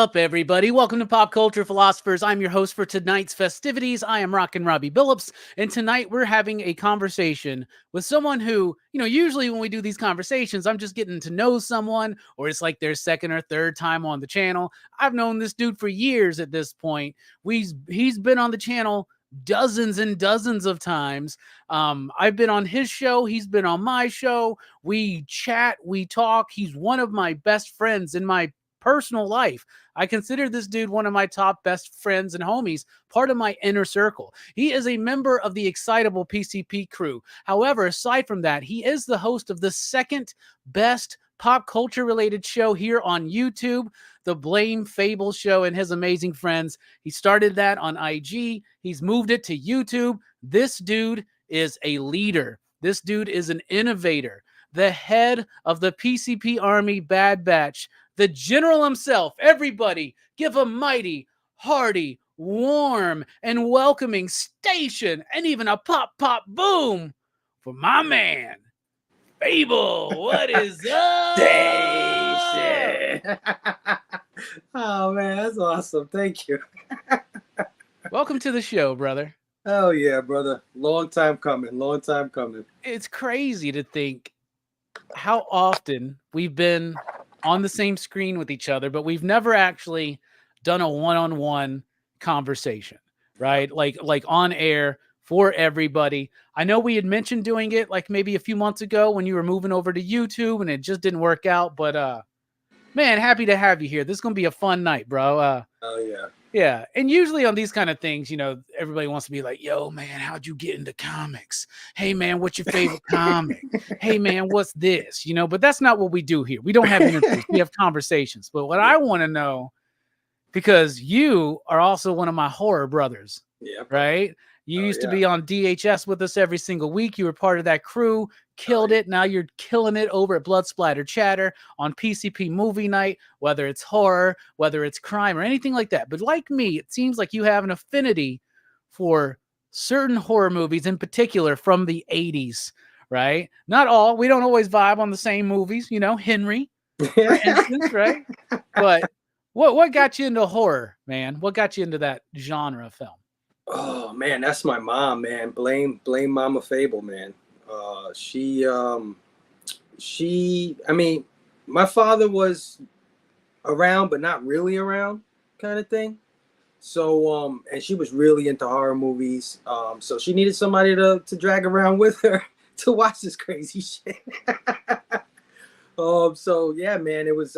up, everybody? Welcome to Pop Culture Philosophers. I'm your host for tonight's festivities. I am Rockin Robbie Billups, and tonight we're having a conversation with someone who, usually when we do these conversations, I'm just getting to know someone, or it's like their second or third time on the channel. I've known this dude for years at this point. He's been on the channel dozens and dozens of times. I've been on his show. He's been on my show. We chat, we talk. He's one of my best friends in my personal life. I consider this dude one of my top best friends and homies, part of my inner circle. He is a member of the excitable PCP crew. However, aside from that, he is the host of the second best pop culture related show here on YouTube, the Phable Show and his amazing friends. He started that on IG. He's moved it to YouTube. This dude is a leader. This dude is an innovator, the head of the PCP Army Bad Batch, the general himself. Everybody give a mighty, hearty, warm, and welcoming station, and even a pop, pop, boom for my man, Phable. What is up? Station. Oh, man, that's awesome. Thank you. Welcome to the show, brother. Oh, yeah, brother. Long time coming. Long time coming. It's crazy to think how often we've been on the same screen with each other, but we've never actually done a one-on-one conversation, right? Like on air for everybody. I know we had mentioned doing it like maybe a few months ago when you were moving over to YouTube and it just didn't work out, but man, happy to have you here. This is going to be a fun night, bro. Oh, yeah. Yeah. And usually on these kind of things, everybody wants to be like, yo, man, how'd you get into comics? Hey, man, what's your favorite comic? Hey, man, what's this? But that's not what we do here. We don't have interviews. We have conversations. But what I want to know, because you are also one of my horror brothers, right? You used to be on DHS with us every single week. You were part of that crew, killed it. Now you're killing it over at Blood Splatter Chatter on PCP Movie Night, whether it's horror, whether it's crime or anything like that. But like me, it seems like you have an affinity for certain horror movies, in particular from the 80s, right? Not all. We don't always vibe on the same movies, Henry, for instance, right? But what got you into horror, man? What got you into that genre of film? Oh, man, that's my mom, man. Blame Mama Phable, man. I mean, my father was around, but not really around kind of thing. So, and she was really into horror movies. So she needed somebody to drag around with her to watch this crazy shit. So yeah, man, it was,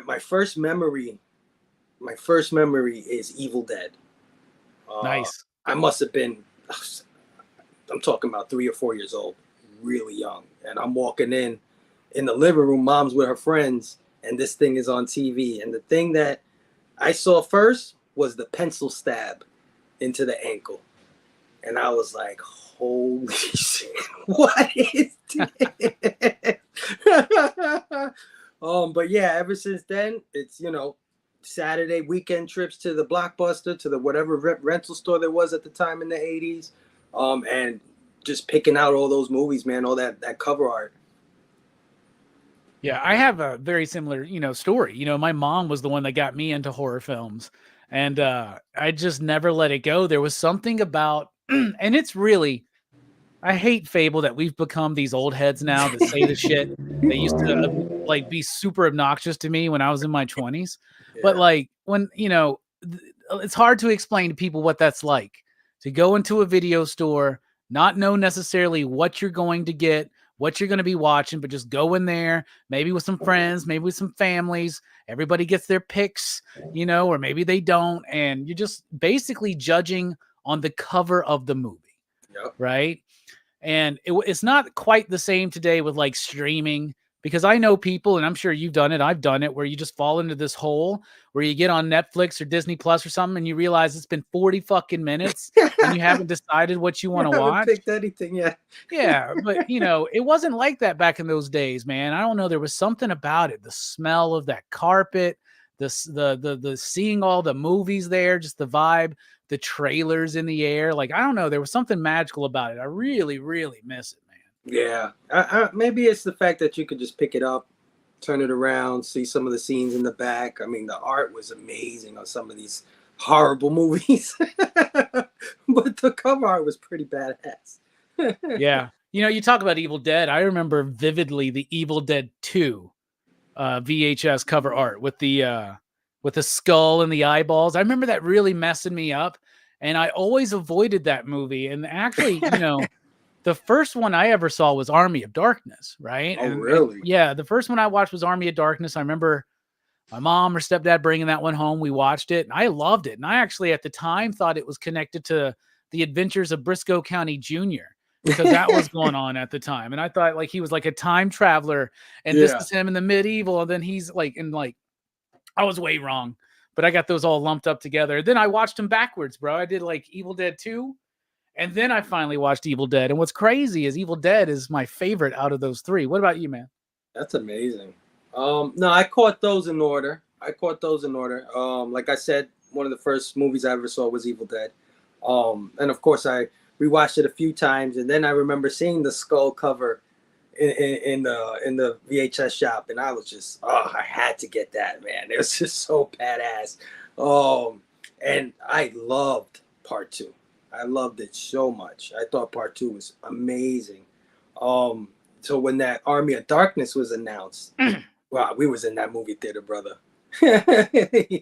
my first memory is Evil Dead. Nice. I must have been, I'm talking about 3 or 4 years old, really young. And I'm walking in the living room, mom's with her friends, and this thing is on TV. And the thing that I saw first was the pencil stab into the ankle. And I was like, holy shit, what is this? But yeah, ever since then, it's, Saturday weekend trips to the Blockbuster, to the whatever rental store there was at the time in the 80s, and just picking out all those movies, man, all that cover art. Yeah, I have a very similar, story. My mom was the one that got me into horror films, and I just never let it go. There was something about, and it's really, I hate Phable that we've become these old heads now that say the shit that used to be super obnoxious to me when I was in my 20s. Yeah. But when, it's hard to explain to people what that's like to go into a video store, not know necessarily what you're going to get, what you're going to be watching, but just go in there, maybe with some friends, maybe with some families. Everybody gets their picks, or maybe they don't. And you're just basically judging on the cover of the movie. Yep. Right. And it's not quite the same today with streaming, because I know people, and I'm sure you've done it, I've done it, where you just fall into this hole where you get on Netflix or Disney Plus or something and you realize it's been 40 fucking minutes and you haven't decided what you want to watch. I haven't picked anything yet. Yeah, but it wasn't like that back in those days, man. I don't know. There was something about it. The smell of that carpet, the seeing all the movies there, just the vibe, the trailers in the air. I don't know. There was something magical about it. I really, really miss it, man. Yeah. Maybe it's the fact that you could just pick it up turn it around, see some of the scenes in the back. I mean, the art was amazing on some of these horrible movies, but the cover art was pretty badass. Yeah. You know, you talk about Evil Dead. I remember vividly the Evil Dead 2 VHS cover art with the skull and the eyeballs. I remember that really messing me up, and I always avoided that movie. And actually, you know, the first one I ever saw was Army of Darkness, right? Oh, And really? yeah, the first one I watched was Army of Darkness. I remember my mom or stepdad bringing that one home. We watched it, and I loved it. And I actually, at the time, thought it was connected to the Adventures of Briscoe County Jr. because that was going on at the time. And I thought like he was like a time traveler, and this Yeah. is him in the medieval, and then he's like in like I was way wrong, but I got those all lumped up together. Then I watched them backwards, bro. I did like Evil Dead 2, and then I finally watched Evil Dead. And what's crazy is Evil Dead is my favorite out of those three. What about you, man? That's amazing. No, I caught those in order. Like I said, one of the first movies I ever saw was Evil Dead. And of course I rewatched it a few times, and then I remember seeing the skull cover in the VHS shop, and I was just, I had to get that, man. It was just so badass. And I loved part 2. I loved it so much. I thought part 2 was amazing. So when that Army of Darkness was announced, wow, we was in that movie theater, brother.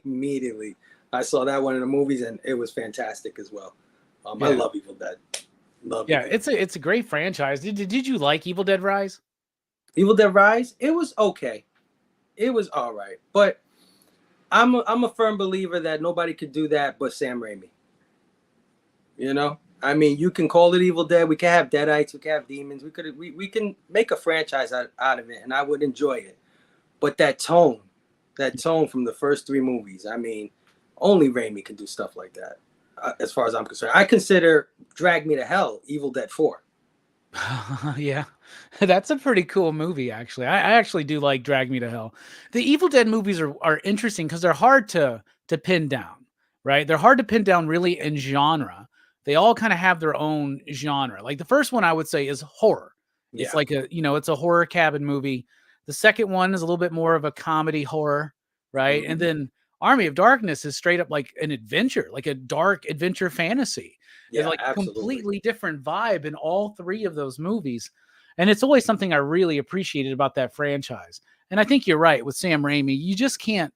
Immediately, I saw that one in the movies, and it was fantastic as well. Yeah. I love Evil Dead. Yeah, it's a great franchise. Did you like Evil Dead Rise? Evil Dead Rise, it was okay. It was all right, but I'm a firm believer that nobody could do that but Sam Raimi. You know, I mean, you can call it Evil Dead. We can have Deadites. We can have demons. We can make a franchise out of it, and I would enjoy it. But that tone from the first 3 movies, I mean, only Raimi can do stuff like that. As far as I'm concerned, I consider Drag Me to Hell Evil Dead 4. Yeah, that's a pretty cool movie, actually. I actually do like Drag Me to Hell. The Evil Dead movies are interesting because they're hard to pin down, right? They're hard to pin down really in genre. They all kind of have their own genre. Like the first one I would say is horror. It's like it's a horror cabin movie. The second one is a little bit more of a comedy horror, right? Mm-hmm. And then Army of Darkness is straight up like an adventure, like a dark adventure fantasy. Yeah, It's like a absolutely. completely different vibe in all 3 of those movies. And it's always something I really appreciated about that franchise. And I think you're right with Sam Raimi. You just can't,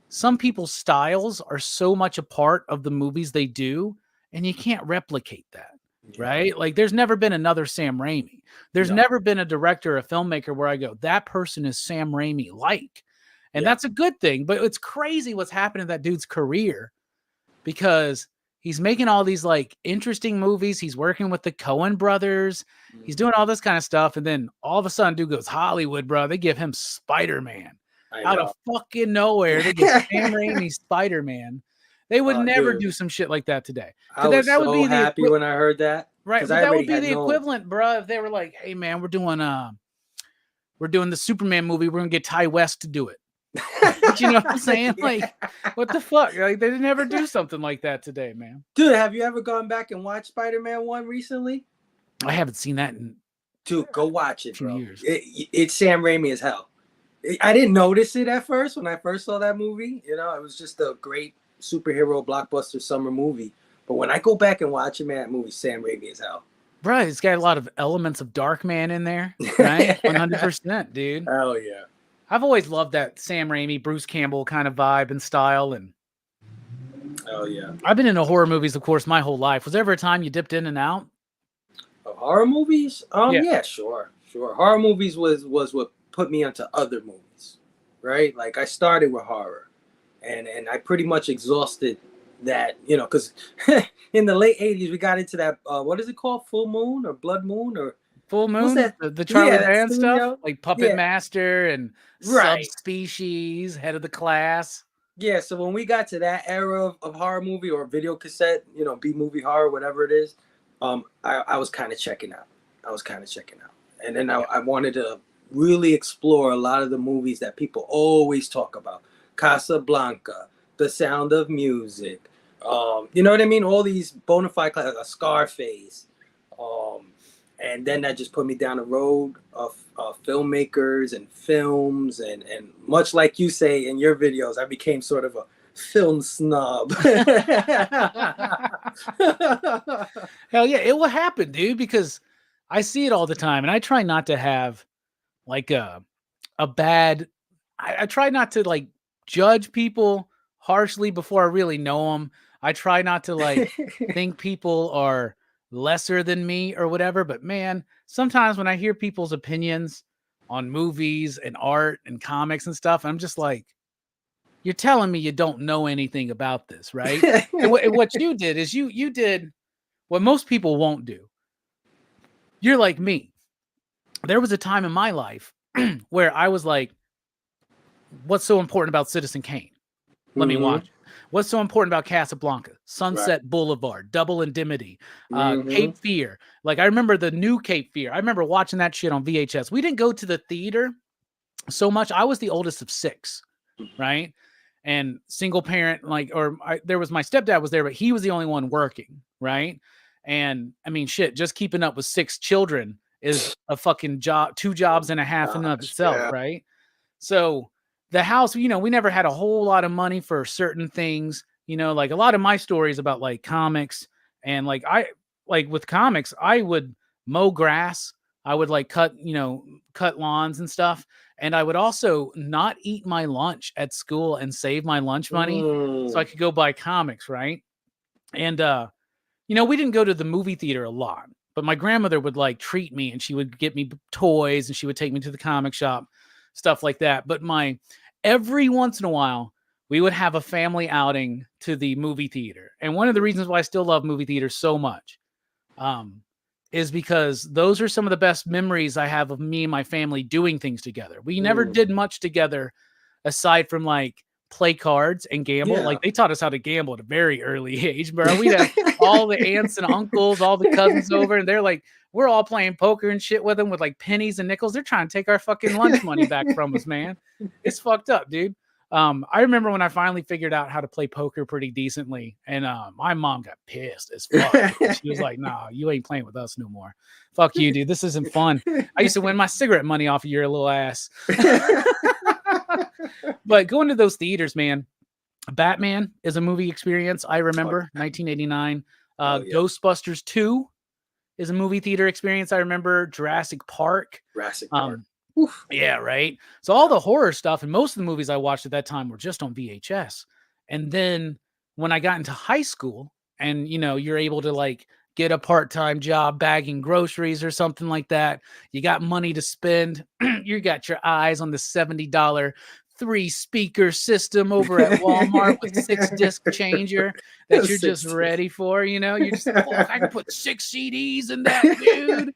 some people's styles are so much a part of the movies they do, and you can't replicate that. Right? Like there's never been another Sam Raimi. There's never been a director, a filmmaker where I go, that person is Sam Raimi like. And that's a good thing. But it's crazy what's happened in that dude's career because he's making all these like interesting movies. He's working with the Coen brothers. He's doing all this kind of stuff. And then all of a sudden, dude goes Hollywood, bro. They give him Spider-Man out of fucking nowhere. They give Sam Raimi Spider-Man. They would never do some shit like that today. I was so happy when I heard that. Right, but that would be the equivalent, bro. If they were like, "Hey, man, we're doing the Superman movie. We're gonna get Ty West to do it." But you know what I'm saying? Like, what the fuck? Like, they never do something like that today, man. Dude, have you ever gone back and watched Spider-Man 1 recently? I haven't seen that in Dude, go watch it, bro. years. It's Sam Raimi as hell. I didn't notice it at first when I first saw that movie. You know, it was just a great superhero blockbuster summer movie. But when I go back and watch it, man, that movie Sam Raimi as hell. Bro, it's got a lot of elements of Darkman in there, right? 100%, dude. Hell yeah. I've always loved that Sam Raimi, Bruce Campbell kind of vibe and style. And oh yeah. I've been into horror movies, of course, my whole life. Was there ever a time you dipped in and out? Horror movies? Yeah, sure. Horror movies was what put me onto other movies, right? Like I started with horror, and I pretty much exhausted that, you know, because in the late 80s we got into that what is it called, Full Moon or Blood Moon or Full Moon, the Charlie Brown stuff, like Puppet Master and Subspecies, Head of the Class. Yeah, so when we got to that era of horror movie or video cassette, you know, B-movie horror, whatever it is, I was kind of checking out. And then I wanted to really explore a lot of the movies that people always talk about. Casablanca, The Sound of Music, you know what I mean? All these bona fide classics, Scarface. and then that just put me down the road of filmmakers and films, and much like you say in your videos, I became sort of a film snob. Hell yeah, it will happen, dude, because I see it all the time, and I try not to have like a bad. I try not to like judge people harshly before I really know them. I try not to like think people are lesser than me or whatever. But man, sometimes when I hear people's opinions on movies and art and comics and stuff, I'm just like, you're telling me you don't know anything about this, right? And what you did is you did what most people won't do. You're like me. There was a time in my life where I was like, what's so important about Citizen Kane? Let me watch. What's so important about Casablanca? Sunset Boulevard, Double Indemnity, Cape Fear. Like, I remember the new Cape Fear. I remember watching that shit on VHS. We didn't go to the theater so much. I was the oldest of 6, right? And single parent, there was my stepdad was there, but he was the only one working, right? And I mean, shit, just keeping up with 6 children is a fucking job, 2 jobs and a half in and of itself, right? So the house, we never had a whole lot of money for certain things, like a lot of my stories about like comics, and with comics, I would mow grass. I would like cut lawns and stuff. And I would also not eat my lunch at school and save my lunch money so I could go buy comics. Right. And, we didn't go to the movie theater a lot, but my grandmother would like treat me, and she would get me toys, and she would take me to the comic shop, stuff like that. But every once in a while, we would have a family outing to the movie theater. And one of the reasons why I still love movie theaters so much is because those are some of the best memories I have of me and my family doing things together. We never did much together aside from like play cards and gamble. Like, they taught us how to gamble at a very early age, bro. We'd have all the aunts and uncles, all the cousins over, and they're like, we're all playing poker and shit with them with like pennies and nickels. They're trying to take our fucking lunch money back from us, man. It's fucked up, dude. I remember when I finally figured out how to play poker pretty decently, and my mom got pissed as fuck. She was like, nah, you ain't playing with us no more. Fuck you, dude. This isn't fun. I used to win my cigarette money off of your little ass. But going to those theaters, man, Batman is a movie experience. I remember 1989. Ghostbusters 2 is a movie theater experience. I remember Jurassic Park. Yeah, right. So all the horror stuff and most of the movies I watched at that time were just on VHS. And then when I got into high school, and you're able to like get a part-time job bagging groceries or something like that, you got money to spend, you got your eyes on the $70 3-speaker system over at Walmart with 6-disc changer that you're just ready for, you're just, fuck, I can put 6 CDs in that, dude.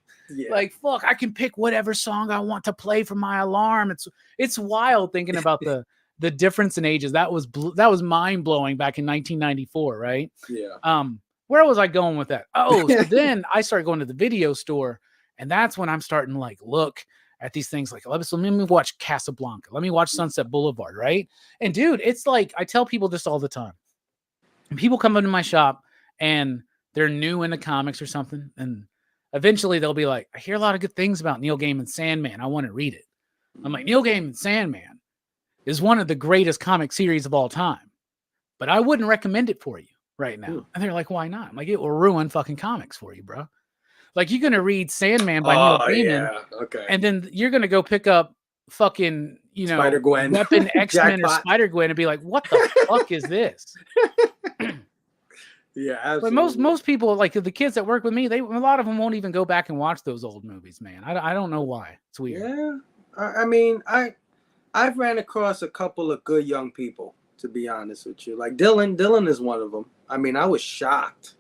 Like, fuck, I can pick whatever song I want to play for my alarm. It's wild thinking about the difference in ages. That was mind blowing back in 1994, right? Yeah. Where was I going with that? Oh, so then I started going to the video store, and that's when I'm starting to like look at these things like, let me watch Casablanca. Let me watch Sunset Boulevard, right? And dude, it's like, I tell people this all the time. And people come into my shop and they're new into comics or something, and eventually they'll be like, I hear a lot of good things about Neil Gaiman's Sandman. I want to read it. I'm like, Neil Gaiman's Sandman is one of the greatest comic series of all time, but I wouldn't recommend it for you right now. And they're like, why not? I'm like, it will ruin fucking comics for you, bro. Like, you're going to read Sandman by Neil Gaiman, and then you're going to go pick up fucking, Spider-Gwen, Weapon X-Men or Spider-Gwen and be like, what the fuck is this? Yeah, absolutely. But most people, like the kids that work with me, a lot of them won't even go back and watch those old movies, man. I don't know why. It's weird. Yeah, I mean, I've ran across a couple of good young people, to be honest with you. Like Dylan is one of them. I mean, I was shocked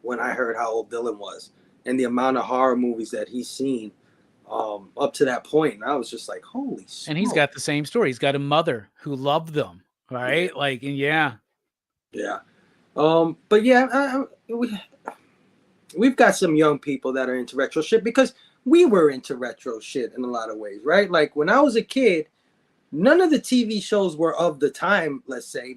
when I heard how old Dylan was and the amount of horror movies that he's seen up to that point. And I was just like, holy shit. And he's got the same story. He's got a mother who loved them, right? Yeah. Like, yeah. Yeah. But yeah, we've got some young people that are into retro shit because we were into retro shit in a lot of ways, right? Like, when I was a kid, none of the TV shows were of the time, let's say.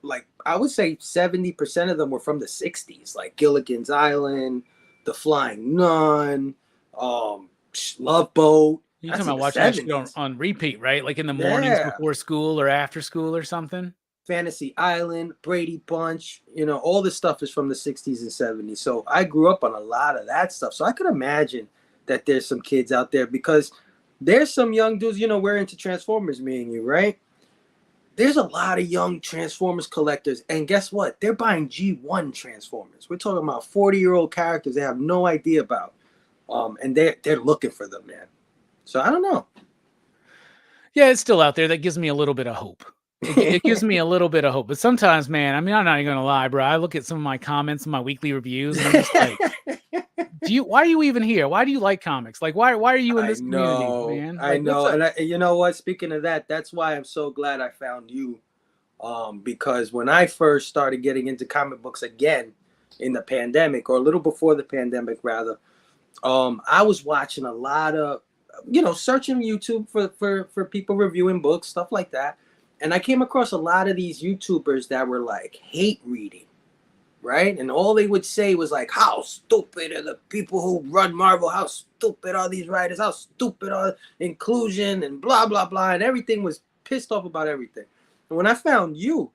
Like, I would say 70% of them were from the 60s, like Gilligan's Island, The Flying Nun, Love Boat. You That's talking in about the watching that shit 70s. on repeat, right? Like in the mornings Yeah. before school or after school or something. Fantasy Island, Brady Bunch, all this stuff is from the 60s and 70s. So I grew up on a lot of that stuff. So I could imagine that there's some kids out there, because there's some young dudes, we're into Transformers, me and you, right? There's a lot of young Transformers collectors. And guess what? They're buying G1 Transformers. We're talking about 40-year-old characters they have no idea about. And they're looking for them, man. So I don't know. Yeah, it's still out there. That gives me a little bit of hope. It gives me a little bit of hope. But sometimes, man, I mean, I'm not even gonna lie, bro. I look at some of my comments and my weekly reviews, and I'm just like, why are you even here? Why do you like comics? Like, why are you in this community, man? I Like, know. And you know what? Speaking of that, that's why I'm so glad I found you. Because when I first started getting into comic books again in the pandemic, or a little before the pandemic, rather, I was watching a lot of, searching YouTube for people reviewing books, stuff like that. And I came across a lot of these YouTubers that were like hate reading, right? And all they would say was like, how stupid are the people who run Marvel? How stupid are these writers? How stupid are inclusion and blah, blah, blah. And everything was pissed off about everything. And when I found you,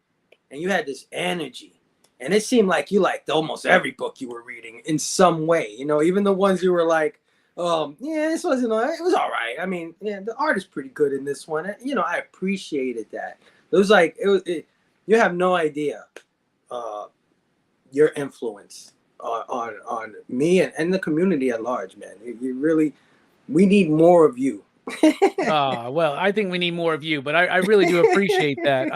and you had this energy, and it seemed like you liked almost every book you were reading in some way, even the ones you were like, yeah, this wasn't, it was all right. I mean, yeah, the art is pretty good in this one. I appreciated that. It was like, you have no idea your influence on me and the community at large, man. You really, we need more of you. well, I think we need more of you, but I really do appreciate that.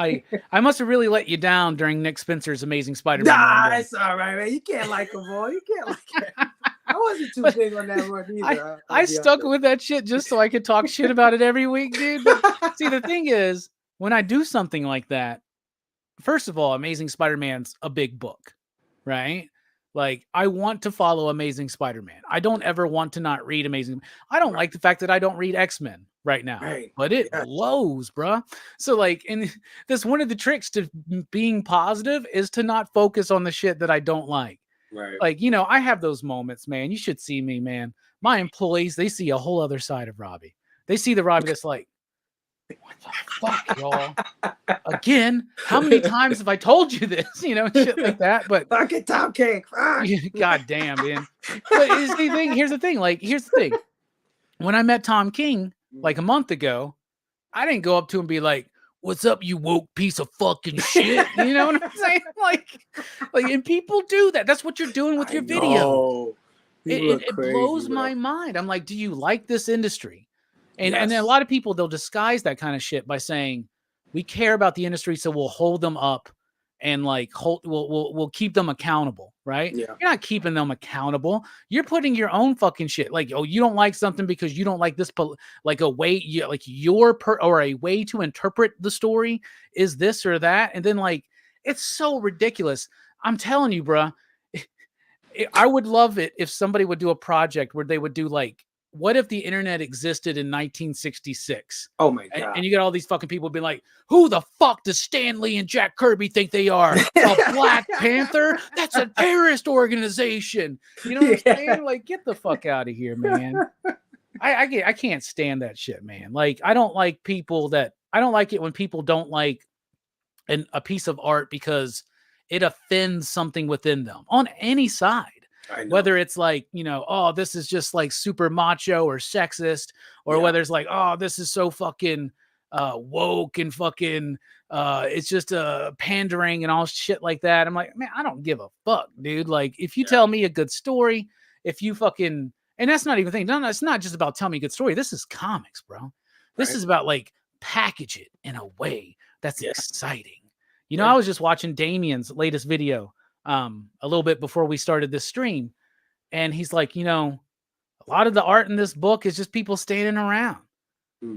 I must have really let you down during Nick Spencer's Amazing Spider-Man. Nah, it's all right, man. You can't like him, boy. You can't like him. I wasn't too big on that one either. I stuck with that shit just so I could talk shit about it every week, dude. But see, the thing is, when I do something like that, first of all, Amazing Spider-Man's a big book, right? Like, I want to follow Amazing Spider-Man. I don't ever want to not read Amazing. I don't like the fact that I don't read X-Men right now, but it blows, bruh. So, like, and that's one of the tricks to being positive is to not focus on the shit that I don't like. Right. Like, I have those moments, man. You should see me, man. My employees, they see a whole other side of Robbie. They see the Robbie that's like, what the fuck, y'all? Again, how many times have I told you this? Shit like that. But fuck it, Tom King. God damn, man. But here's the thing. When I met Tom King like a month ago, I didn't go up to him and be like, what's up, you woke piece of fucking shit? You know what I'm saying? Like, and people do that. That's what you're doing with your video. It blows my mind. I'm like, do you like this industry? And then a lot of people, they'll disguise that kind of shit by saying, we care about the industry, so we'll hold them up and we'll keep them accountable, right? Yeah. You're not keeping them accountable. You're putting your own fucking shit. Like, oh, you don't like something because you don't like this, like a way, or a way to interpret the story is this or that. And then like, it's so ridiculous. I'm telling you, bro, I would love it if somebody would do a project where they would do like, what if the internet existed in 1966? Oh my God. And you get all these fucking people being like, who the fuck does Stan Lee and Jack Kirby think they are? A Black Panther? That's a terrorist organization. You know what I'm saying? Like, get the fuck out of here, man. I can't stand that shit, man. Like, I don't like it when people don't like a piece of art because it offends something within them on any side. Whether it's like, oh, this is just like super macho or sexist, or whether it's like, oh, this is so fucking woke and fucking it's just pandering and all shit like that. I'm like, man, I don't give a fuck, dude. Like, if you tell me a good story, if you fucking, and that's not even the thing. No, it's not just about telling me a good story. This is comics, bro. This is about like package it in a way that's exciting. I was just watching Damien's latest video a little bit before we started this stream, and he's like, a lot of the art in this book is just people standing around.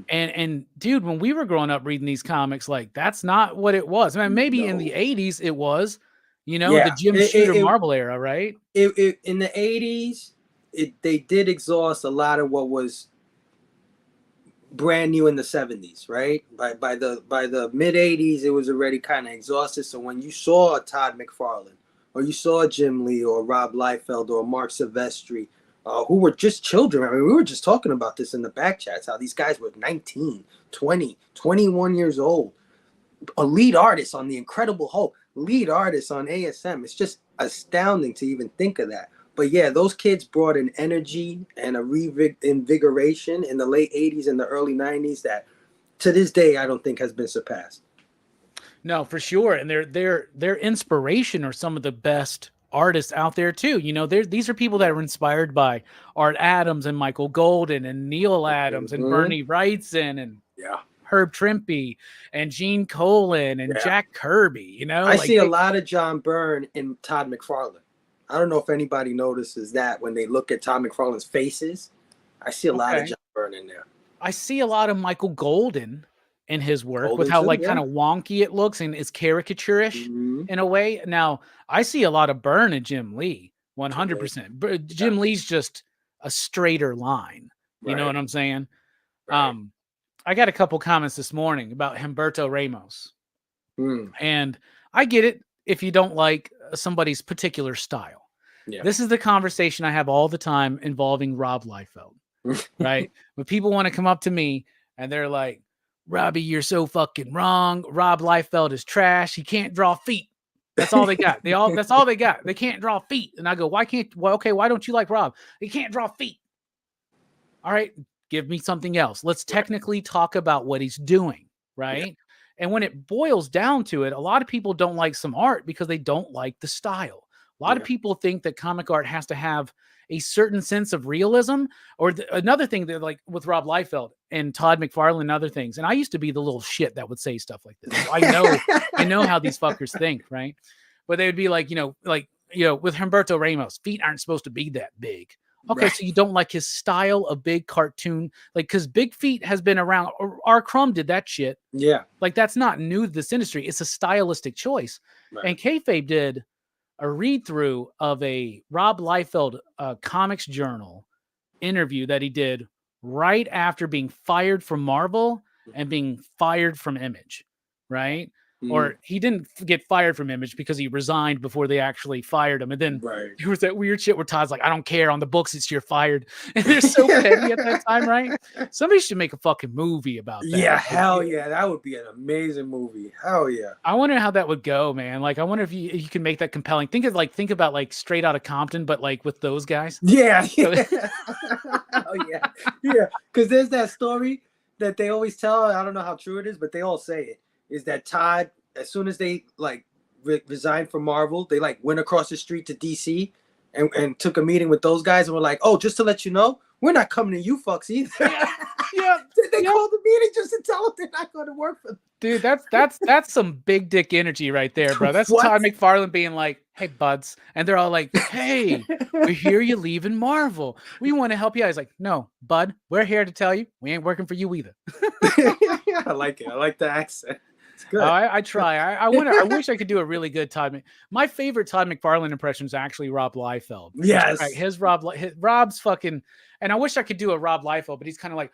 And dude, when we were growing up reading these comics, like, that's not what it was. I mean, maybe in the 80s it was, the Jim Shooter Marvel era, right? In the 80s, they did exhaust a lot of what was brand new in the 70s, right? By the mid 80s, it was already kind of exhausted. So when you saw Todd McFarlane, or you saw Jim Lee or Rob Liefeld or Mark Silvestri, who were just children. I mean, we were just talking about this in the back chats, how these guys were 19, 20, 21 years old. A lead artist on The Incredible Hulk, lead artist on ASM. It's just astounding to even think of that. But yeah, those kids brought an energy and a invigoration in the late 80s and the early 90s that to this day I don't think has been surpassed. No, for sure. And their inspiration are some of the best artists out there too. You know, these are people that are inspired by Art Adams and Michael Golden and Neil Adams and Bernie Wrightson and Herb Trimpe and Gene Colan and Jack Kirby. You know, I see a lot of John Byrne in Todd McFarlane. I don't know if anybody notices that when they look at Todd McFarlane's faces. I see a lot of John Byrne in there. I see a lot of Michael Golden in his work with how kind of wonky it looks and is caricaturish in a way. Now I see a lot of Byrne and Jim Lee, 100%. Jim Lee's just a straighter line. You know what I'm saying? Right. I got a couple comments this morning about Humberto Ramos, and I get it if you don't like somebody's particular style. Yeah. This is the conversation I have all the time involving Rob Liefeld, right? When people want to come up to me and they're like, Robbie, you're so fucking wrong. Rob Liefeld is trash. He can't draw feet. That's all they got. That's all they got. They can't draw feet. And I go, why don't you like Rob? He can't draw feet. All right, give me something else. Let's technically talk about what he's doing, right? Yeah. And when it boils down to it, a lot of people don't like some art because they don't like the style. A lot of people think that comic art has to have a certain sense of realism, or another thing that, like with Rob Liefeld and Todd McFarlane and other things. And I used to be the little shit that would say stuff like this. So I know how these fuckers think, right? But they would be like, with Humberto Ramos, feet aren't supposed to be that big. Okay, so you don't like his style of big cartoon, like, because Big Feet has been around. R. Crumb did that shit. Yeah, like that's not new to this industry. It's a stylistic choice. And Kayfabe did a read through of a Rob Liefeld Comics Journal interview that he did right after being fired from Marvel and being fired from Image, right? Or he didn't get fired from Image because he resigned before they actually fired him. And then there was that weird shit where Todd's like, I don't care. On the books, it's you're fired. And they're so petty at that time, right? Somebody should make a fucking movie about that. Yeah, hell yeah. That would be an amazing movie. Hell yeah. I wonder how that would go, man. Like, I wonder if you can make that compelling. Think about like Straight Outta Compton, but like with those guys. Yeah. Oh, yeah. Yeah. Because there's that story that they always tell. I don't know how true it is, but they all say it. Is that Todd, as soon as they like resigned from Marvel, they like went across the street to DC and took a meeting with those guys and were like, oh, just to let you know, we're not coming to you fucks either. Yeah. They called the meeting just to tell them they're not going to work for them. Dude, that's some big dick energy right there, bro. That's Todd McFarlane being like, hey, buds. And they're all like, hey, we hear you leaving Marvel. We want to help you out. He's like, no, bud, we're here to tell you we ain't working for you either. I like it. I like the accent. It's good. I try. I wish I could do a really good Todd. My favorite Todd McFarlane impression is actually Rob Liefeld. Yes. His Rob's fucking, and I wish I could do a Rob Liefeld, but he's kind of like,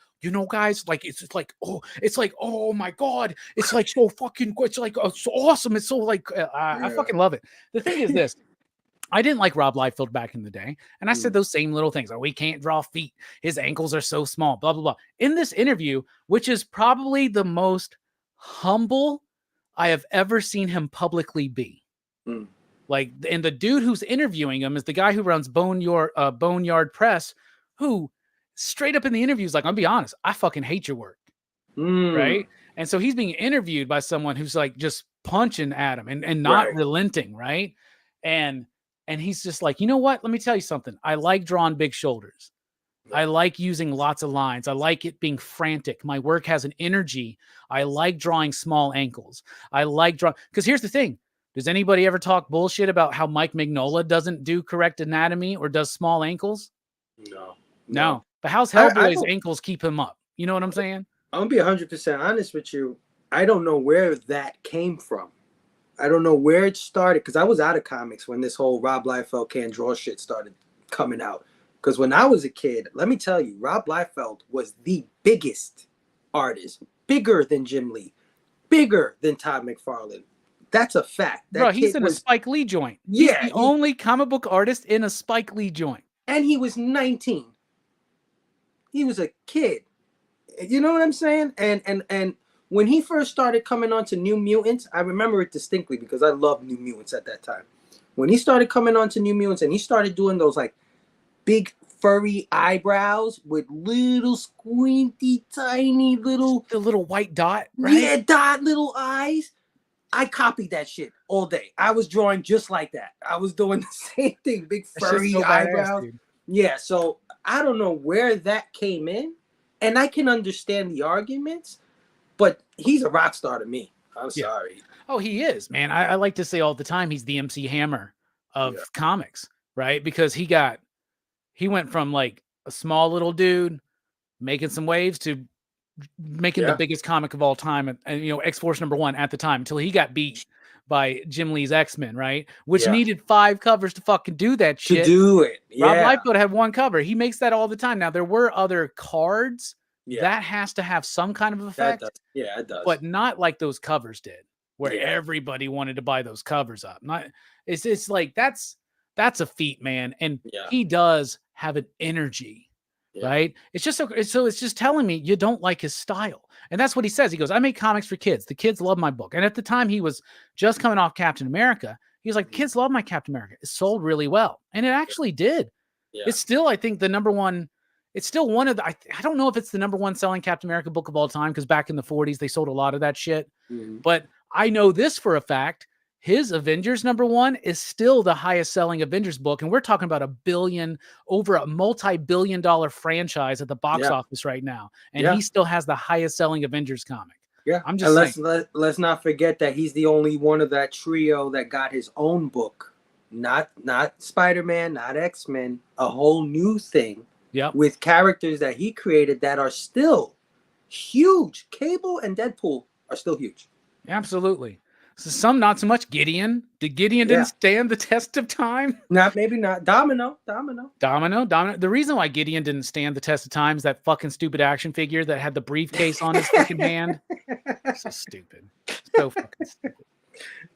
guys, like, it's like, oh my God. It's like so fucking good. It's like, oh, so awesome. It's so like, I fucking love it. The thing is this. I didn't like Rob Liefeld back in the day. And I said those same little things. Oh, he can't draw feet. His ankles are so small, blah, blah, blah. In this interview, which is probably the most humble I have ever seen him publicly be. Like, and the dude who's interviewing him is the guy who runs Boneyard Press, who straight up in the interview is like, I'll be honest, I fucking hate your work. Right. And so he's being interviewed by someone who's like just punching at him and not relenting. Right. And he's just like, you know what? Let me tell you something. I like drawing big shoulders. I like using lots of lines. I like it being frantic. My work has an energy. I like drawing small ankles. I like drawing, because here's the thing. Does anybody ever talk bullshit about how Mike Mignola doesn't do correct anatomy or does small ankles? No. But how's Hellboy's ankles keep him up? You know what I'm saying? I'm going to be 100% honest with you. I don't know where that came from. I don't know where it started, because I was out of comics when this whole Rob Liefeld can't draw shit started coming out. Because when I was a kid, let me tell you, Rob Liefeld was the biggest artist, bigger than Jim Lee, bigger than Todd McFarlane. That's a fact. Bro, he's in a Spike Lee joint. He's the only comic book artist in a Spike Lee joint. And he was 19. He was a kid. You know what I'm saying? And when he first started coming on to New Mutants, I remember it distinctly because I loved New Mutants at that time. When he started coming on to New Mutants and he started doing those like big furry eyebrows with little squinty tiny little The little white dot, right? Yeah, dot little eyes. I copied that shit all day. I was drawing just like that. I was doing the same thing, big furry so eyebrows. badass, dude. Yeah, so I don't know where that came in, and I can understand the arguments, but he's a rock star to me. I'm sorry. Oh, he is, man. I like to say all the time he's the MC Hammer of comics, right? Because he went from like a small little dude making some waves to making the biggest comic of all time, and X-Force #1 at the time, until he got beat by Jim Lee's X-Men, right? Which needed 5 covers to fucking do that shit. To do it. Rob Liefeld had 1 cover. He makes that all the time. Now there were other cards that has to have some kind of effect. That does. Yeah, it does. But not like those covers did, where everybody wanted to buy those covers up. It's like that's a feat, man. And he does have an energy. Right? It's just so it's just telling me you don't like his style. And that's what he says. He goes, I make comics for kids. The kids love my book. And at the time he was just coming off Captain America. He was like, kids love my Captain America. It sold really well. And it actually did. It's still, I think, the number one. It's still one of the, I don't know if it's the number 1 selling Captain America book of all time, because back in the 40s, they sold a lot of that shit. But I know this for a fact. His Avengers #1 is still the highest selling Avengers book. And we're talking about over a multi-billion-dollar franchise at the box office right now. And he still has the highest selling Avengers comic. Yeah. I'm just saying. Let's not forget that he's the only one of that trio that got his own book. Not Spider-Man, not X-Men, a whole new thing. With characters that he created that are still huge. Cable and Deadpool are still huge. Absolutely. So some not so much. Gideon. Gideon didn't stand the test of time? Maybe not. Domino. The reason why Gideon didn't stand the test of time is that fucking stupid action figure that had the briefcase on his fucking hand. So stupid. So fucking stupid.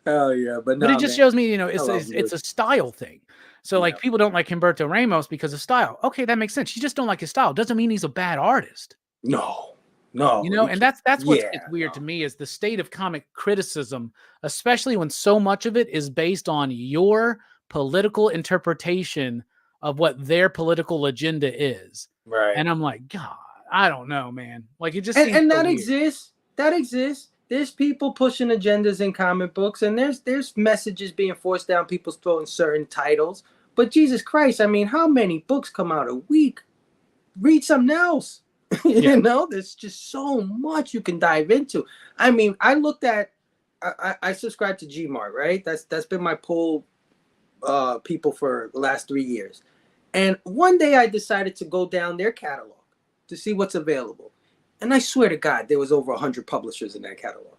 Oh yeah, but it just shows me, it's a style thing. So like people don't like Humberto Ramos because of style. Okay, that makes sense. You just don't like his style. Doesn't mean he's a bad artist. No. And that's what's weird to me is the state of comic criticism, especially when so much of it is based on your political interpretation of what their political agenda is. Right. And I'm like, God, I don't know, man. Like it just and that exists. That exists. There's people pushing agendas in comic books, and there's messages being forced down people's throat in certain titles. But Jesus Christ, I mean, how many books come out a week? Read something else. There's just so much you can dive into. I mean, I looked at, I subscribe to Gmart, right? That's been my pull people for the last 3 years. And one day I decided to go down their catalog to see what's available. And I swear to God, there was over 100 publishers in that catalog.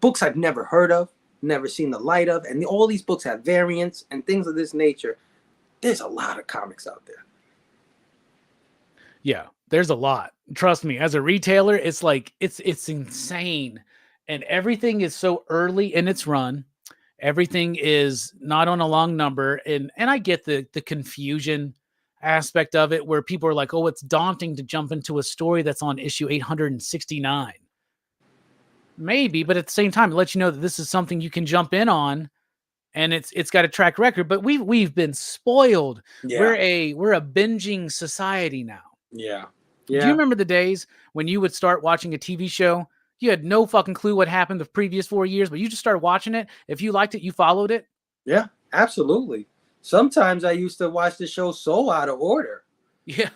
Books I've never heard of, never seen the light of, and all these books have variants and things of this nature. There's a lot of comics out there. Yeah, there's a lot. Trust me, as a retailer, it's like it's insane. And everything is so early in its run. Everything is not on a long number. And I get the confusion aspect of it, where people are like, oh, it's daunting to jump into a story that's on issue 869. Maybe, but at the same time, it lets you know that this is something you can jump in on, and it's got a track record. But we've been spoiled. We're a binging society now. Yeah. Do you remember the days when you would start watching a TV show? You had no fucking clue what happened the previous 4 years, but you just started watching it. If you liked it, you followed it. Yeah, absolutely. Sometimes I used to watch the show so out of order. Yeah.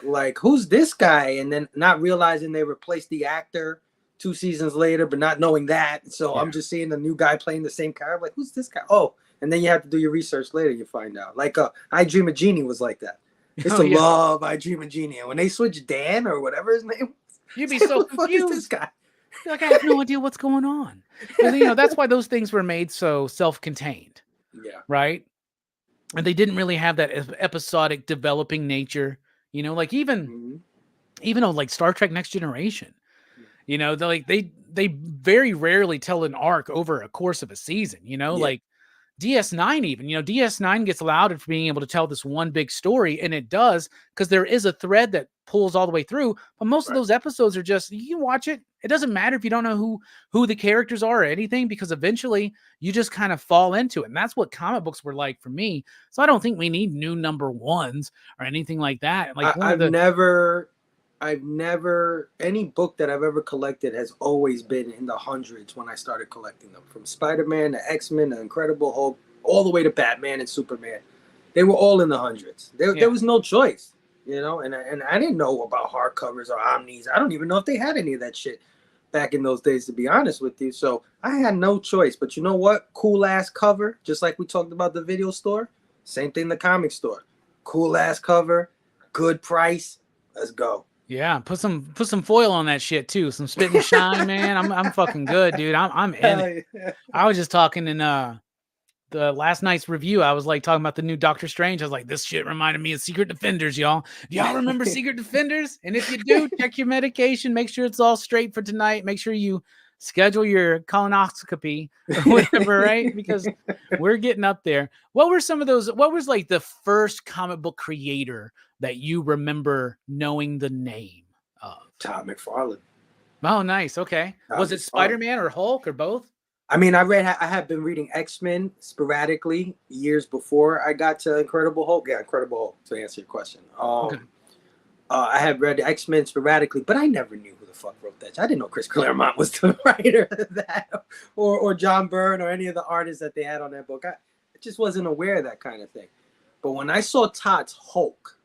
Like who's this guy? And then not realizing they replaced the actor 2 seasons later, but not knowing that. So I'm just seeing the new guy playing the same character. Like, who's this guy? Oh, and then you have to do your research later. You find out. Like I Dream of Jeannie was like that. It's love I Dream of Jeannie. And when they switched Dan or whatever his name was, you'd be so confused. This guy? Like, I have no idea what's going on. And, that's why those things were made so self-contained. Yeah. Right? And they didn't really have that episodic developing nature. Like even like Star Trek Next Generation. They very rarely tell an arc over a course of a season. Like DS9 even, you know, DS9 gets lauded for being able to tell this one big story, and it does, because there is a thread that pulls all the way through. But most of those episodes are just, you can watch it. It doesn't matter if you don't know who the characters are or anything, because eventually you just kind of fall into it. And that's what comic books were like for me. So I don't think we need new number ones or anything like that. Like I've never, any book that I've ever collected has always been in the hundreds when I started collecting them. From Spider-Man to X-Men to Incredible Hulk, all the way to Batman and Superman. They were all in the hundreds. There was no choice, you know, and I didn't know about hardcovers or omnis. I don't even know if they had any of that shit back in those days, to be honest with you. So I had no choice. But you know what? Cool ass cover, just like we talked about the video store. Same thing, the comic store. Cool ass cover, good price. Let's go. Yeah, put some foil on that shit too. Some spit and shine, man. I'm fucking good, dude. I'm in it. I was just talking in the last night's review. I was like talking about the new Doctor Strange. I was like, this shit reminded me of Secret Defenders, y'all. Do y'all remember Secret Defenders? And if you do, check your medication. Make sure it's all straight for tonight. Make sure you schedule your colonoscopy or whatever, right? Because we're getting up there. What were some of those? What was like the first comic book creator that you remember knowing the name of? Todd McFarlane. Oh, nice. Okay. Was it Spider-Man or Hulk or both? I mean, I have been reading X-Men sporadically years before I got to Incredible Hulk. Yeah, Incredible Hulk, to answer your question. Okay. I had read X-Men sporadically, but I never knew who the fuck wrote that. I didn't know Chris Claremont was the writer of that, or John Byrne, or any of the artists that they had on that book. I just wasn't aware of that kind of thing. But when I saw Todd's Hulk,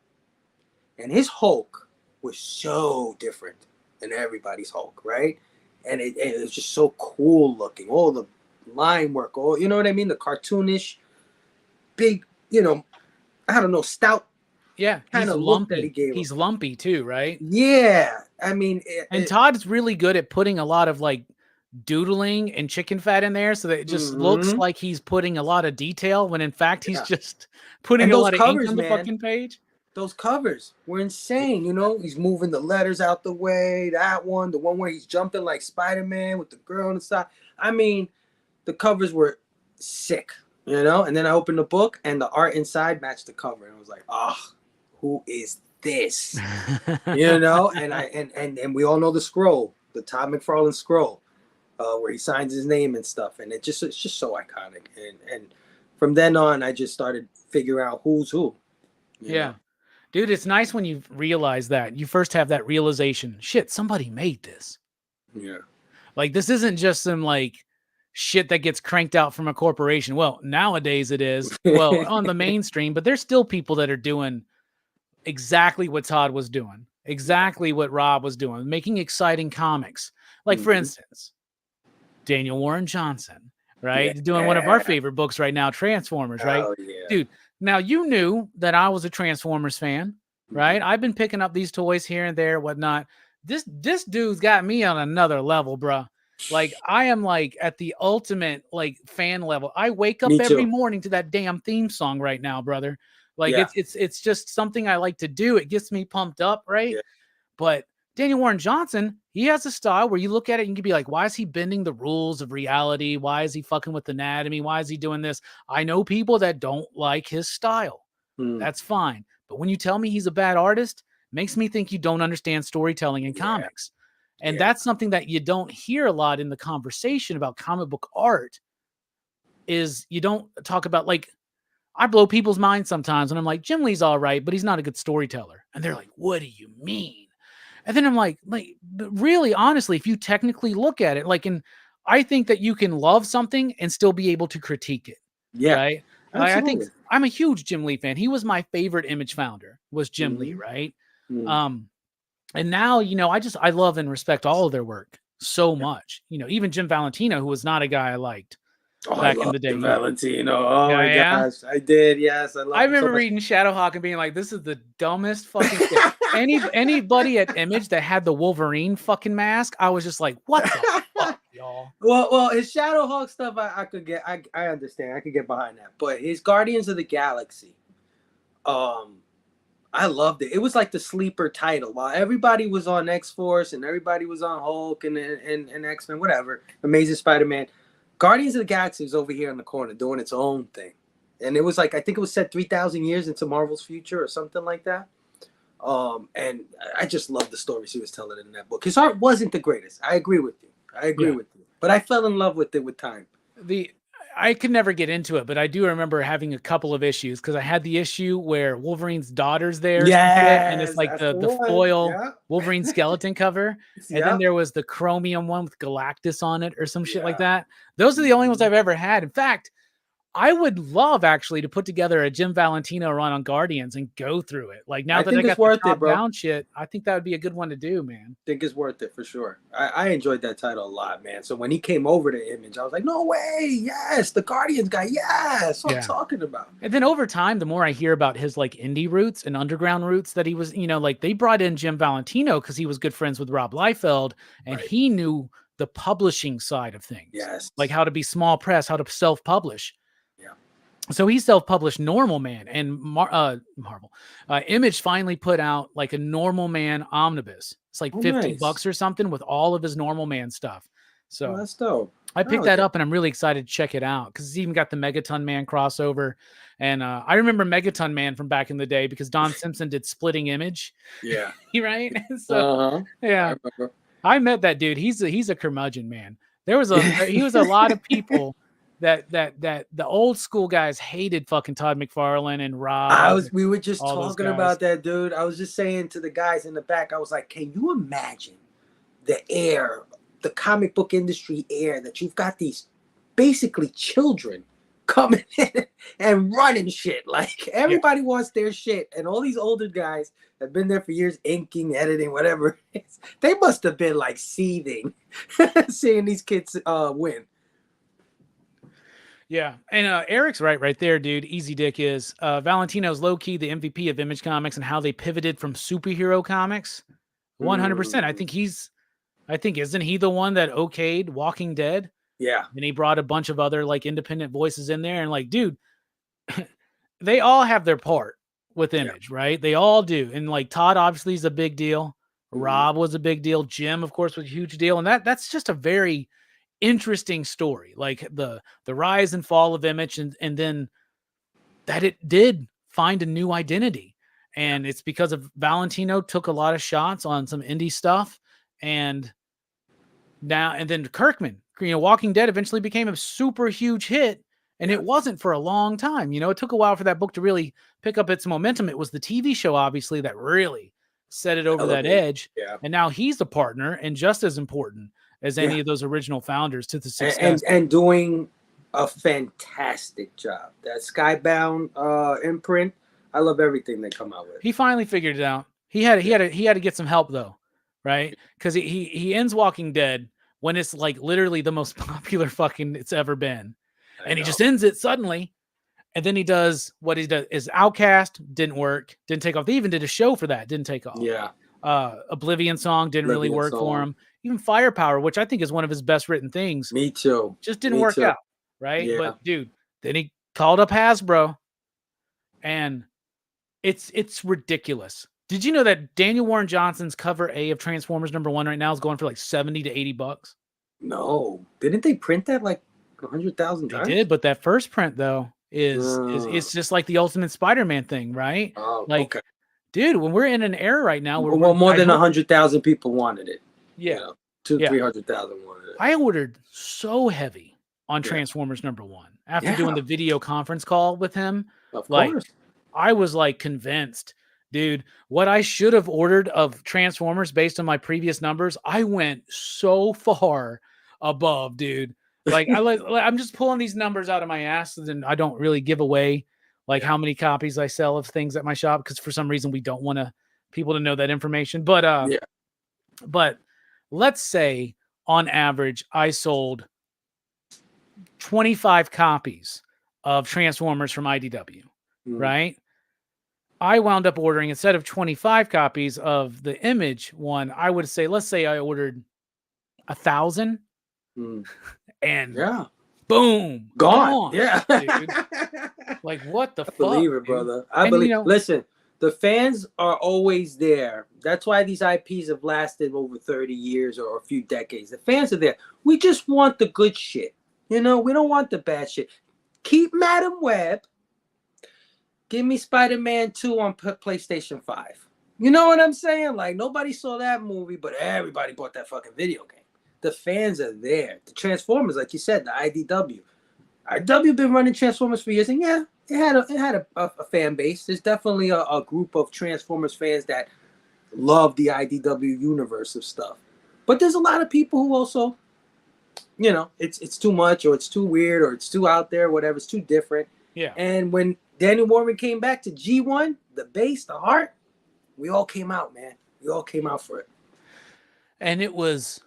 and his Hulk was so different than everybody's Hulk, right? And it was just so cool looking. All the line work, all, you know what I mean? The cartoonish, big, you know, I don't know, stout. Yeah, kind of look that he gave. He's lumpy too, right? Yeah, I mean, Todd's really good at putting a lot of like doodling and chicken fat in there, so that it just looks like he's putting a lot of detail when in fact he's just putting a lot of ink on the fucking page. Those covers were insane, you know. He's moving the letters out the way. That one, the one where he's jumping like Spider-Man with the girl on the side. I mean, the covers were sick, you know. And then I opened the book, and the art inside matched the cover, and I was like, oh, who is this? You know. And we all know the scroll, the Todd McFarlane scroll, where he signs his name and stuff, and it's just so iconic. And from then on, I just started figuring out who's who. Yeah. Know? Dude, it's nice when you realize that. You first have that realization, shit, somebody made this. Yeah. Like, this isn't just some, like, shit that gets cranked out from a corporation. Well, nowadays it is. Well, on the mainstream, but there's still people that are doing exactly what Todd was doing. Exactly what Rob was doing. Making exciting comics. Like, for instance, Daniel Warren Johnson, right? Yeah. Doing one of our favorite books right now, Transformers, right? Oh, yeah. Dude. Now, you knew that I was a Transformers fan, right? I've been picking up these toys here and there, whatnot. This dude's got me on another level, bro. Like, I am like at the ultimate like fan level. I wake up every morning to that damn theme song right now, brother. Like, it's just something I like to do. It gets me pumped up, right? Yeah. But Daniel Warren Johnson, he has a style where you look at it and you can be like, why is he bending the rules of reality? Why is he fucking with anatomy? Why is he doing this? I know people that don't like his style. That's fine. But when you tell me he's a bad artist, it makes me think you don't understand storytelling in comics. And that's something that you don't hear a lot in the conversation about comic book art, is you don't talk about, like, I blow people's minds sometimes when I'm like, Jim Lee's all right, but he's not a good storyteller. And they're like, what do you mean? And then I'm like, really, honestly, if you technically look at it, like, I think that you can love something and still be able to critique it. Yeah. Right. I think I'm a huge Jim Lee fan. He was my favorite Image founder, was Jim Lee. Right. And now, you know, I love and respect all of their work so much. You know, even Jim Valentino, who was not a guy I liked back in the day. Jim Valentino. Oh my gosh. I did. Yes. I remember reading Shadowhawk and being like, this is the dumbest fucking thing. Anybody at Image that had the Wolverine fucking mask, I was just like, what the fuck, y'all? Well, his Shadowhawk stuff, I could get, I understand. I could get behind that. But his Guardians of the Galaxy, I loved it. It was like the sleeper title. While everybody was on X-Force and everybody was on Hulk and X-Men, whatever, Amazing Spider-Man, Guardians of the Galaxy was over here in the corner doing its own thing. And it was like, I think it was set 3,000 years into Marvel's future or something like that. And I just love the stories he was telling in that book. His art wasn't the greatest. I agree with you. But I fell in love with it with time. I could never get into it, but I do remember having a couple of issues because I had the issue where Wolverine's daughter's there. Yeah. And it's like the foil Wolverine skeleton cover. And then there was the chromium one with Galactus on it or some shit like that. Those are the only ones I've ever had. In fact, I would love actually to put together a Jim Valentino run on Guardians and go through it. Like now that I got the top down shit, I think that would be a good one to do, man. I think it's worth it for sure. I enjoyed that title a lot, man. So when he came over to Image, I was like, no way, yes, the Guardians guy, yes, what I'm talking about. And then over time, the more I hear about his like indie roots and underground roots that he was, you know, like they brought in Jim Valentino because he was good friends with Rob Liefeld and he knew the publishing side of things. Yes. Like how to be small press, how to self-publish. So he self-published Normal Man, and Marvel. Image finally put out like a Normal Man omnibus. It's like $50 or something with all of his Normal Man stuff. So that's dope. I picked that up, and I'm really excited to check it out because it's even got the Megaton Man crossover. And I remember Megaton Man from back in the day because Don Simpson did Splitting Image. Yeah. Right? So, yeah. I met that dude. He's a curmudgeon, man. He was a lot of people that the old school guys hated fucking Todd McFarlane and Rob. We were just talking about that, dude. I was just saying to the guys in the back, I was like, can you imagine the comic book industry air that you've got these basically children coming in and running shit. Like everybody wants their shit. And all these older guys have been there for years, inking, editing, whatever. They must have been like seething seeing these kids win. Yeah, and Eric's right there, dude. Easy Dick is Valentino's low key the MVP of Image Comics and how they pivoted from superhero comics. 100%. I think isn't he the one that okayed Walking Dead? Yeah, and he brought a bunch of other like independent voices in there, and like, dude, they all have their part with Image, right? They all do, and like Todd obviously is a big deal. Rob was a big deal. Jim, of course, was a huge deal, and that's just a very interesting story, like the rise and fall of Image, and then that it did find a new identity, and it's because of Valentino took a lot of shots on some indie stuff, and then Kirkman, Walking Dead eventually became a super huge hit, and it wasn't for a long time. It took a while for that book to really pick up its momentum. It was the TV show, obviously, that really set it over that edge, and now he's a partner and just as important as any of those original founders to the success. And doing a fantastic job. That Skybound imprint, I love everything they come out with. He finally figured it out. He had to get some help though, right? Because he ends Walking Dead when it's like literally the most popular fucking it's ever been, and he just ends it suddenly. And then he does what he does is Outcast, didn't work, didn't take off. They even did a show for that, didn't take off. Yeah. Oblivion Song didn't really work for him. Even Firepower, which I think is one of his best written things. Me too. Just didn't work out, right? Yeah. But dude, then he called up Hasbro, and it's ridiculous. Did you know that Daniel Warren Johnson's cover A of Transformers #1 right now is going for like $70 to $80? No, didn't they print that like 100,000 times? They did, but that first print though is just like the Ultimate Spider-Man thing, right? Oh, like, dude, when we're in an era right now where more than 100,000 people wanted it. Yeah. 300,000 wanted it. I ordered so heavy on Transformers #1 after doing the video conference call with him. Of course. I was like convinced, dude, what I should have ordered of Transformers based on my previous numbers, I went so far above, dude. Like I'm just pulling these numbers out of my ass, and I don't really give away like how many copies I sell of things at my shop because for some reason we don't want people to know that information. But but let's say on average I sold 25 copies of Transformers from IDW, right? I wound up ordering, instead of 25 copies of the Image one, I would say, let's say I ordered 1,000 and boom, gone. Yeah. Dude. Like, what the fuck? Believe it, brother. I believe. Listen, the fans are always there. That's why these IPs have lasted over 30 years or a few decades. The fans are there. We just want the good shit. You know, we don't want the bad shit. Keep Madam Web. Give me Spider-Man 2 on PlayStation 5. You know what I'm saying? Like, nobody saw that movie, but everybody bought that fucking video game. The fans are there. The Transformers, like you said, the IDW. IDW been running Transformers for years, and yeah, it had a fan base. There's definitely a group of Transformers fans that love the IDW universe of stuff. But there's a lot of people who also, you know, it's too much, or it's too weird, or it's too out there, whatever. It's too different. Yeah. And when Daniel Warren came back to G1, the base, the heart, we all came out, man. We all came out for it. And it was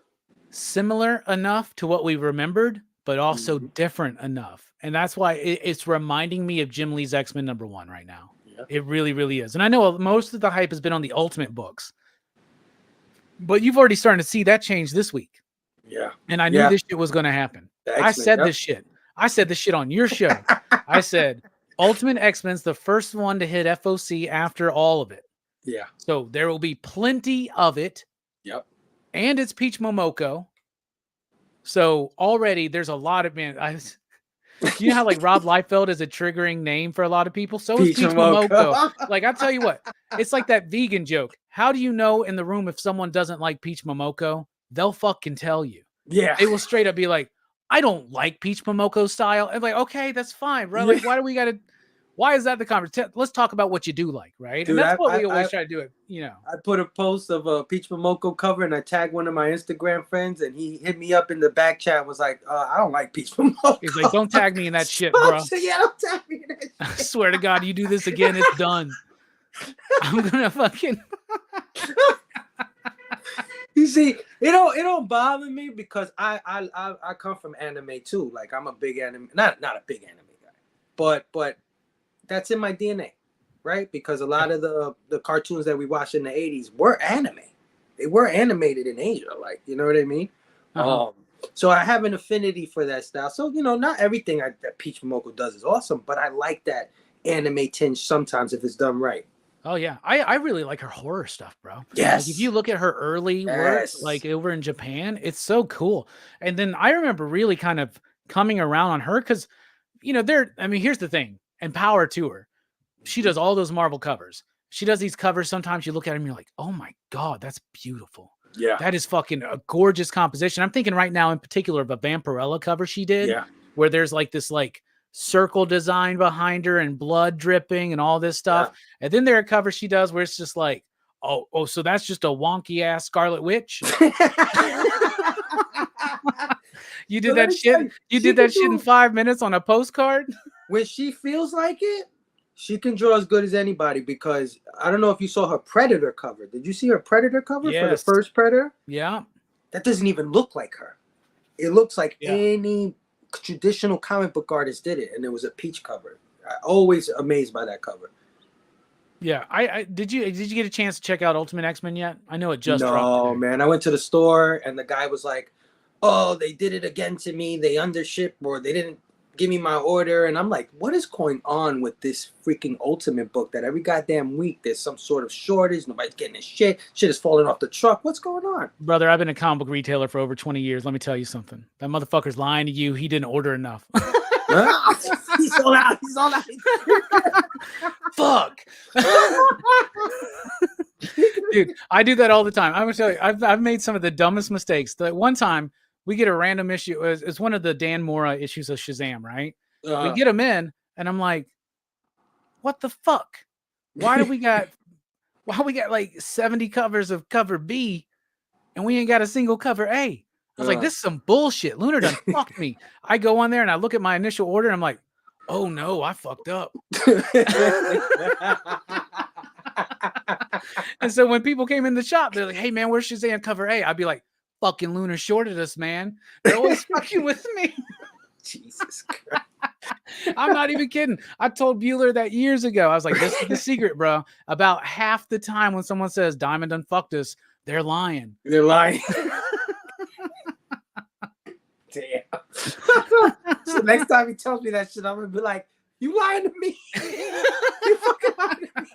similar enough to what we remembered, but also different enough. And that's why it's reminding me of Jim Lee's X-Men #1 right now. Yeah. It really, really is. And I know most of the hype has been on the Ultimate books, but you've already started to see that change this week. Yeah. And I knew this shit was going to happen. I said this shit. I said this shit on your show. I said, Ultimate X-Men's the first one to hit FOC after all of it. Yeah. So there will be plenty of it. Yep. And it's Peach Momoko. So already there's a lot of, man, you know how like Rob Liefeld is a triggering name for a lot of people? So is Peach Momoko. Like, I'll tell you what, it's like that vegan joke. How do you know in the room if someone doesn't like Peach Momoko? They'll fucking tell you. Yeah. They will straight up be like, I don't like Peach Momoko style. And like, okay, that's fine, bro. Like, why is that the conversation? Let's talk about what you do like, right? Dude, and that's what we always try to do it, you know. I put a post of a Peach Momoko cover and I tagged one of my Instagram friends and he hit me up in the back chat and was like, I don't like Peach Momoko. He's like, don't tag me in that shit, bro. Yeah, don't tag me in that shit. I swear to God, you do this again, it's done. I'm gonna fucking You see, it don't bother me because I come from anime too. Like, I'm a big anime, not a big anime guy, but that's in my DNA, right? Because a lot of the cartoons that we watched in the 80s were anime. They were animated in Asia, like, you know what I mean? So I have an affinity for that style. So, you know, not everything that Peach Momoko does is awesome, but I like that anime tinge sometimes if it's done right. Oh yeah, I really like her horror stuff, bro. Yes. Like, if you look at her early work, like over in Japan, it's so cool. And then I remember really kind of coming around on her because, you know, here's the thing, and power to her. She does all those Marvel covers. She does these covers. Sometimes you look at them and you're like, oh my God, that's beautiful. Yeah. That is fucking a gorgeous composition. I'm thinking right now in particular of a Vampirella cover she did, where there's like this like circle design behind her and blood dripping and all this stuff. And then there are covers she does where it's just like, oh, so that's just a wonky ass Scarlet Witch. You did that shit. You did that shit in 5 minutes on a postcard. When she feels like it, she can draw as good as anybody. Because I don't know if you saw her Predator cover. Did you see her Predator cover for the first Predator? Yeah. That doesn't even look like her. It looks like any traditional comic book artist did it, and it was a peach cover. I always amazed by that cover. Yeah, I did you get a chance to check out Ultimate X-Men yet? I know it just dropped. No, man. I went to the store and the guy was like, "Oh, they did it again to me. They undershipped or they didn't give me my order." And I'm like, "What is going on with this freaking Ultimate book that every goddamn week there's some sort of shortage, nobody's getting his shit is falling off the truck. What's going on?" Brother, I've been a comic book retailer for over 20 years. Let me tell you something. That motherfucker's lying to you. He didn't order enough. He's sold out. He's sold out. Fuck. Dude, I do that all the time. I'm gonna tell you, I've made some of the dumbest mistakes. The one time we get a random issue, it's one of the Dan Mora issues of Shazam, right? We get them in, and I'm like, what the fuck? Why we got like 70 covers of cover B and we ain't got a single cover A? I was like, this is some bullshit. Lunar done fucked me. I go on there and I look at my initial order and I'm like, oh no, I fucked up. And so when people came in the shop, they're like, hey man, where's Shazam cover A? I'd be like, fucking Lunar shorted us, man. They're always fucking with me. Jesus Christ. I'm not even kidding. I told Bueller that years ago. I was like, this is the secret, bro. About half the time when someone says Diamond done fucked us, they're lying. They're lying. Damn. So next time he tells me that shit, I'm gonna be like, you lying to me. You fucking lying to me.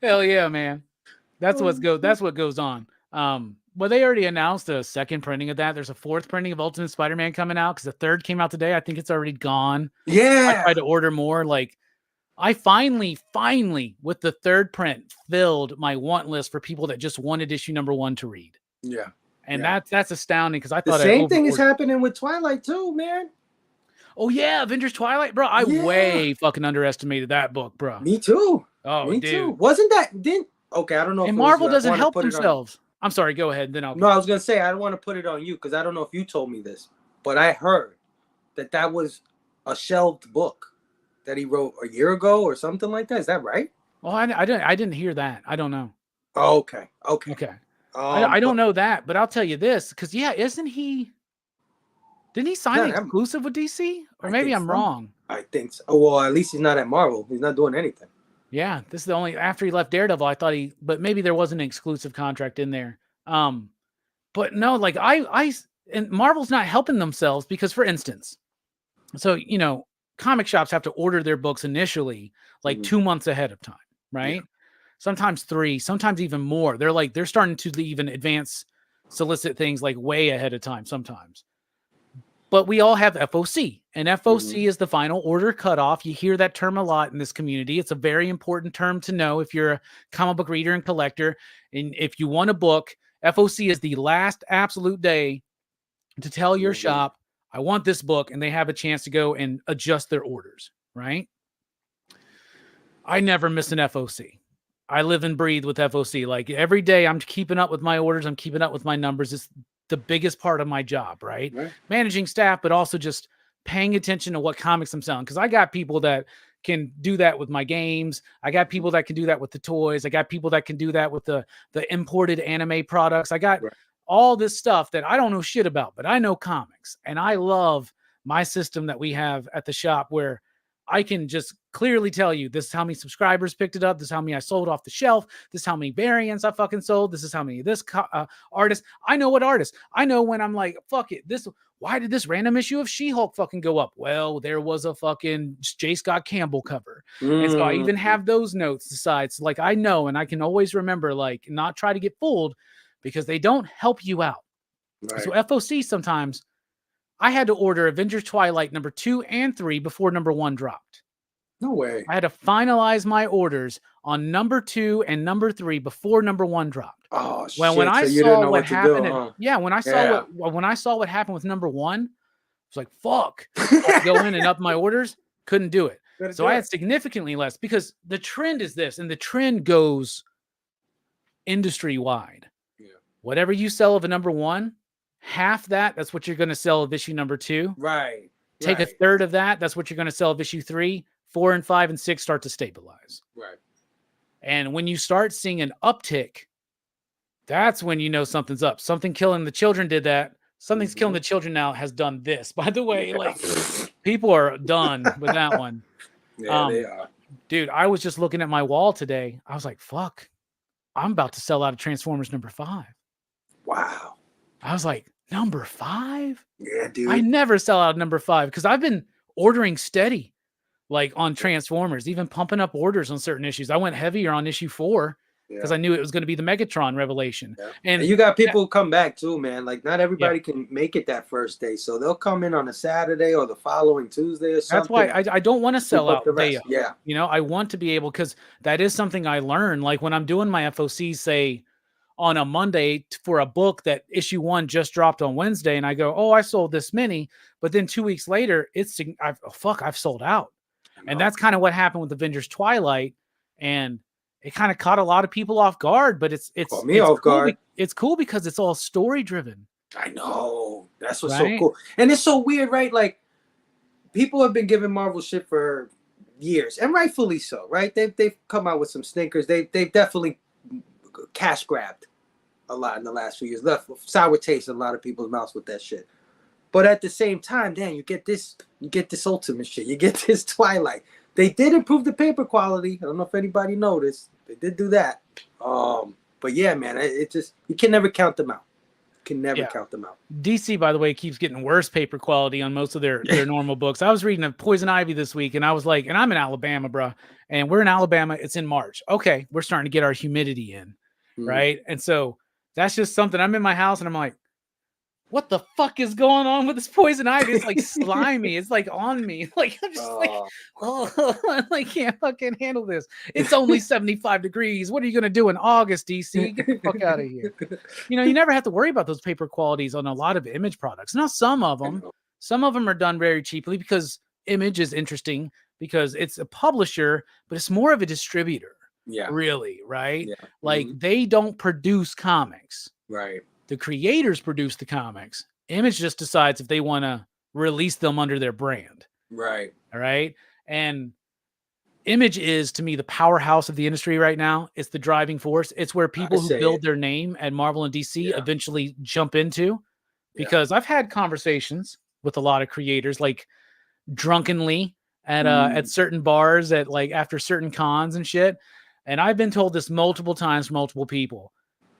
Hell yeah, man. That's what goes on. Well, they already announced a second printing of that. There's a fourth printing of Ultimate Spider-Man coming out because the third came out today. I think it's already gone. I Yeah. tried to order more. Like, I finally, with the third print, filled my want list for people that just wanted issue number 1 to read. Yeah. And that's astounding because I The thought same thing is happening with Twilight too, man. Oh yeah, Avengers Twilight, bro. I way fucking underestimated that book, bro. Me too. Oh, Me dude. too. Wasn't that didn't? Okay, I don't know. And if Marvel was, doesn't help themselves. I'm sorry. Go ahead. Then I'll. No, I was gonna say I don't want to put it on you because I don't know if you told me this, but I heard that was a shelved book that he wrote a year ago or something like that. Is that right? Well, I didn't hear that. I don't know. Oh, okay. I don't know that, but I'll tell you this because didn't he sign an exclusive with DC? Or maybe I'm wrong. I think so. Well, at least he's not at Marvel. He's not doing anything. Yeah, this is the only after he left Daredevil. I thought but maybe there wasn't an exclusive contract in there. But no, like and Marvel's not helping themselves because, for instance, so comic shops have to order their books initially like 2 months ahead of time, right? Yeah. Sometimes 3, sometimes even more. They're starting to even solicit things like way ahead of time sometimes. But we all have FOC, and FOC is the final order cutoff. You hear that term a lot in this community. It's a very important term to know if you're a comic book reader and collector. And if you want a book, FOC is the last absolute day to tell your shop, I want this book, and they have a chance to go and adjust their orders, right? I never miss an FOC. I live and breathe with FOC. Like every day I'm keeping up with my orders. I'm keeping up with my numbers. It's the biggest part of my job, right? Managing staff, but also just paying attention to what comics I'm selling. Because I got people that can do that with my games. I got people that can do that with the toys. I got people that can do that with the imported anime products. I got all this stuff that I don't know shit about, but I know comics. And I love my system that we have at the shop where I can just clearly tell you, this is how many subscribers picked it up. This is how many I sold off the shelf. This is how many variants I fucking sold. This is how many of this artist. I know what artist. I know when I'm like, fuck it. Why did this random issue of She-Hulk fucking go up? Well, there was a fucking J. Scott Campbell cover. And so I even have those notes aside. So like I know, and I can always remember, like, not try to get fooled because they don't help you out. Right. So FOC sometimes, I had to order Avengers Twilight number 2 and 3 before number 1 dropped. No way. I had to finalize my orders on number 2 and number 3 before number 1 dropped. Oh shit! When I saw what happened, when I saw what happened with number 1, I was like, "Fuck!" I go in and up my orders. Couldn't do it. So I had significantly less because the trend is this, and the trend goes industry wide. Yeah. Whatever you sell of a number 1. Half that's what you're going to sell of issue number 2. Right. Take a third of that's what you're going to sell of issue 3. 4 and 5 and 6 start to stabilize. Right. And when you start seeing an uptick, that's when you know something's up. Something Killing the Children did that. Something's Killing the Children now has done this. By the way, like people are done with that one. Yeah, they are. Dude, I was just looking at my wall today. I was like, fuck, I'm about to sell out of Transformers number 5. Wow. I was like, number 5? Yeah, dude. I never sell out number 5 because I've been ordering steady, like on Transformers, even pumping up orders on certain issues. I went heavier on issue 4 because I knew it was going to be the Megatron revelation. Yeah. And you got people who come back too, man. Like not everybody can make it that first day, so they'll come in on a Saturday or the following Tuesday or something. That's why I don't want to sell out the day. Yeah, I want to be able, because that is something I learned. Like when I'm doing my FOC, say on a Monday for a book that issue 1 just dropped on Wednesday, and I go, oh, I sold this many, but then 2 weeks later, I've sold out. And that's kind of what happened with Avengers Twilight, and it kind of caught a lot of people off guard. But it's off guard. It's cool because it's all story driven. I know, that's what's so cool, and it's so weird, right? Like people have been giving Marvel shit for years, and rightfully so, right? They've come out with some stinkers. They've definitely cash grabbed a lot in the last few years. Left sour taste in a lot of people's mouths with that shit. But at the same time, damn, you get this Ultimate shit. You get this Twilight. They did improve the paper quality. I don't know if anybody noticed. They did do that. But yeah, man, it just, you can never count them out. You can never count them out. DC, by the way, keeps getting worse paper quality on most of their normal books. I was reading a Poison Ivy this week, and I was like, and I'm in Alabama, bro. And we're in Alabama. It's in March. Okay, we're starting to get our humidity in, right? And so That's just something. I'm in my house and I'm like, what the fuck is going on with this poison ivy? It's like slimy. It's like on me. Like I'm just like, oh, I can't fucking handle this. It's only 75 degrees. What are you gonna do in August, DC? Get the fuck out of here. You know, you never have to worry about those paper qualities on a lot of image products. Now, some of them are done very cheaply because Image is interesting because it's a publisher, but it's more of a distributor. Yeah. Really, right? Yeah. Like they don't produce comics. Right. The creators produce the comics. Image just decides if they want to release them under their brand. Right. All right. And Image is, to me, the powerhouse of the industry right now. It's the driving force. It's where people who build their name at Marvel and DC eventually jump into. Because I've had conversations with a lot of creators, like drunkenly at certain bars, at like after certain cons and shit. And I've been told this multiple times from multiple people.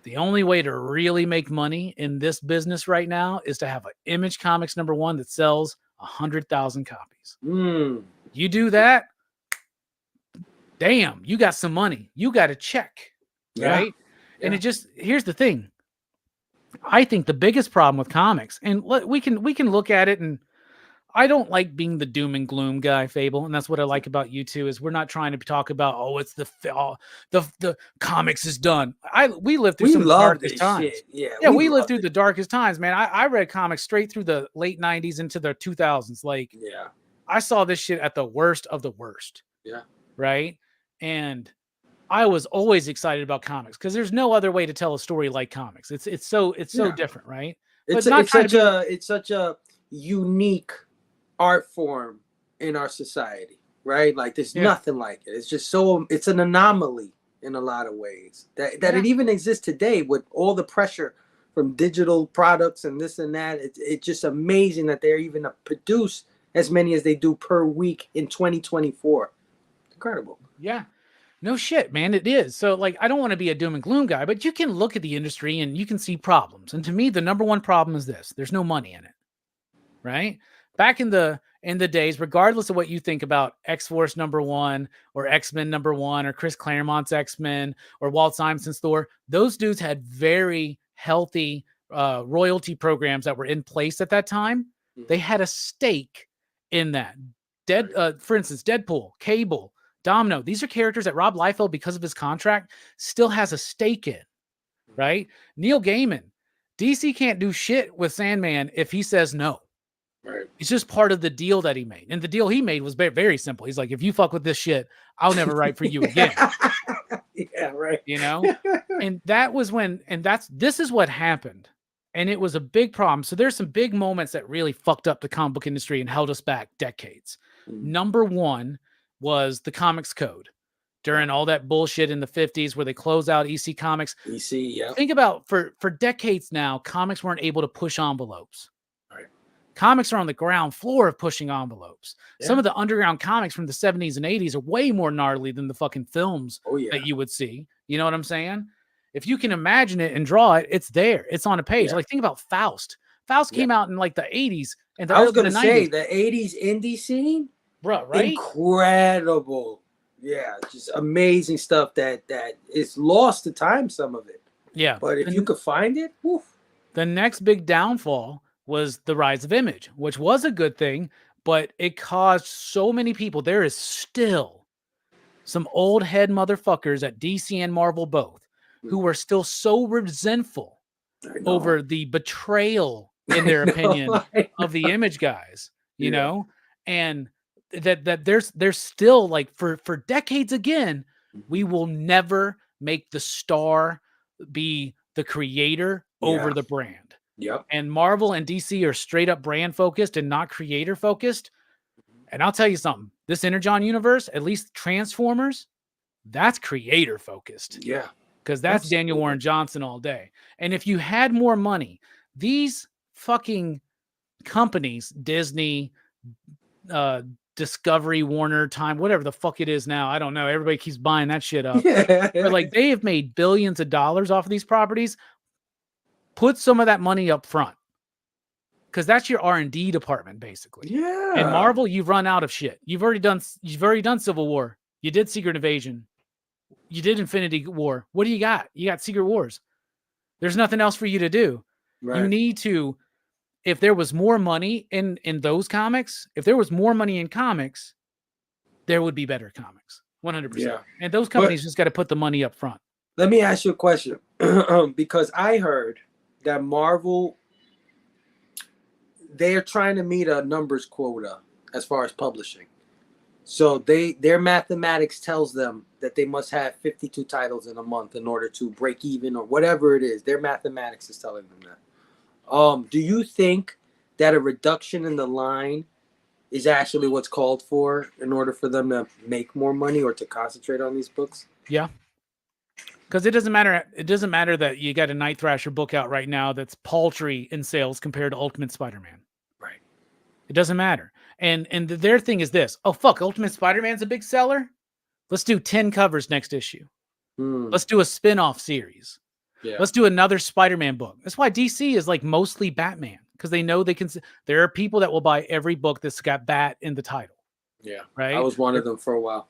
The only way to really make money in this business right now is to have an Image Comics #1 that sells 100,000 copies. You do that, damn, you got some money. You got a check, right? Yeah. And it just, here's the thing. I think the biggest problem with comics, and we can look at it, and I don't like being the doom and gloom guy, Phable, and that's what I like about you too. Is we're not trying to talk about it's the comics is done. We lived through some darkest times. We lived through the darkest times, man. I read comics straight through the late '90s into the 2000s. Like, I saw this shit at the worst of the worst. Yeah, right. And I was always excited about comics because there's no other way to tell a story like comics. It's so different, right? It's such a unique art form in our society, right? Like there's nothing like it. It's just it's an anomaly in a lot of ways that it even exists today with all the pressure from digital products and this and that. It's just amazing that they're even produce as many as they do per week in 2024. Incredible. Yeah. No shit, man. It is. So like, I don't want to be a doom and gloom guy, but you can look at the industry and you can see problems. And to me, the #1 problem is this: there's no money in it. Right? Back in the days, regardless of what you think about X-Force #1 or X-Men #1 or Chris Claremont's X-Men or Walt Simonson's Thor, those dudes had very healthy royalty programs that were in place at that time. They had a stake in that. For instance, Deadpool, Cable, Domino. These are characters that Rob Liefeld, because of his contract, still has a stake in. Right? Neil Gaiman. DC can't do shit with Sandman if he says no. Right. It's just part of the deal that he made. And the deal he made was very, very simple. He's like, if you fuck with this shit, I'll never write for you again. Yeah, right. You know? And that was this is what happened. And it was a big problem. So there's some big moments that really fucked up the comic book industry and held us back decades. #1 was the Comics Code. During all that bullshit in the 50s where they closed out EC Comics. EC, yeah. Think about for decades now, comics weren't able to push envelopes. Right. Comics are on the ground floor of pushing envelopes. Yeah. Some of the underground comics from the 70s and 80s are way more gnarly than the fucking films that you would see. You know what I'm saying? If you can imagine it and draw it, it's there. It's on a page. Like, think about Faust. Faust came out in like the 80s. And I was going to say, the 80s indie scene? Bro, right? Incredible. Yeah, just amazing stuff that is lost to time, some of it. Yeah. But if you could find it, woof. The next big downfall was the rise of Image, which was a good thing, but it caused so many people. There is still some old head motherfuckers at DC and Marvel both who are still so resentful over the betrayal, in their opinion, of the Image guys, you know? And that there's still, like, for decades again, we will never make the star be the creator over the brand. Yep. And Marvel and DC are straight up brand focused and not creator focused. And I'll tell you something, this Energon universe, at least Transformers, that's creator focused. Yeah. Because that's Daniel Warren Johnson all day. And if you had more money, these fucking companies, Disney, Discovery, Warner, Time, whatever the fuck it is now, I don't know. Everybody keeps buying that shit up. But like, they have made billions of dollars off of these properties. Put some of that money up front, because that's your R&D department, basically. Yeah. And Marvel, you've run out of shit. You've already done Civil War. You did Secret Invasion. You did Infinity War. What do you got? You got Secret Wars. There's nothing else for you to do. Right. You need to, if there was more money in those comics, if there was more money in comics, there would be better comics. 100%. Yeah. And those companies just got to put the money up front. Let me ask you a question. Because I heard that Marvel, they are trying to meet a numbers quota as far as publishing. So their mathematics tells them that they must have 52 titles in a month in order to break even or whatever it is. Their mathematics is telling them that. Do you think that a reduction in the line is actually what's called for in order for them to make more money or to concentrate on these books? Yeah. Because it doesn't matter. It doesn't matter that you got a Night Thrasher book out right now that's paltry in sales compared to Ultimate Spider-Man. Right. It doesn't matter. And their thing is this. Oh, fuck. Ultimate Spider-Man's a big seller. Let's do 10 covers next issue. Let's do a spin-off series. Yeah. Let's do another Spider-Man book. That's why DC is like mostly Batman. Because they know they can. There are people that will buy every book that's got Bat in the title. Yeah. Right. I was one of them for a while.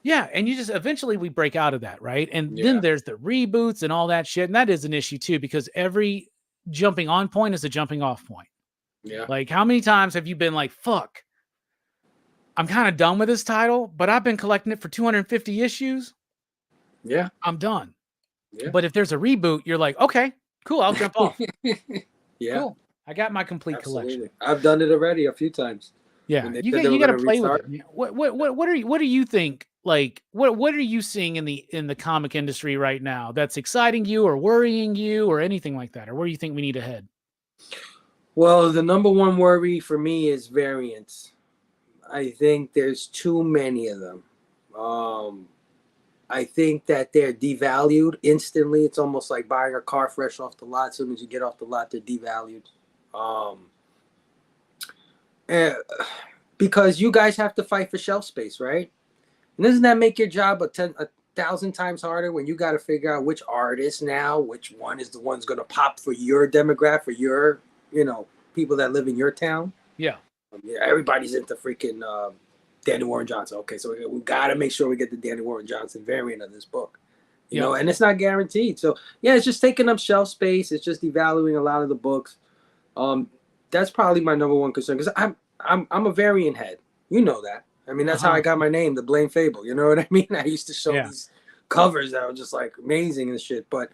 Yeah, and you just eventually we break out of that, right? And then there's the reboots and all that shit, and that is an issue too because every jumping on point is a jumping off point. Yeah. Like how many times have you been like, "Fuck, I'm kind of done with this title, but I've been collecting it for 250 issues. Yeah, I'm done." Yeah. But if there's a reboot, you're like, "Okay, cool, I'll jump off." Yeah, cool. I got my complete collection. I've done it already a few times. Yeah, you got to play with it. What do you think? Like, what are you seeing in the comic industry right now that's exciting you or worrying you or anything like that? Or where do you think we need to head? Well, the number one worry for me is variants. I think there's too many of them. I think that they're devalued instantly. It's almost like buying a car fresh off the lot. As soon as you get off the lot, they're devalued. Because you guys have to fight for shelf space, right? And doesn't that make your job 1,000 times harder when you got to figure out which artist now, which one is the one's going to pop for your demographic, for your, people that live in your town? Yeah. Everybody's into freaking Danny Warren Johnson. Okay, so we got to make sure we get the Danny Warren Johnson variant of this book. You know, and it's not guaranteed. So, yeah, it's just taking up shelf space. It's just devaluing a lot of the books. That's probably my number one concern because I'm a variant head. You know that. I mean, that's how I got my name, the Blame Phable. You know what I mean? I used to show these covers that were just like amazing and shit. But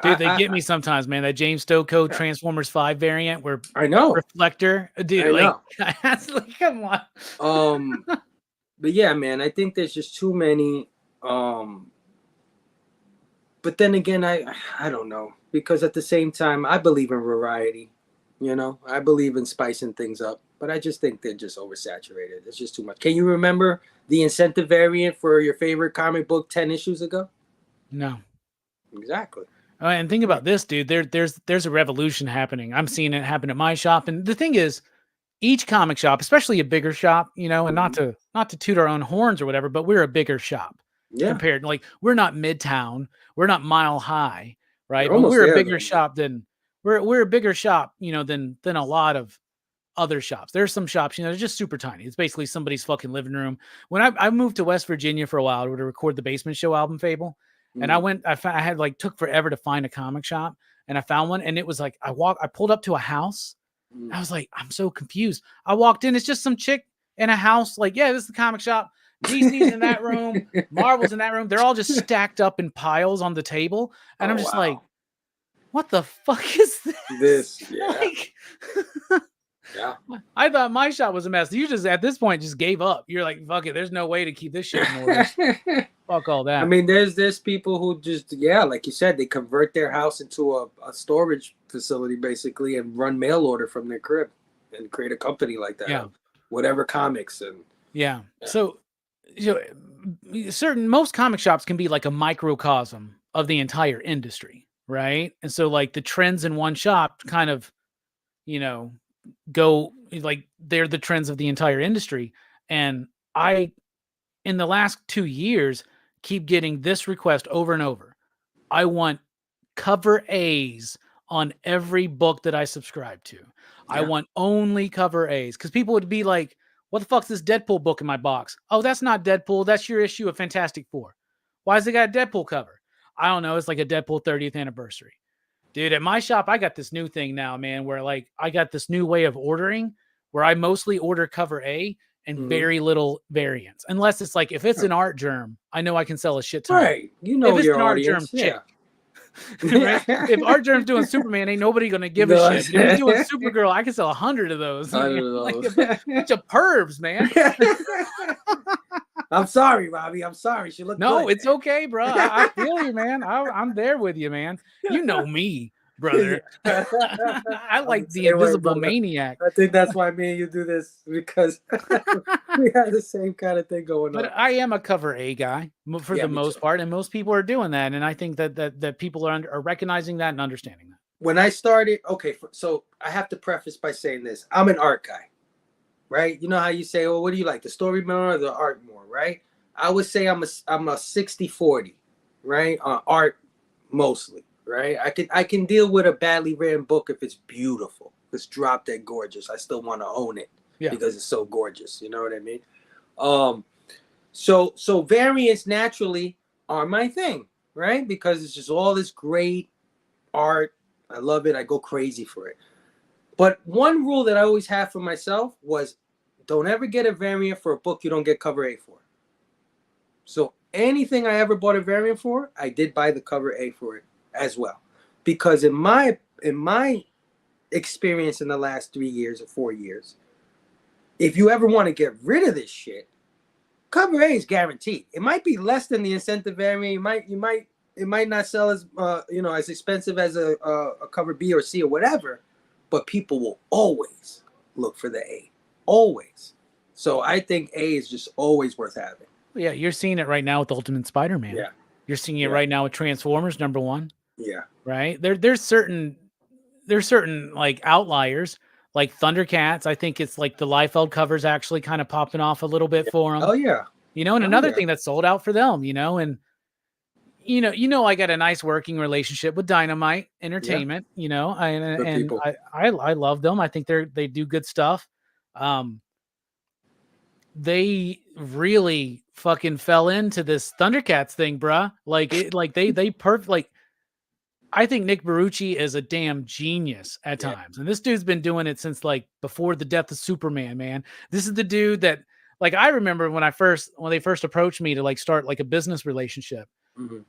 dude, they get me sometimes, man. That James Stokoe Transformers 5 variant where I know Reflector, dude. Like, come on. But yeah, man, I think there's just too many. But then again, I don't know because at the same time, I believe in variety. I believe in spicing things up. But I just think they're just oversaturated. It's just too much. Can you remember the incentive variant for your favorite comic book 10 issues ago? No. Exactly. And think about this, dude. There's a revolution happening. I'm seeing it happen at my shop. And the thing is, each comic shop, especially a bigger shop, and not to toot our own horns or whatever, but we're a bigger shop. Yeah. Compared to we're not Midtown. We're not Mile High, right? But we're a bigger shop than we're a bigger shop, than a lot of other shops. There's some shops, they're just super tiny. It's basically somebody's fucking living room. When I moved to West Virginia for a while to record the Basement Show album Phable, and I had took forever to find a comic shop, and I found one, and it was like I pulled up to a house. I was like, I'm so confused. I walked in, it's just some chick in a house, this is the comic shop. DC's in that room, Marvel's in that room. They're all just stacked up in piles on the table, and I'm just like, what the fuck is this? Yeah. Yeah. I thought my shop was a mess. You just at this point just gave up. You're like, fuck it. There's no way to keep this shit in order. Fuck all that. I mean, there's people who just like you said, they convert their house into a storage facility basically and run mail order from their crib and create a company like that. Yeah. Whatever comics and yeah. So most comic shops can be like a microcosm of the entire industry, right? And so the trends in one shop kind of, go they're the trends of the entire industry. And I, in the last 2 years, keep getting this request over and over. I want cover A's on every book that I subscribe to. Yeah. I want only cover A's because people would be like, what the fuck's this Deadpool book in my box? Oh, that's not Deadpool. That's your issue of Fantastic Four. Why has it got a Deadpool cover? I don't know. It's like a Deadpool 30th anniversary. Dude, at my shop, I got this new thing now, man, where like I got this new way of ordering where I mostly order cover A and very little variants. Unless it's like, if it's an art germ, I know I can sell a shit ton. Right. You If know it's your an art germ, audience. chick. Yeah. Right? If art germ's doing Superman, ain't nobody gonna give a shit. If he's doing Supergirl, I can sell 100 of those. 100 of Like those. a bunch of pervs, man. I'm sorry, Robbie. I'm sorry. She looked No, good. it's okay, bro. I feel you, man. I'm there with you, man. You know me, brother. I like the invisible maniac. I think that's why me and you do this, because we have the same kind of thing going on. But I am a cover A guy for the most part, and most people are doing that. And I think that people are recognizing that and understanding that. When I started, so I have to preface by saying this: I'm an art guy, right? You know how you say, "Oh, what do you like, the story more or the art more?" Right? I would say I'm a 60-40, right? On art mostly, right? I can deal with a badly written book if it's beautiful, if it's drop dead gorgeous. I still want to own it because it's so gorgeous. You know what I mean? So variants naturally are my thing, right? Because it's just all this great art. I love it. I go crazy for it. But one rule that I always had for myself was, don't ever get a variant for a book you don't get cover A for. So anything I ever bought a variant for, I did buy the cover A for it as well. Because in my experience in the last 3 years or 4 years, if you ever want to get rid of this shit, cover A is guaranteed. It might be less than the incentive variant. It might not sell as as expensive as a cover B or C or whatever, but people will always look for the A. Always. So I think A is just always worth having. Yeah, you're seeing it right now with Ultimate Spider-Man. Yeah. You're seeing it right now with Transformers #1. Yeah. Right? There's certain like outliers, like Thundercats. I think it's like the Liefeld covers actually kind of popping off a little bit for them. Oh yeah. And another thing that's sold out for them, and I got a nice working relationship with Dynamite Entertainment, I love them. I think they do good stuff. They really fucking fell into this Thundercats thing, bruh. I think Nick Barucci is a damn genius at times. And this dude's been doing it since like before the death of Superman, man. This is the dude that, like, I remember when they first approached me to like start like a business relationship.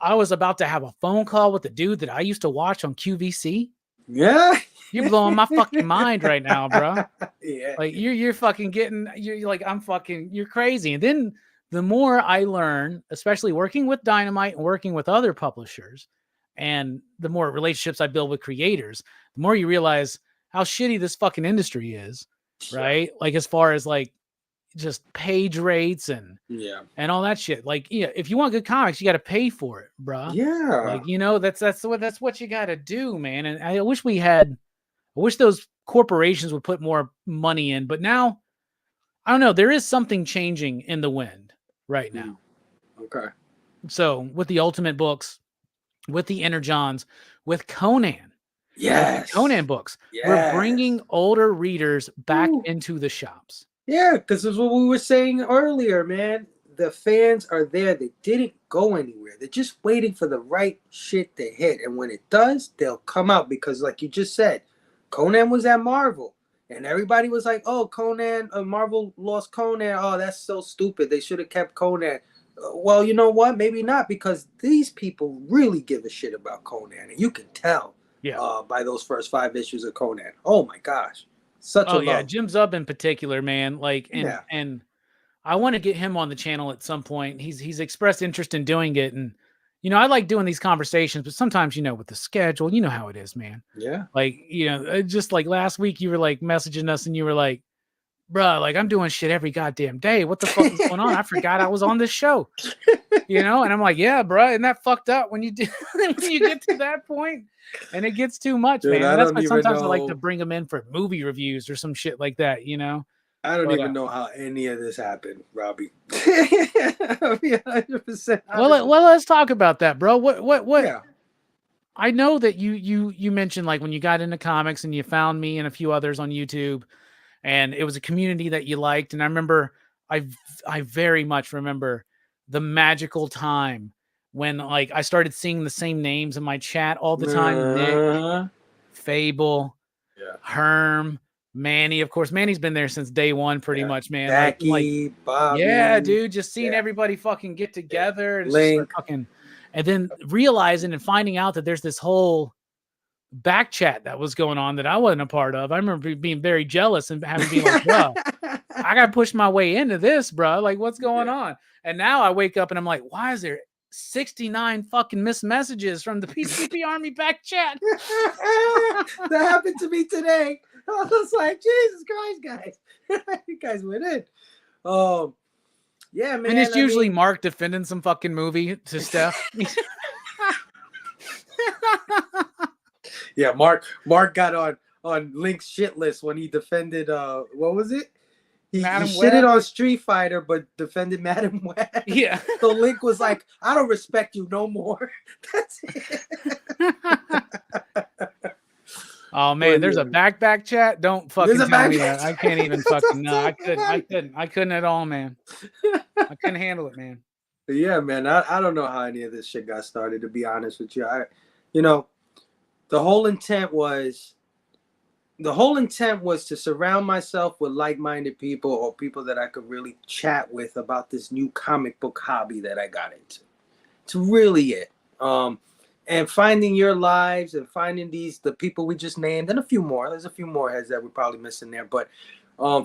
I was about to have a phone call with the dude that I used to watch on QVC. Yeah. You're blowing my fucking mind right now, bro. Yeah. Like you're fucking you're like, you're crazy. And then the more I learn, especially working with Dynamite and working with other publishers, and the more relationships I build with creators, the more you realize how shitty this fucking industry is, right? Like as far as like just page rates and all that shit. Like, if you want good comics, you got to pay for it, bro. Yeah. Like, that's what you got to do, man. And I wish those corporations would put more money in, but now I don't know. There is something changing in the wind right now. Okay. So with the Ultimate books, with the Energons, with Conan, yes, Conan books, we're bringing older readers back into the shops. Yeah, because it's what we were saying earlier, man. The fans are there. They didn't go anywhere. They're just waiting for the right shit to hit. And when it does, they'll come out. Because like you just said, Conan was at Marvel. And everybody was like, oh, Conan, Marvel lost Conan. Oh, that's so stupid. They should have kept Conan. Well, you know what? Maybe not, because these people really give a shit about Conan. And you can tell by those first 5 issues of Conan. Oh, my gosh. Such a love. Yeah, Jim Zub in particular, man. Like, and I want to get him on the channel at some point. He's expressed interest in doing it, and I like doing these conversations, but sometimes with the schedule, you know how it is, man. Yeah. Like, just like last week, you were like messaging us, and you were like, "Bruh, like I'm doing shit every goddamn day. What the fuck is going on? I forgot I was on this show." And I'm like, "Yeah, bruh, isn't that fucked up when you get to that point?" And it gets too much, man. And that's why sometimes I like to bring them in for movie reviews or some shit like that, I don't even know how any of this happened, Robbie. I'll be 100%. Well, let's talk about that, bro. What? Yeah. I know that you mentioned like when you got into comics and you found me and a few others on YouTube, and it was a community that you liked. And I remember, I very much remember the magical time when like I started seeing the same names in my chat all the time. Nick, Phable, Herm, Manny. Of course, Manny's been there since day one, pretty much, man. Becky, Bobby. Yeah, dude, just seeing everybody fucking get together and just like fucking, and then realizing and finding out that there's this whole back chat that was going on that I wasn't a part of. I remember being very jealous and having to be like, bro, I got to push my way into this, bro. Like, what's going on? And now I wake up and I'm like, why is there 69 fucking missed messages from the PCP Army back chat? That happened to me today. I was like, Jesus Christ, guys. You guys went in. Yeah, man. And it's usually Mark defending some fucking movie to Steph. Yeah, Mark got on Link's shit list when he defended what was it? He shitted on Street Fighter, but defended Madam Web. Yeah. So Link was like, I don't respect you no more. That's it. Oh man, there's a back chat. Don't fucking tell me that. I can't even fucking no. I couldn't at all, man. I couldn't handle it, man. But yeah, man. I don't know how any of this shit got started, to be honest with you. The whole intent was to surround myself with like-minded people or people that I could really chat with about this new comic book hobby that I got into. It's really it. And finding your lives and finding the people we just named and a few more. There's a few more heads that we're probably missing there. But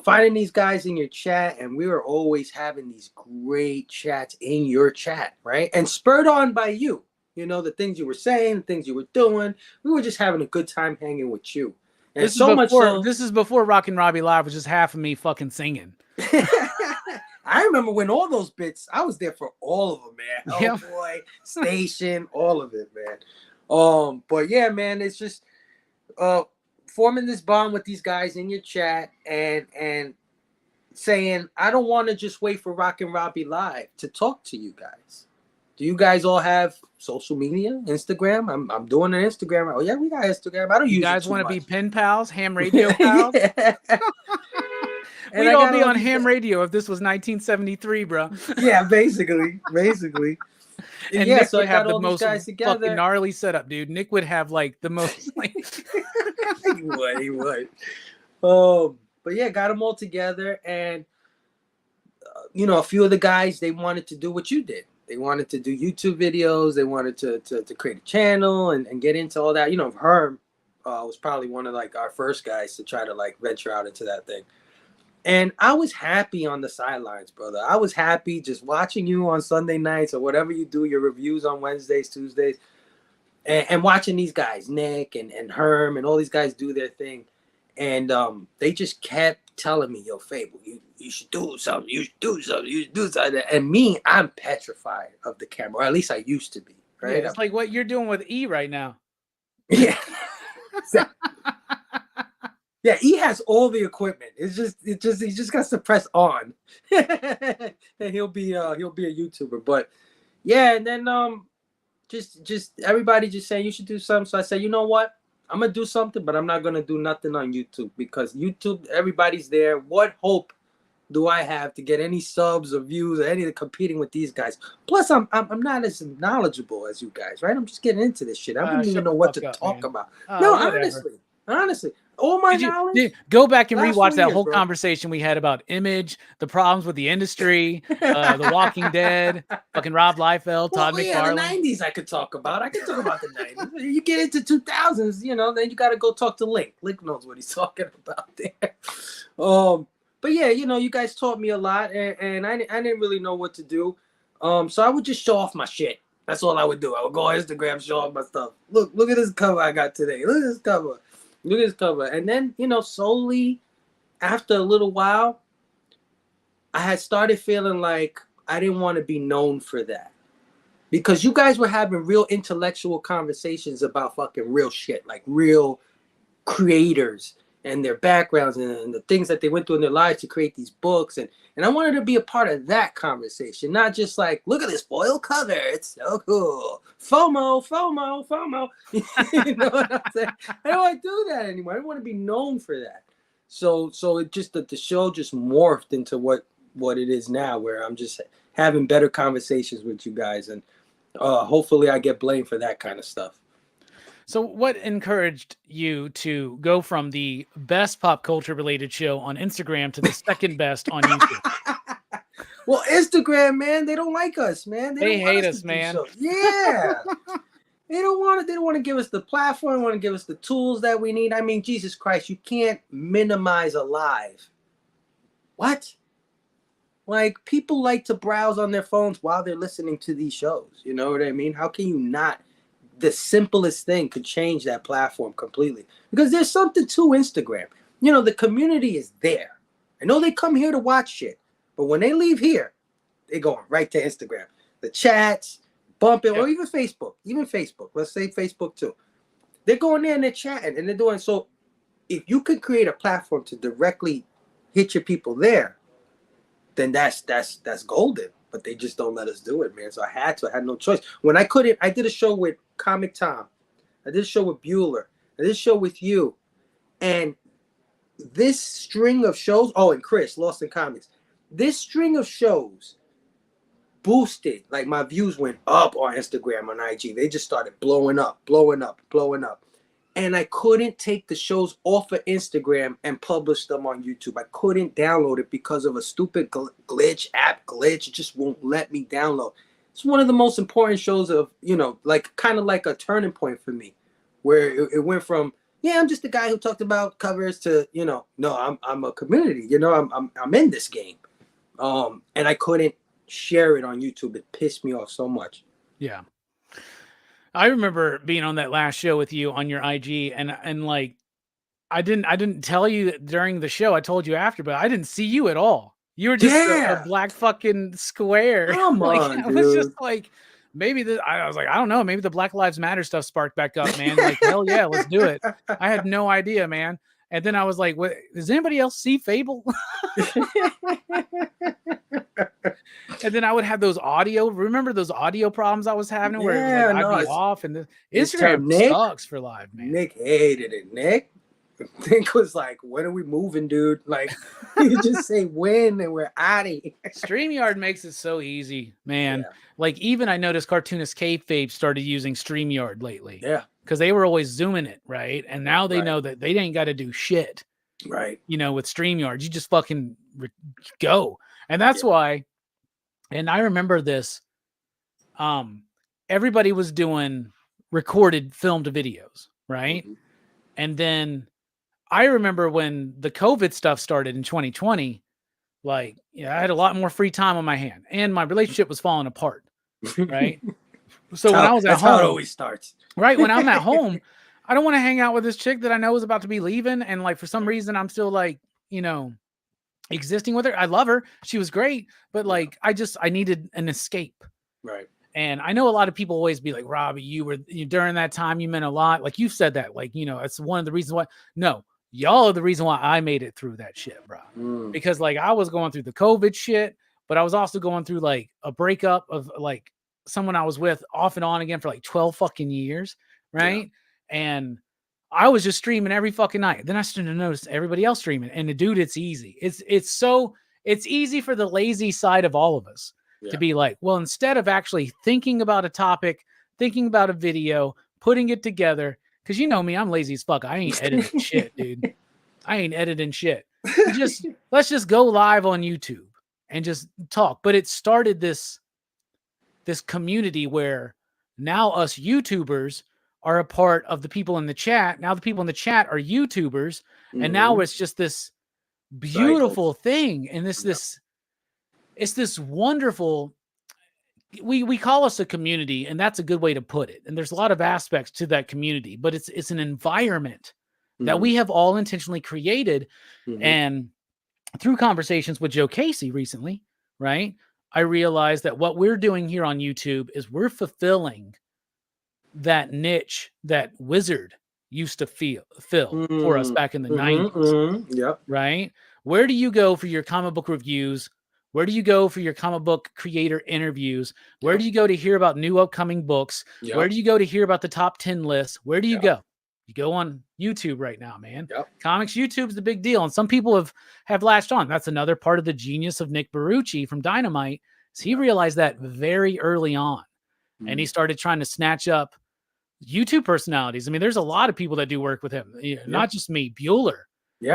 finding these guys in your chat, and we were always having these great chats in your chat, right? And spurred on by you. You know, the things you were saying, the things you were doing. We were just having a good time hanging with you. And this is before Rockin Robbie Live was just half of me fucking singing. I remember when all those bits, I was there for all of them, man. Oh boy, Station, all of it, man. But yeah, man, it's just forming this bond with these guys in your chat and saying, I don't want to just wait for Rockin Robbie Live to talk to you guys. Do you guys all have social media? Instagram? I'm doing an Instagram. Oh yeah, we got Instagram. I don't use it. You guys want to be pen pals, ham radio pals? We'd all be on ham radio if this was 1973, bro. Yeah, basically. And yeah, Nick would have the most fucking gnarly setup, dude. Nick would have like the most. Like... He would. But yeah, got them all together, and a few of the guys, they wanted to do what you did. They wanted to do YouTube videos. They wanted to create a channel and get into all that. Herm was probably one of like our first guys to try to like venture out into that thing. And I was happy on the sidelines, brother. I was happy just watching you on Sunday nights or whatever you do, your reviews on Wednesdays, Tuesdays, and watching these guys, Nick and Herm and all these guys do their thing. And they just kept telling me, yo, Phable, you should do something. You should do something. You should do something. And me, I'm petrified of the camera, or at least I used to be. Right? Yeah, it's like what you're doing with E right now. Yeah. Yeah, he has all the equipment. He just got to press on, and he'll be a YouTuber. But yeah, and then just everybody just saying you should do something. So I said, you know what? I'm gonna do something, but I'm not gonna do nothing on YouTube because YouTube, everybody's there. What hope do I have to get any subs or views or any of the competing with these guys? Plus, I'm not as knowledgeable as you guys, right? I'm just getting into this shit. I don't even know what to talk about. No, honestly. All my knowledge. Go back and rewatch that whole conversation we had about Image, the problems with the industry, The Walking Dead, fucking Rob Liefeld, Todd McFarlane. Yeah, the 90s I could talk about. I could talk about the 90s. You get into 2000s, then you got to go talk to Link. Link knows what he's talking about there. But yeah, you guys taught me a lot, and I didn't really know what to do. So I would just show off my shit. That's all I would do. I would go on Instagram, show off my stuff. Look at this cover I got today. Look at this cover. And then, slowly, after a little while, I had started feeling like I didn't want to be known for that. Because you guys were having real intellectual conversations about fucking real shit, like real creators and their backgrounds and the things that they went through in their lives to create these books. And I wanted to be a part of that conversation, not just like, look at this foil cover. It's so cool. FOMO. You know what I'm saying? I don't want to do that anymore. I don't want to be known for that. So it just, the show just morphed into what it is now, where I'm just having better conversations with you guys. And Hopefully I get blamed for that kind of stuff. So what encouraged you to go from the best pop culture related show on Instagram to the second best on YouTube? Well, Instagram, man, they don't like us, man. They don't want hate us us, to do man. shows. Yeah. They don't want to give us the platform, they want to give us the tools that we need. I mean, Jesus Christ, you can't minimize a live. What? Like, people like to browse on their phones while they're listening to these shows. You know what I mean? How can you not? The simplest thing could change that platform completely. Because there's something to Instagram. You know, the community is there. I know they come here to watch shit, but when they leave here, they're going right to Instagram. The chats, bumping, or even Facebook. Even Facebook. Let's say Facebook too. They're going there and they're chatting and they're doing so. If you could create a platform to directly hit your people there, then that's golden. But they just don't let us do it, man. So I had no choice. When I couldn't, I did a show with Comic Tom. I did a show with Bueller. I did a show with you. And this string of shows, and Chris, Lost in Comics. This string of shows boosted, like my views went up on Instagram, on IG. They just started blowing up. And I couldn't take the shows off of Instagram and publish them on YouTube. I couldn't download it because of a stupid app glitch. It just won't let me download. It's one of the most important shows of, like kind of like a turning point for me, where it went from, I'm just the guy who talked about covers to, no, I'm a community. I'm in this game. And I couldn't share it on YouTube. It pissed me off so much. Yeah. I remember being on that last show with you on your IG and like, I didn't tell you during the show. I told you after, but I didn't see you at all. You were just a black fucking square. Come on, dude. Was just like, maybe I was like, I don't know. Maybe the Black Lives Matter stuff sparked back up, man. Like, hell yeah, let's do it. I had no idea, man. And then I was like, what, does anybody else see Phable? And then I would have those remember those audio problems I was having where it was like, I'd be off, and Instagram sucks for live, man. Nick hated it. Nick was like, when are we moving, dude? Like, you just say when and we're out of here. StreamYard makes it so easy, man. Yeah. Like, even I noticed cartoonist Kayfabe started using StreamYard lately. Yeah. Because they were always zooming it, right? And now they know that they ain't got to do shit. Right. With StreamYard. You just fucking go. And that's why, and I remember this, everybody was doing recorded filmed videos, right? Mm-hmm. And then I remember when the COVID stuff started in 2020, like, I had a lot more free time on my hand and my relationship was falling apart, right? So when I was at home, that's how it always starts. Right. When I'm at home, I don't want to hang out with this chick that I know is about to be leaving. And like, for some reason, I'm still like, existing with her. I love her. She was great. But like, I needed an escape. Right. And I know a lot of people always be like, Robbie, during that time, you meant a lot. Like you said that, like, it's one of the reasons why. No, y'all are the reason why I made it through that shit, bro. Because like, I was going through the COVID shit, but I was also going through like a breakup of like someone I was with off and on again for like 12 fucking years. Right. Yeah. And I was just streaming every fucking night. Then I started to notice everybody else streaming, and the dude, it's easy. It's easy for the lazy side of all of us to be like, well, instead of actually thinking about a topic, thinking about a video, putting it together, because you know me, I'm lazy as fuck. I ain't editing shit, dude. I ain't editing shit. Let's just go live on YouTube and just talk. But it started this community where now us YouTubers are a part of the people in the chat. Now the people in the chat are YouTubers. Mm-hmm. And now it's just this beautiful thing. And it's this wonderful, we call us a community, and that's a good way to put it. And there's a lot of aspects to that community, but it's an environment that we have all intentionally created. And through conversations with Joe Casey recently, right, I realized that what we're doing here on YouTube is we're fulfilling that niche that Wizard used to fill for us back in the 90s. Yep. Right? Where do you go for your comic book reviews? Where do you go for your comic book creator interviews? Where do you go to hear about new upcoming books? Yep. Where do you go to hear about the top 10 lists? Where do you go? You go on YouTube right now, man. Yep. Comics YouTube's the big deal. And some people have latched on. That's another part of the genius of Nick Barucci from Dynamite. Is he realized that very early on. and he started trying to snatch up YouTube personalities. I mean, there's a lot of people that do work with him, not just me. Bueller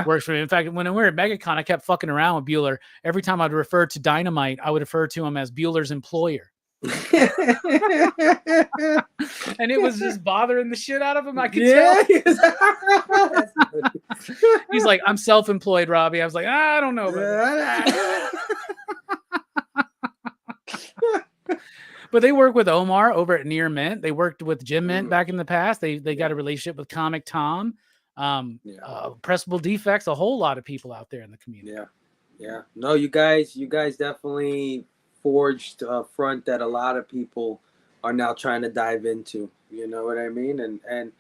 works for him. In fact, when we were at MegaCon, I kept fucking around with Bueller. Every time I'd refer to Dynamite, I would refer to him as Bueller's employer. And it was just bothering the shit out of him. I could tell. He's like, I'm self-employed, Robbie. I was like, I don't know. But they work with Omar over at Near Mint. They worked with Jim Mint back in the past. They got a relationship with Comic Tom, Pressable Defects, a whole lot of people out there in the community. Yeah. No, you guys definitely forged a front that a lot of people are now trying to dive into. You know what I mean? And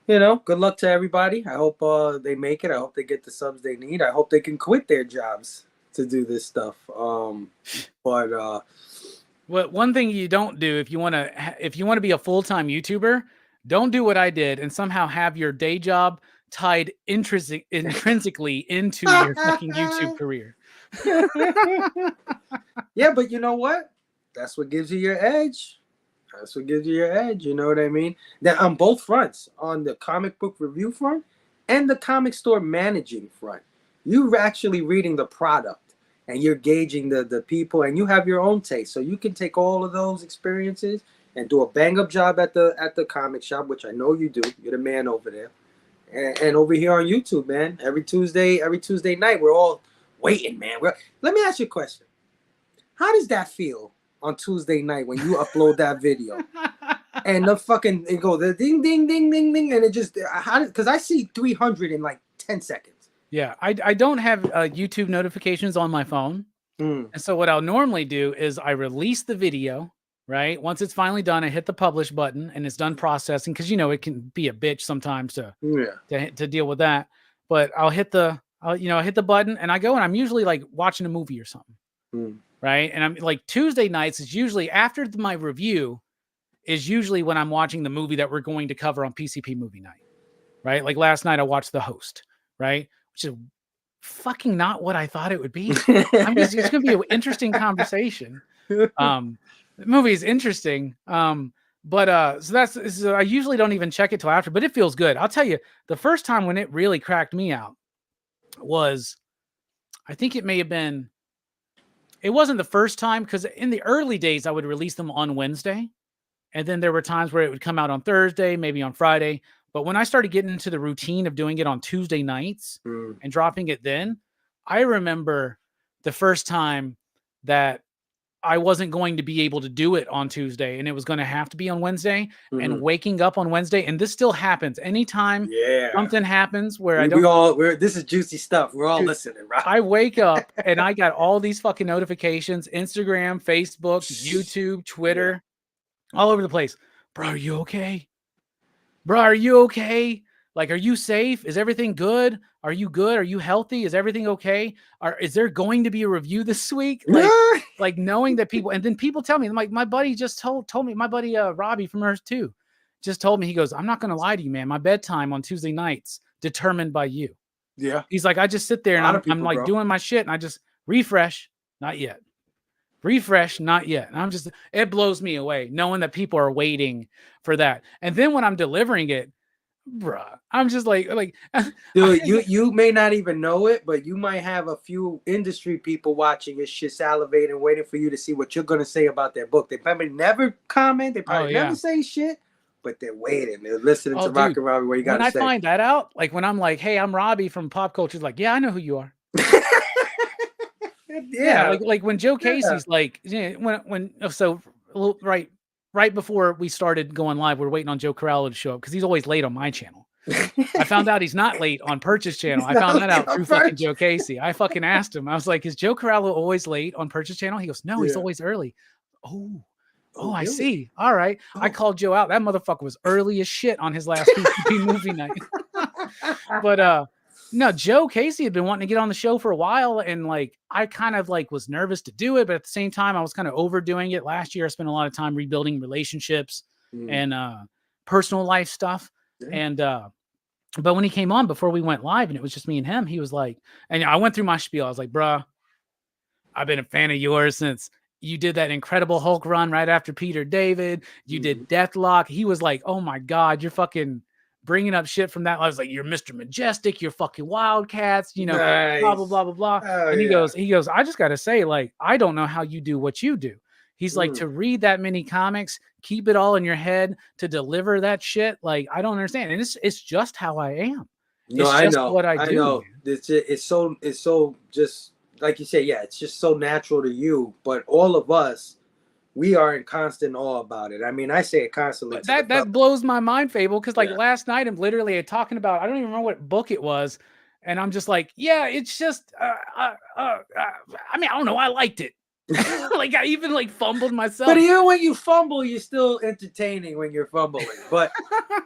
you know, good luck to everybody. I hope they make it. I hope they get the subs they need. I hope they can quit their jobs to do this stuff. Well, one thing you don't do if you want to be a full-time YouTuber, don't do what I did and somehow have your day job tied intrinsically into your fucking YouTube career. Yeah, but you know what? That's what gives you your edge. You know what I mean? That on both fronts, on the comic book review front and the comic store managing front, you're actually reading the product and you're gauging the people, and you have your own taste. So you can take all of those experiences and do a bang up job at the comic shop, which I know you do. You're the man over there. And over here on YouTube, man, every Tuesday night, we're all waiting, man. Let me ask you a question. How does that feel on Tuesday night when you upload that video? And it goes the ding, ding, ding, ding, ding, and it just, because I see 300 in like 10 seconds. Yeah, I don't have YouTube notifications on my phone. And so what I'll normally do is I release the video, right? Once it's finally done, I hit the publish button and it's done processing, because you know it can be a bitch sometimes to deal with that. But I'll hit the button and I go, and I'm usually like watching a movie or something, right? And I'm like, Tuesday nights is usually after my review is usually when I'm watching the movie that we're going to cover on PCP movie night, right? Like last night I watched The Host, right? Which is fucking not what I thought it would be. It's going to be an interesting conversation. The movie is interesting. But I usually don't even check it till after, but it feels good. I'll tell you, the first time when it really cracked me out was, I think it may have been, it wasn't the first time, because in the early days I would release them on Wednesday. And then there were times where it would come out on Thursday, maybe on Friday. But when I started getting into the routine of doing it on Tuesday nights and dropping it then, I remember the first time that I wasn't going to be able to do it on Tuesday and it was going to have to be on Wednesday, and waking up on Wednesday. And this still happens anytime something happens where this is juicy stuff. We're all listening, right? I wake up and I got all these fucking notifications, Instagram, Facebook, YouTube, Twitter, all over the place. Bro, are you okay? Bro, are you okay? Like, are you safe? Is everything good? Are you good? Are you healthy? Is everything okay? Is there going to be a review this week? Like knowing that people, and then people tell me, like my buddy just told me, my buddy Robbie from Earth 2 just told me, he goes, I'm not going to lie to you, man. My bedtime on Tuesday nights determined by you. Yeah. He's like, I just sit there and I'm like doing my shit and I just refresh. Not yet. Refresh, not yet. And it blows me away knowing that people are waiting for that. And then when I'm delivering it, bruh, I'm just like, dude, you may not even know it, but you might have a few industry people watching this shit, salivating, waiting for you to see what you're gonna say about their book. They probably never comment, they probably never say shit, but they're waiting. They're listening to Rockin Robbie. What you gotta say? When I find that out, like when I'm like, hey, I'm Robbie from Pop Culture, like, yeah, I know who you are. Like when Joe Casey's like, right before we started going live, we're waiting on Joe Corralo to show up because he's always late on my channel. I found out he's not late on Purchase channel. I found that out through fucking Joe Casey. I fucking asked him. I was like, is Joe Corralo always late on Purchase channel? He goes, no, he's always early. Oh, I really? See. All right. I called Joe out. That motherfucker was early as shit on his last PCP movie night. But no, Joe Casey had been wanting to get on the show for a while, and like I kind of like was nervous to do it, but at the same time I was kind of overdoing it. Last year I spent a lot of time rebuilding relationships and personal life stuff. And but when he came on before we went live and it was just me and him, he was like, and I went through my spiel. I was like, bruh, I've been a fan of yours since You did that Incredible Hulk run right after Peter David. You did Deathlock. He was like, oh my God, you're fucking bringing up shit from that. I was like, you're Mr. Majestic, you're fucking Wildcats, you know, blah, blah, blah, blah, blah. Oh, and he goes, I just got to say, like, I don't know how you do what you do. He's like, to read that many comics, keep it all in your head, to deliver that shit. Like, I don't understand. And it's just how I am. No, It's I just know. what I do. Know. It's so just like you say, yeah, it's just so natural to you. But all of us, we are in constant awe about it. I mean, I say it constantly. That blows my mind, Phable, because like last night I'm literally talking about, I don't even remember what book it was, and I'm just like, yeah, it's just I mean, I don't know, I liked it. Like I even like fumbled myself. But even when you fumble, you're still entertaining when you're fumbling. But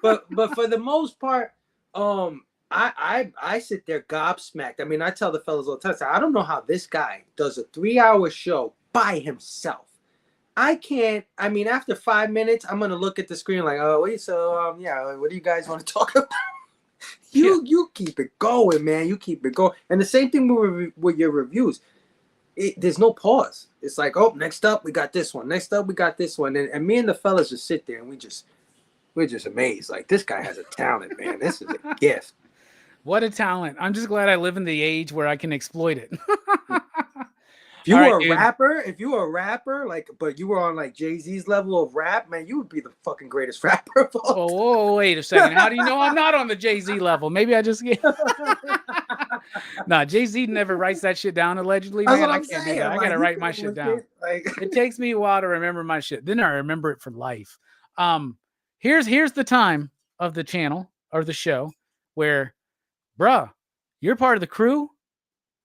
for the most part, I sit there gobsmacked. I mean, I tell the fellas all the time, I don't know how this guy does a 3-hour show by himself. I can't. I mean, after 5 minutes, I'm gonna look at the screen like, oh wait, so yeah, what do you guys want to talk about? You keep it going, man. You keep it going. And the same thing with your reviews. There's no pause. It's like, oh, next up we got this one. Next up we got this one. And me and the fellas just sit there and we're just amazed. Like, this guy has a talent, man. This is a gift. What a talent. I'm just glad I live in the age where I can exploit it. If you were a rapper, like, but you were on like Jay-Z's level of rap, man, you would be the fucking greatest rapper of all. Whoa, wait a second. How do you know I'm not on the Jay-Z level? Maybe I just get. Nah, Jay-Z never writes that shit down, allegedly. Man, I can't do that. I gotta write my shit down. It takes me a while to remember my shit. Then I remember it for life. Here's the time of the channel or the show where, bruh, you're part of the crew,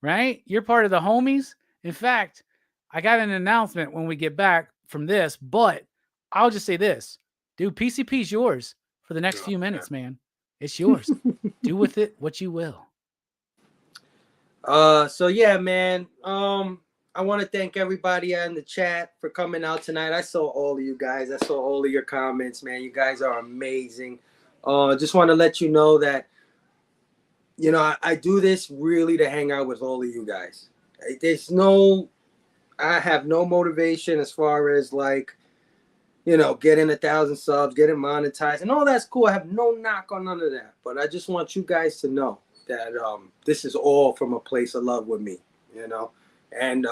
right? You're part of the homies. In fact, I got an announcement when we get back from this, but I'll just say this. Dude, PCP's yours for the next few minutes, man. It's yours. Do with it what you will. So yeah, man. I want to thank everybody in the chat for coming out tonight. I saw all of you guys. I saw all of your comments, man. You guys are amazing. Just want to let you know that, you know, I do this really to hang out with all of you guys. I have no motivation as far as like, you know, getting 1,000 subs, getting monetized, and all that's cool. I have no knock on none of that. But I just want you guys to know that this is all from a place of love with me, you know, and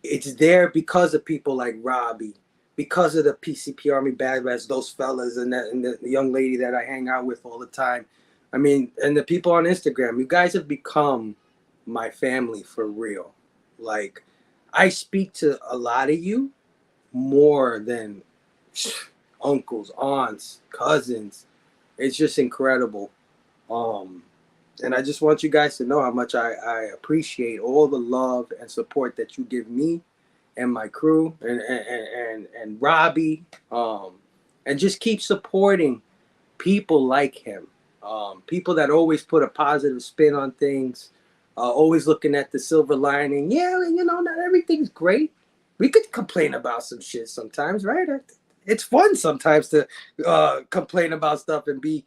it's there because of people like Robbie, because of the PCP Army Badass, those fellas, and the young lady that I hang out with all the time. I mean, and the people on Instagram. You guys have become my family for real. Like, I speak to a lot of you more than uncles, aunts, cousins. It's just incredible. And I just want you guys to know how much I appreciate all the love and support that you give me and my crew and Robbie, and just keep supporting people like him, people that always put a positive spin on things, always looking at the silver lining. Yeah, you know, not everything's great. We could complain about some shit sometimes, right? It's fun sometimes to complain about stuff and be.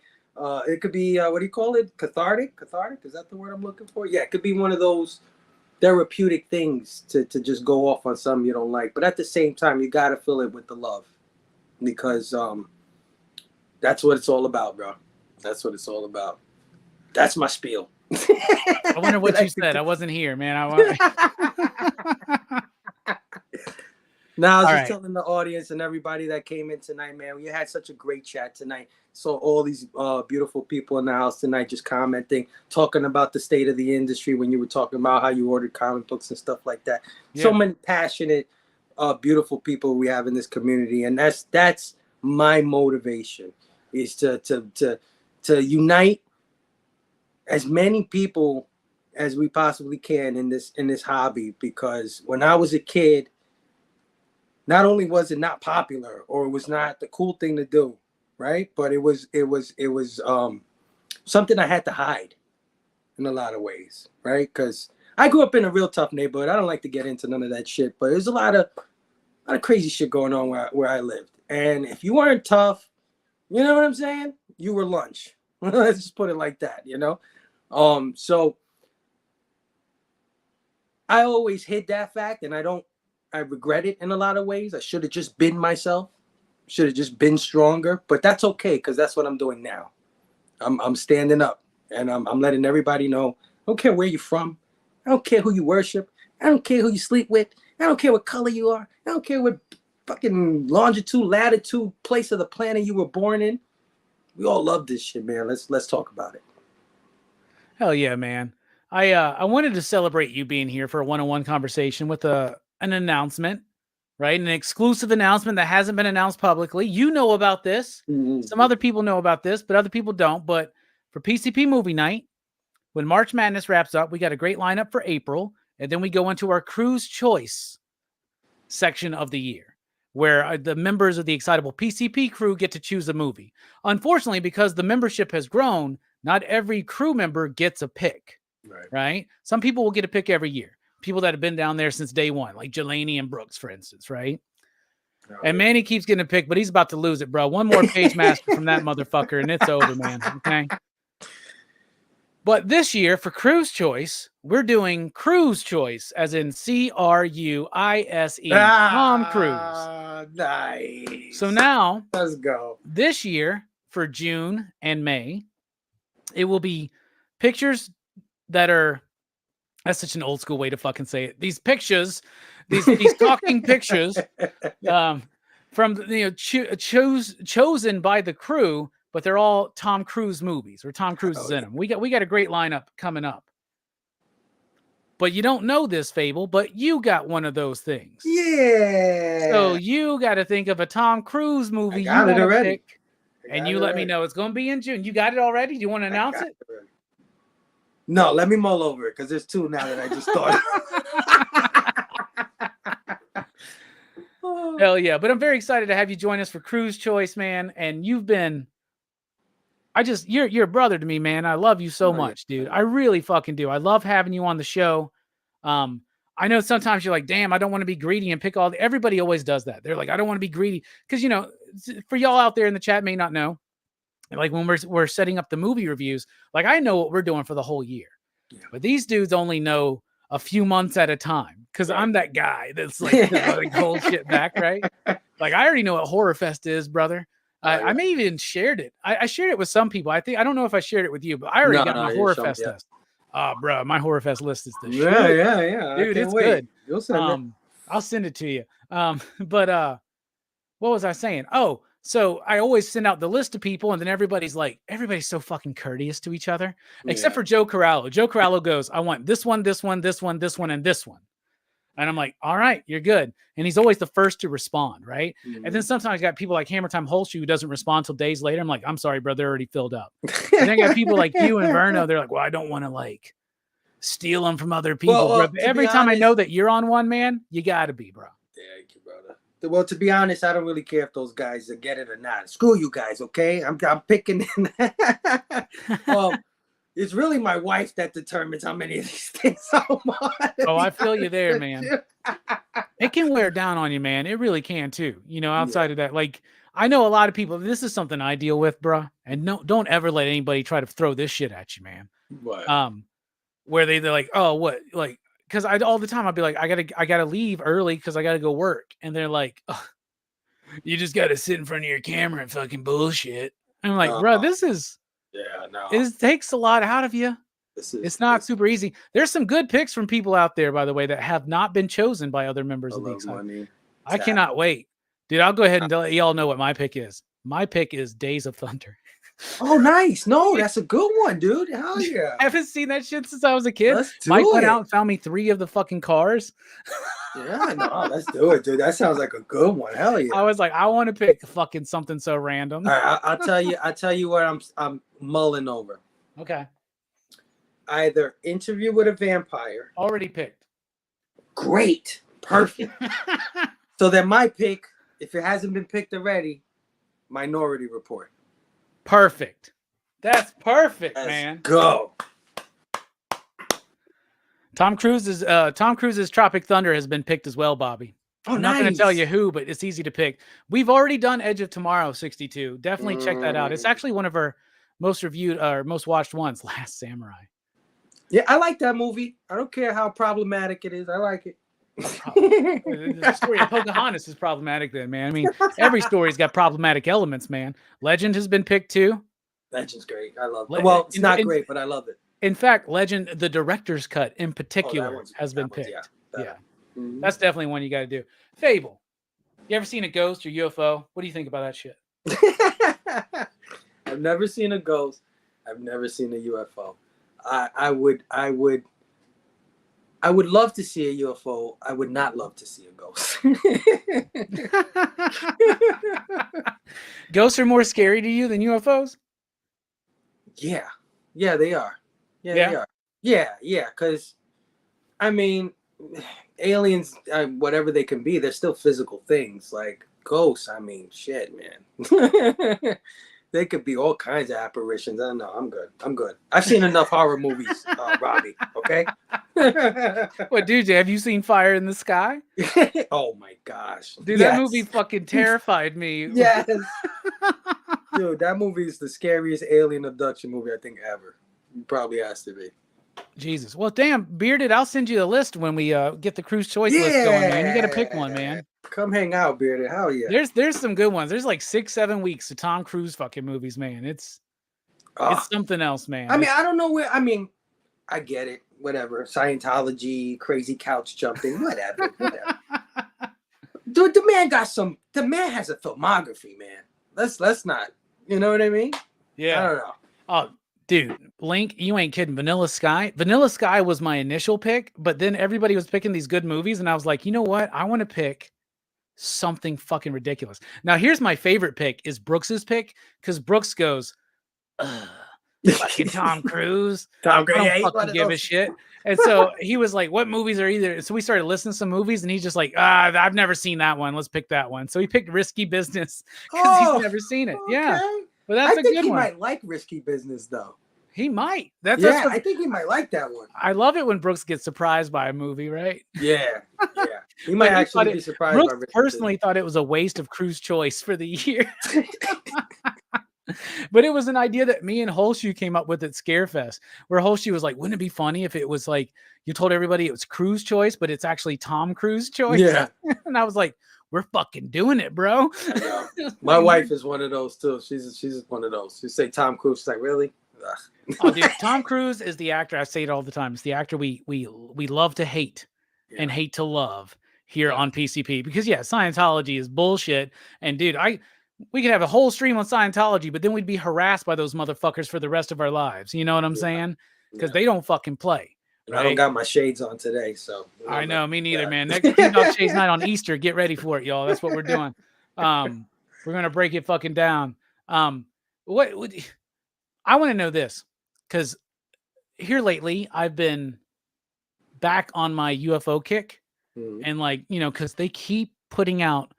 It could be, what do you call it? Cathartic? Is that the word I'm looking for? Yeah, it could be one of those therapeutic things to just go off on something you don't like. But at the same time, you got to fill it with the love, because that's what it's all about, bro. That's what it's all about. That's my spiel. I wonder what you said. I wasn't here, man. Now, I was just telling the audience and everybody that came in tonight, man, we had such a great chat tonight. Saw all these beautiful people in the house tonight just commenting, talking about the state of the industry when you were talking about how you ordered comic books and stuff like that. Yeah. So many passionate, beautiful people we have in this community. And that's my motivation, is to unite as many people as we possibly can in this hobby. Because when I was a kid, not only was it not popular, or it was not the cool thing to do, right? But it was something I had to hide in a lot of ways, right? Because I grew up in a real tough neighborhood. I don't like to get into none of that shit, but there's a lot of crazy shit going on where I lived. And if you weren't tough, you know what I'm saying? You were lunch. Let's just put it like that, you know? So I always hid that fact, and I don't I regret it in a lot of ways. I should have just been myself. Should have just been stronger. But that's okay, because that's what I'm doing now. I'm standing up, and I'm letting everybody know. I don't care where you're from. I don't care who you worship. I don't care who you sleep with. I don't care what color you are. I don't care what fucking longitude, latitude, place of the planet you were born in. We all love this shit, man. Let's talk about it. Hell yeah, man. I wanted to celebrate you being here for a one-on-one conversation with an announcement, right? An exclusive announcement that hasn't been announced publicly. You know about this. Mm-hmm. Some other people know about this, but other people don't. But for PCP Movie Night, when March Madness wraps up, we got a great lineup for April, and then we go into our Crew's Choice section of the year, where the members of the Excitable PCP crew get to choose a movie. Unfortunately, because the membership has grown, not every crew member gets a pick, right? Some people will get a pick every year. People that have been down there since day one, like Jelani and Brooks, for instance, right? And Manny keeps getting a pick, but he's about to lose it, bro. One more page master from that motherfucker, and it's over, man. Okay. But this year, for Crew's Choice, we're doing Crew's Choice, as in C-R-U-I-S-E, Tom Cruise. Nice. So now, let's go. This year, for June and May, it will be pictures that are, that's such an old school way to fucking say it. These pictures, these talking pictures from, chosen by the crew, but they're all Tom Cruise movies, or Tom Cruise is in them. We got a great lineup coming up. But you don't know this, Phable, but you got one of those things. Yeah. So you got to think of a Tom Cruise movie you want to pick, and you let me know. It's going to be in June. You got it already? Do you want to announce it? No, let me mull over it, because there's two now that I just thought. Hell yeah. But I'm very excited to have you join us for Crew's Choice, man. And you've been... you're a brother to me, man. I love you so much, dude. I really fucking do. I love having you on the show. I know sometimes you're like, damn, I don't want to be greedy and pick everybody always does that. They're like, I don't want to be greedy. Because, for y'all out there in the chat may not know, like when we're setting up the movie reviews, like I know what we're doing for the whole year. Yeah. But these dudes only know a few months at a time, because I'm that guy that's like hold shit back, right? Like I already know what Horror Fest is, brother. I may even shared it. I shared it with some people. I don't know if I shared it with you, but I already got my Horror Fest list. Bro, my Horror Fest list is the shit. Yeah. Dude, it's good. You'll send it. I'll send it to you. But what was I saying? Oh, so I always send out the list to people, and then everybody's so fucking courteous to each other, except for Joe Corallo. Joe Corallo goes, I want this one, this one, this one, this one, and this one. And I'm like, all right, you're good. And he's always the first to respond, right? Mm-hmm. And then sometimes you got people like Hammer Time Holshoe who doesn't respond till days later. I'm like, I'm sorry, bro, they're already filled up. And then I got people like you and Verno. They're like, well, I don't want to steal them from other people. Well, bro. Every time I know that you're on one, man, you got to be, bro. Thank you, brother. Well, to be honest, I don't really care if those guys get it or not. Screw you guys, okay? I'm picking. It's really my wife that determines how many of these things I want. Oh, I feel you there, man. It can wear down on you, man. It really can too. Outside of that, I know a lot of people, this is something I deal with, bro. And don't ever let anybody try to throw this shit at you, man. What? Where they're like, oh, what? Because all the time I'll be like, I gotta leave early because I gotta go work. And they're like, oh, you just gotta sit in front of your camera and fucking bullshit. And I'm like, bro, this is... Yeah, no. It takes a lot out of you. It's not super easy. There's some good picks from people out there, by the way, that have not been chosen by other members of the Excitable. I cannot wait. Dude, I'll go ahead and let y'all know what my pick is. My pick is Days of Thunder. Oh, nice. No, that's a good one, dude. Hell yeah. I haven't seen that shit since I was a kid. Mike went out and found me 3 of the fucking cars. Yeah, no, let's do it, dude. That sounds like a good one. Hell yeah. I was like, I want to pick fucking something so random. All right, I'll tell you what I'm mulling over. Okay. Either Interview with a Vampire. Already picked. Great. Perfect. So then my pick, if it hasn't been picked already, Minority Report. Perfect. That's perfect, man. Go. Tom Cruise's Tropic Thunder has been picked as well, Bobby. I'm not going to tell you who, but it's easy to pick. We've already done Edge of Tomorrow 62. Definitely check that out. It's actually one of our most reviewed or most watched ones, Last Samurai. Yeah, I like that movie. I don't care how problematic it is. I like it. The story of Pocahontas is problematic then, man. I mean, every story's got problematic elements, man. Legend has been picked too. Legend's great. I love it. Well, it's not great, but I love it. In fact, Legend, the director's cut in particular, has been picked. Yeah. Mm-hmm. That's definitely one you got to do. Phable. You ever seen a ghost or UFO? What do you think about that shit? I've never seen a ghost. I've never seen a UFO. I would love to see a UFO. I would not love to see a ghost. Ghosts are more scary to you than UFOs? Yeah, they are. Yeah, they are. Yeah, because, I mean, aliens, whatever they can be, they're still physical things. Like ghosts, I mean, shit, man. They could be all kinds of apparitions. I don't know. I'm good. I've seen enough horror movies, Robbie. Okay. What, dude? Have you seen Fire in the Sky? Oh my gosh, dude! Yes. That movie fucking terrified me. Yes. Dude, that movie is the scariest alien abduction movie I think ever. It probably has to be. Jesus. Well, damn, Bearded, I'll send you the list when we get the Cruise Choice list going, man. You got to pick one, man. Come hang out, Bearded. Hell yeah. There's some good ones. There's like 6-7 weeks of Tom Cruise fucking movies, man. It's something else, man. I mean, I don't know where. I mean, I get it. Whatever. Scientology, crazy couch jumping, whatever. Dude, the man has a filmography, man. Let's not. You know what I mean? Yeah. I don't know. Oh, dude, Link, you ain't kidding. Vanilla Sky. Vanilla Sky was my initial pick, but then everybody was picking these good movies, and I was like, you know what? I want to pick something fucking ridiculous. Now, here's my favorite pick is Brooks's pick, because Brooks goes, fucking Tom Cruise. Tom Cruise. I don't fucking give a shit. And so he was like, what movies are either? So we started listening to some movies, and he's just like, I've never seen that one. Let's pick that one. So he picked Risky Business because he's never seen it. Okay. Yeah. But that's a good one. I think he might like Risky Business, though. He might. I think he might like that one. I love it when Brooks gets surprised by a movie, right? Yeah. He might actually be surprised. Brooks personally thought it was a waste of Cruise Choice for the year. But it was an idea that me and Holshu came up with at Scarefest, where Holshu was like, wouldn't it be funny if it was like, you told everybody it was Cruise Choice, but it's actually Tom Cruise Choice? Yeah. And I was like, we're fucking doing it, bro. I know. My wife is one of those too. She's one of those. You say Tom Cruise, she's like, really? Oh, dude, Tom Cruise is the actor. I say it all the time. It's the actor we love to hate and hate to love here on PCP, because Scientology is bullshit. And dude, we could have a whole stream on Scientology, but then we'd be harassed by those motherfuckers for the rest of our lives. You know what I'm saying? Because they don't fucking play. Right? I don't got my shades on today, so I know, me neither, man. Next Dog Shades night on Easter, get ready for it, y'all. That's what we're doing. We're gonna break it fucking down. What I want to know this, because here lately I've been back on my UFO kick, and because they keep putting out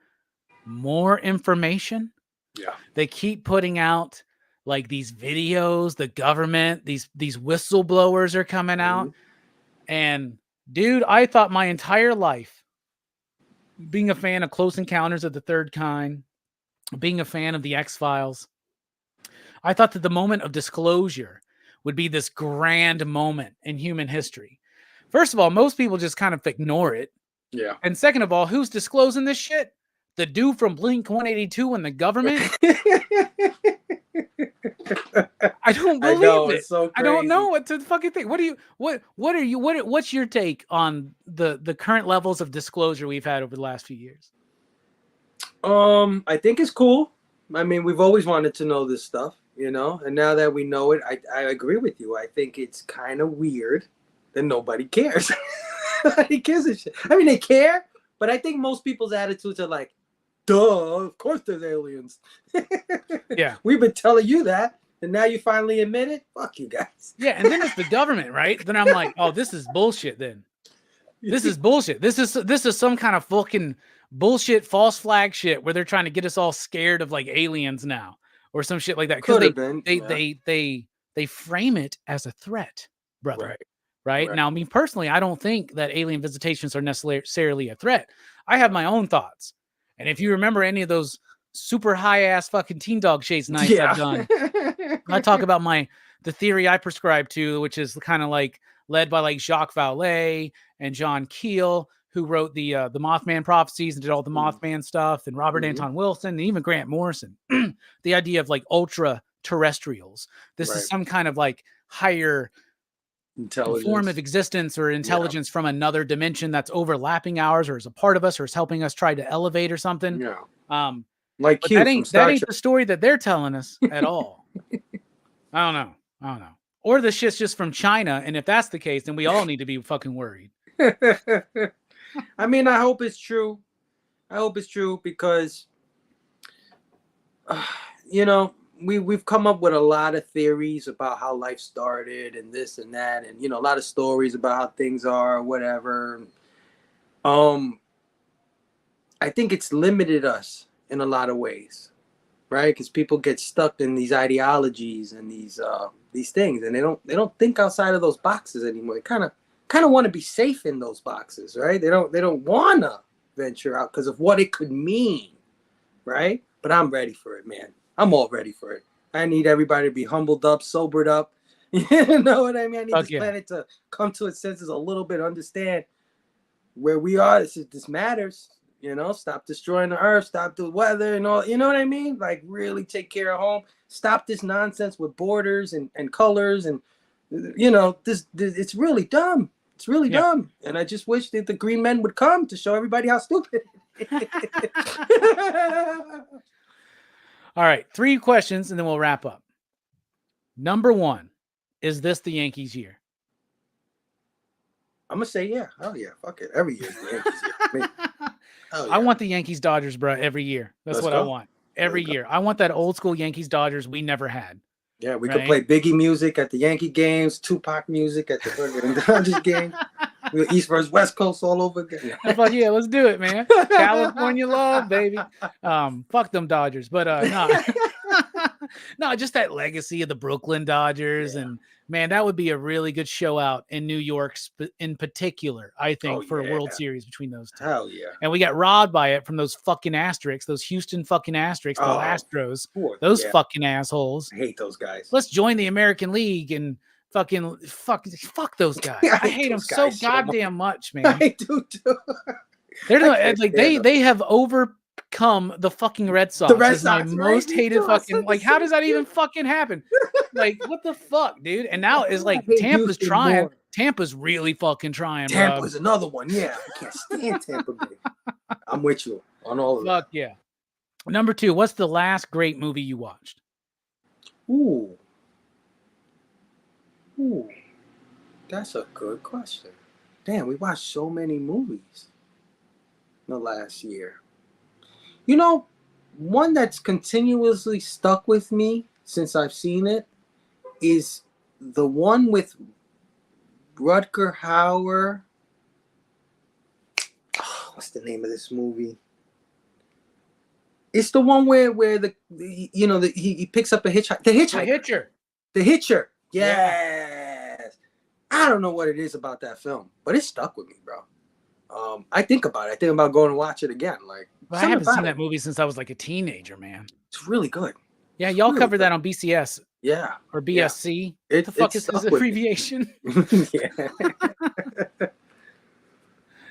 more information. Yeah, they keep putting out like these videos. The government, these whistleblowers are coming out, and dude, I thought my entire life, being a fan of Close Encounters of the Third Kind, being a fan of the X-Files, I thought that the moment of disclosure would be this grand moment in human history. First of all, most people just kind of ignore it. Yeah. And second of all, who's disclosing this shit? The dude from Blink 182 and the government? I don't believe it. It's so crazy. I don't know what to fucking think. What's your take on the current levels of disclosure we've had over the last few years? I think it's cool. I mean, we've always wanted to know this stuff, and now that we know it, I agree with you. I think it's kind of weird that nobody cares. Nobody gives a shit. I mean, they care, but I think most people's attitudes are like, duh, of course there's aliens. Yeah. We've been telling you that, and now you finally admit it? Fuck you guys. Yeah, and then it's the government, right? Then I'm like, oh, this is bullshit then. This is bullshit. This is some kind of fucking bullshit false flag shit where they're trying to get us all scared of like aliens now or some shit like that. Because they frame it as a threat, brother. Right? Now, me personally, I don't think that alien visitations are necessarily a threat. I have my own thoughts. And if you remember any of those super high ass fucking Teen Dog Shades nights I've done, I talk about the theory I prescribe to, which is kind of like led by like Jacques Vallée and John Keel, who wrote the Mothman prophecies and did all the Mothman stuff, and Robert Mhm. Anton Wilson, and even Grant Morrison. The idea of like ultra terrestrials. This Right. is some kind of like higher form of existence or intelligence from another dimension that's overlapping ours, or is a part of us, or is helping us try to elevate or something. Yeah. Like But Q that from ain't Star the Trek. story that they're telling us at all. I don't know. Or the shit's just from China, and if that's the case, then we all need to be fucking worried. I mean, I hope it's true. I hope it's true because, you know, we've come up with a lot of theories about how life started and this and that, and you know, a lot of stories about how things are, or whatever. I think it's limited us in a lot of ways, right? Because people get stuck in these ideologies and these things, and they don't think outside of those boxes anymore. They kind of want to be safe in those boxes, right? They don't want to venture out because of what it could mean, right? But I'm ready for it, man. I'm all ready for it. I need everybody to be humbled up, sobered up. You know what I mean? I need this planet to come to its senses a little bit, understand where we are. This matters. You know, stop destroying the earth, stop the weather and all. You know what I mean? Like really take care of home. Stop this nonsense with borders and colors and you know this it's really dumb. It's really dumb. And I just wish that the green men would come to show everybody how stupid. All right, 3 questions and then we'll wrap up. Number 1, is this the Yankees year? I'm gonna say yeah. Oh yeah, fuck it. Every year the Yankees year. Oh, yeah. I want the Yankees Dodgers, bro, every year. That's what I want. Every year. I want that old school Yankees Dodgers we never had. Yeah, we could play Biggie music at the Yankee games, Tupac music at the Dodgers game. East versus West Coast all over again. Fuck yeah, let's do it, man. California love, baby. Fuck them Dodgers, but no, just that legacy of the Brooklyn Dodgers, and man, that would be a really good show out in New York, in particular. I think for a World Series between those two. Hell yeah! And we got robbed by it from those fucking Asterix, those Houston fucking Asterix, the Astros, those fucking assholes. I hate those guys. Let's join the American League and fucking fuck those guys. I hate them so goddamn much, man. I do too. They're like they have overcome the fucking Red Sox. The Red Sox, my most hated fucking. Like, how does that even fucking happen? Like, what the fuck, dude? And now it's like Tampa's trying. More. Tampa's really fucking trying. Tampa's another one. Yeah, I can't stand Tampa Bay. I'm with you on all of that. Fuck yeah. Number 2, what's the last great movie you watched? Ooh, that's a good question. Damn, we watched so many movies in the last year. You know, one that's continuously stuck with me since I've seen it is the one with Rutger Hauer. Oh, what's the name of this movie? It's the one where he picks up a hitchhiker. The Hitcher. Yes. I don't know what it is about that film, but it stuck with me, bro. I think about it. I think about going and watch it again. Like, I haven't seen that movie since I was like a teenager, man. It's really good. Yeah, y'all really covered that on BCS. Yeah. Or BSC. Yeah. What the fuck is his abbreviation? Yeah.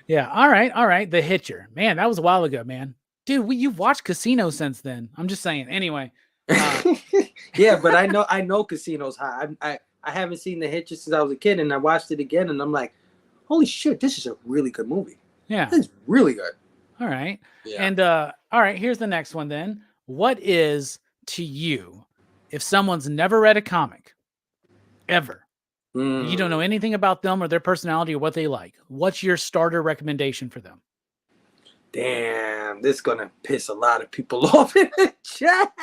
Yeah. All right. The Hitcher. Man, that was a while ago, man. Dude, you've watched Casino since then. I'm just saying. Anyway. Yeah, but I know Casino's high. I haven't seen The Hitcher since I was a kid, and I watched it again, and I'm like, holy shit, this is a really good movie. Yeah. This is really good. All right. Yeah. And all right, here's the next one then. What is, to you, if someone's never read a comic, ever, you don't know anything about them or their personality or what they like, what's your starter recommendation for them? Damn, this is gonna piss a lot of people off in the chat.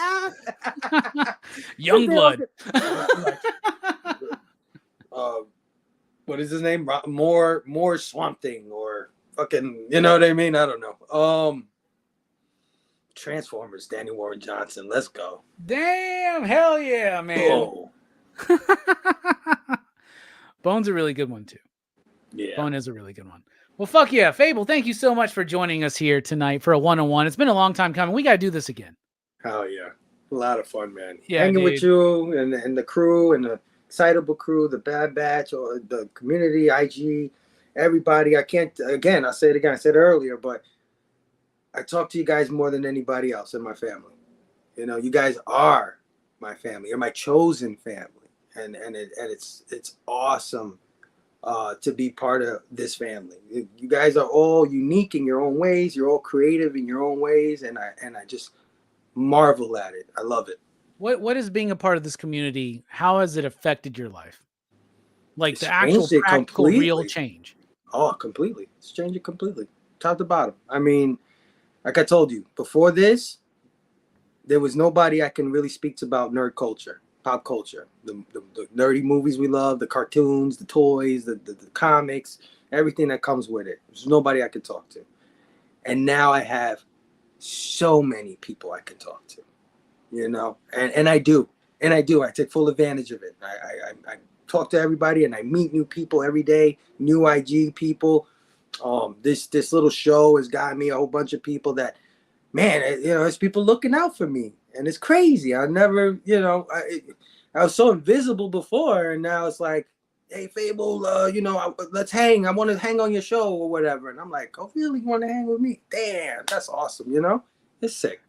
Youngblood. What is his name? More Swamp Thing or fucking, you know what I mean? I don't know. Transformers, Danny Warren Johnson. Let's go. Damn, hell yeah, man. Whoa. Bone's a really good one too. Yeah. Bone is a really good one. Well, fuck yeah. Phable, thank you so much for joining us here tonight for a one-on-one. It's been a long time coming. We got to do this again. Hell yeah. A lot of fun, man. Yeah, hanging with you and the crew and the Excitable crew, the Bad Batch, or the community, IG, everybody. I can't, again, I'll say it again. I said it earlier, but I talk to you guys more than anybody else in my family. You know, you guys are my family. You're my chosen family. And it's awesome to be part of this family. You guys are all unique in your own ways. You're all creative in your own ways. And I just marvel at it. I love it. What is being a part of this community? How has it affected your life? Like It's the actual changed it practical, real completely. change. Oh, completely. It's changed it completely. Top to bottom. I mean, like I told you, before this, there was nobody I can really speak to about nerd culture, pop culture, the nerdy movies we love, the cartoons, the toys, the comics, everything that comes with it. There's nobody I could talk to. And now I have so many people I can talk to, you know, and I do. And I do. I take full advantage of it. I talk to everybody and I meet new people every day, new IG people. This little show has got me a whole bunch of people that, man, you know, there's people looking out for me, and it's crazy. I never, you know, I was so invisible before, and now it's like, hey, Phable, you know, let's hang. I want to hang on your show or whatever. And I'm like, oh, really? You want to hang with me? Damn, that's awesome. You know, it's sick.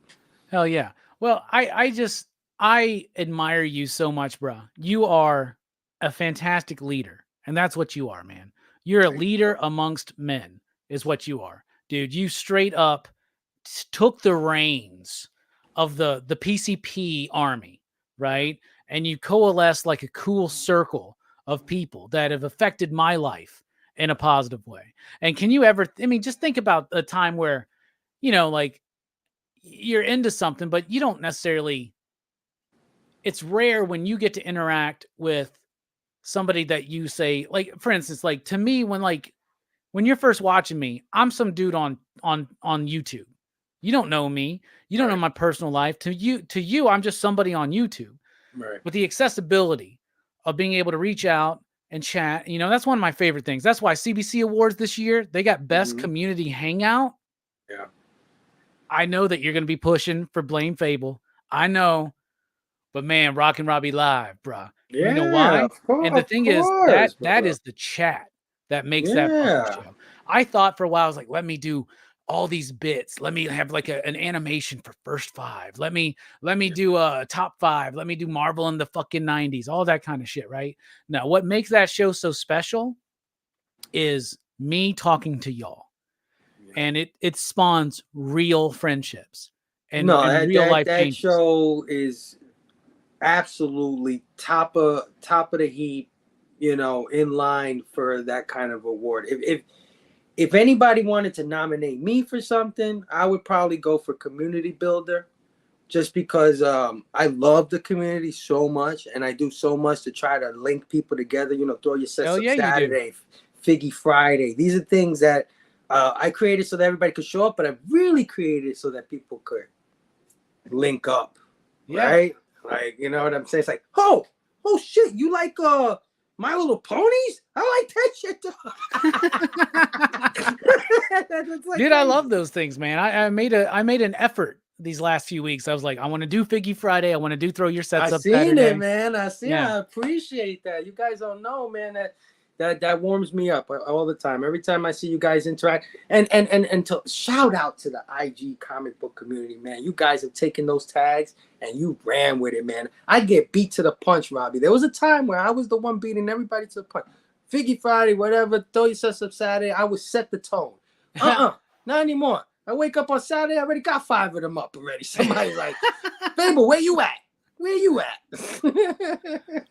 Hell yeah. Well, I admire you so much, bro. You are a fantastic leader, and that's what you are, man. You're a leader amongst men, is what you are, dude. You straight up took the reins of the PCP Army, right? And you coalesced like a cool circle of people that have affected my life in a positive way. And can you ever, I mean, just think about a time where, you know, like you're into something, but you don't necessarily, it's rare when you get to interact with somebody that you say, like, for instance, like to me, when you're first watching me, I'm some dude on YouTube. You don't know me. You don't know my personal life. To you, I'm just somebody on YouTube. Right. With the accessibility of being able to reach out and chat, you know, that's one of my favorite things. That's why CBC Awards this year, they got Best Community Hangout. Yeah. I know that you're going to be pushing for Blame Phable. I know, but man, Rockin Robbie Live, bro. Yeah, you know why? And the thing is that brother. is the chat that makes that fucking show. I thought for a while, I was like, let me do all these bits. Let me have like an animation for first five. Let me do a top five. Let me do Marvel in the fucking 90s, all that kind of shit, right? Now, what makes that show so special is me talking to y'all. And it spawns real friendships and real life changes. That show is absolutely top of the heap, you know, in line for that kind of award. If anybody wanted to nominate me for something, I would probably go for community builder, just because I love the community so much, and I do so much to try to link people together. You know, throw your sets up Saturday, Figgy Friday. These are things that I created so that everybody could show up, but I really created so that people could link up, right? Like, you know what I'm saying? It's like, oh shit, you like My Little Ponies? I like that shit too. Dude, I love those things, man. I made an effort these last few weeks. I was like, I want to do Figgy Friday. I want to do Throw Your Sets Up Saturday. I seen it, man. I appreciate that. You guys don't know, man, that warms me up all the time. Every time I see you guys interact, and to shout out to the IG comic book community, man. You guys have taken those tags and you ran with it, man. I get beat to the punch, Robbie. There was a time where I was the one beating everybody to the punch. Figgy Friday, whatever, Throw Your Sets Up Saturday, I would set the tone. Not anymore. I wake up on Saturday, I already got 5 of them up already. Somebody's like, Phable, where you at? Where you at?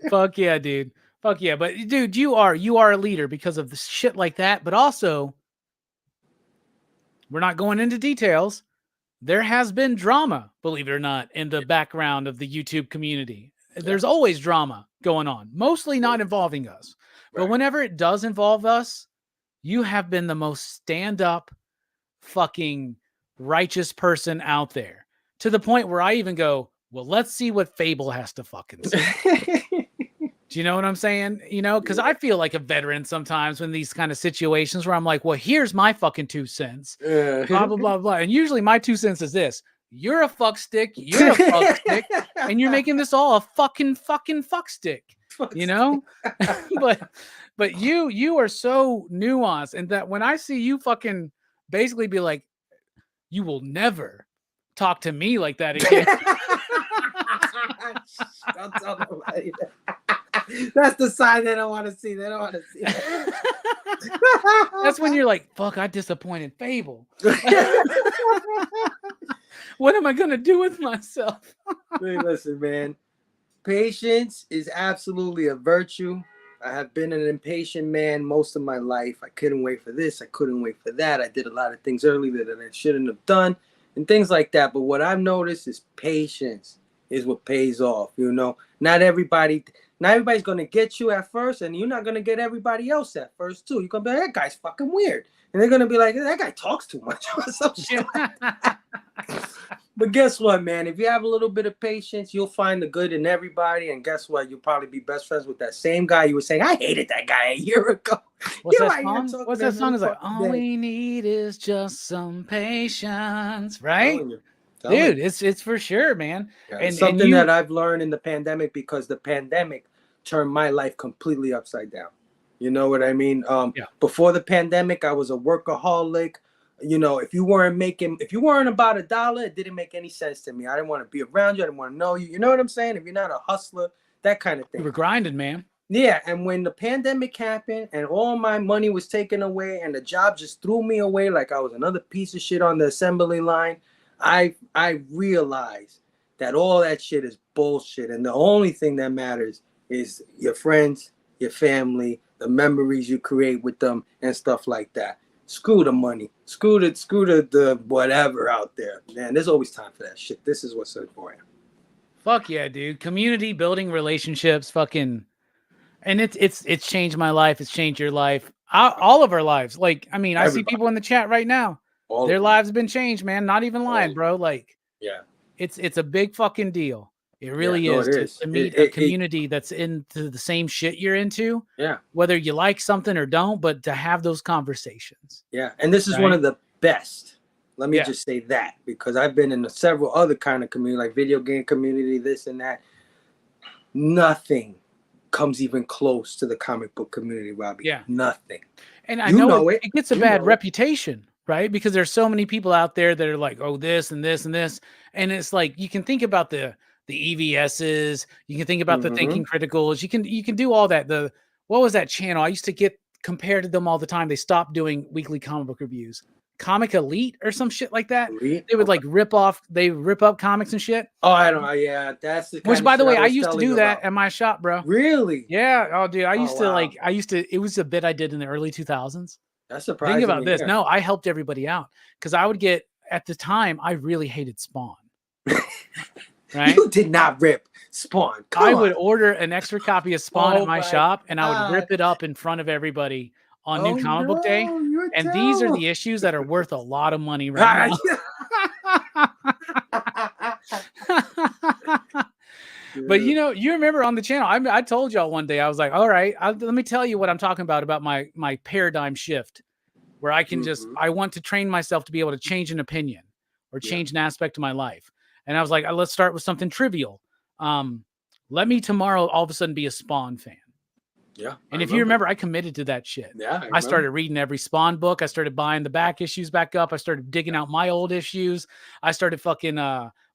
Fuck yeah, dude. Fuck yeah. But dude, you are a leader because of the shit like that. But also, we're not going into details. There has been drama, believe it or not, in the background of the YouTube community. There's always drama going on, mostly not involving us. But whenever it does involve us, you have been the most stand-up fucking righteous person out there, to the point where I even go, well, let's see what Phable has to fucking say. Do you know what I'm saying? You know, because I feel like a veteran sometimes in these kind of situations where I'm like, well, here's my fucking 2 cents. Blah, blah, blah, blah. And usually my 2 cents is this. You're a fuck stick. You're a fuck stick. And you're making this all a fucking fuck stick. you know. but you are so nuanced, and that when I see you fucking basically be like, you will never talk to me like that again. Don't tell nobody that. That's the sign they don't want to see. They don't want to see that. That's when you're like, fuck, I disappointed Phable. What am I gonna do with myself? Hey, listen, man. Patience is absolutely a virtue. I have been an impatient man most of my life. I couldn't wait for this. I couldn't wait for that. I did a lot of things earlier that I shouldn't have done and things like that. But what I've noticed is patience is what pays off. You know, not everybody's going to get you at first, and you're not going to get everybody else at first too. You're going to be like, that guy's fucking weird. And they're going to be like, that guy talks too much or some shit like that. But guess what, man? If you have a little bit of patience, you'll find the good in everybody. And guess what? You'll probably be best friends with that same guy you were saying, I hated that guy a year ago. What's that song? What's that song? It's like, all we need is just some patience, right? Dude, it's for sure, man. Yeah, and something that I've learned in the pandemic, because the pandemic turned my life completely upside down. You know what I mean? Before the pandemic, I was a workaholic. You know, if you weren't about $1, it didn't make any sense to me. I didn't want to be around you. I didn't want to know you. You know what I'm saying? If you're not a hustler, that kind of thing. You were grinding, man. Yeah. And when the pandemic happened and all my money was taken away and the job just threw me away like I was another piece of shit on the assembly line, I realized that all that shit is bullshit. And the only thing that matters is your friends, your family, the memories you create with them and stuff like that. Screw the money. Screw the whatever out there. Man, there's always time for that shit. This is what's important. Fuck yeah, dude. Community building, relationships, fucking, and it's changed my life. It's changed your life. All of our lives. Like, I mean, I see people in the chat right now. Their lives have been changed, man. Not even lying, bro. Like, yeah, it's a big fucking deal. It really is to meet a community that's into the same shit you're into. Yeah. Whether you like something or don't, but to have those conversations. Yeah. And this is one of the best. Let me just say that, because I've been in several other kind of community, like video game community, this and that. Nothing comes even close to the comic book community, Robbie. Yeah. Nothing. And I know it gets a bad reputation, right? Because there's so many people out there that are like, oh, this and this and this. And it's like, you can think about the EVSs, you can think about the Thinking Criticals, you can do all that. What was that channel? I used to get compared to them all the time. They stopped doing weekly comic book reviews. Comic Elite or some shit like that. Elite? They would like rip up comics and shit. Oh, I don't know. Yeah, that's the kind which, by the way, I used to do that at my shop, bro. Really? Yeah. Oh, dude, I used to. It was a bit I did in the early 2000s. That's surprising. Think about this. No, I helped everybody out because I would get, at the time, I really hated Spawn. Right? You did not rip Spawn. I would order an extra copy of Spawn at my shop, and I would rip it up in front of everybody on New Comic Book Day. And these are the issues that are worth a lot of money right now. But you remember on the channel, I told y'all one day, I was like, all right, let me tell you what I'm talking about my paradigm shift, where I can I want to train myself to be able to change an opinion or change an aspect of my life. And I was like, let's start with something trivial. Let me tomorrow all of a sudden be a Spawn fan. Yeah. And if you remember, I committed to that shit. Yeah. I started reading every Spawn book. I started buying the back issues back up. I started digging out my old issues. I started fucking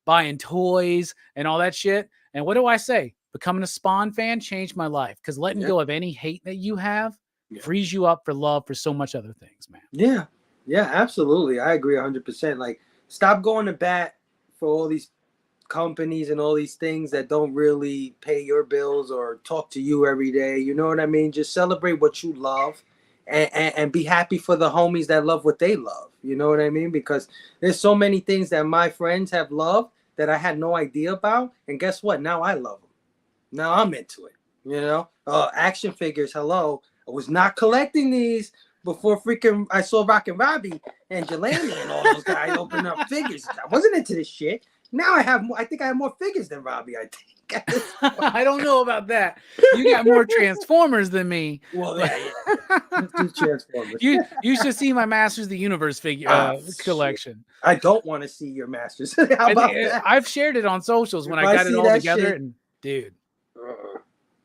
buying toys and all that shit. And what do I say? Becoming a Spawn fan changed my life, because letting go of any hate that you have frees you up for love for so much other things, man. Yeah. Yeah, absolutely. I agree 100%. Like, stop going to bat for all these companies and all these things that don't really pay your bills or talk to you every day. You know what I mean? Just celebrate what you love and be happy for the homies that love what they love. You know what I mean? Because there's so many things that my friends have loved that I had no idea about. And guess what? Now I love them. Now I'm into it. You know? Action figures, hello. I was not collecting these before freaking I saw Rockin Robbie and Jelani and all those guys open up figures. I wasn't into this shit. Now I think I have more figures than Robbie, I think. I don't know about that. You got more Transformers than me. Well, yeah. Let's do Transformers. You should see my Masters of the Universe figure collection. Shit. I don't want to see your Masters. How about that? I've shared it on socials when I got it all together. And dude.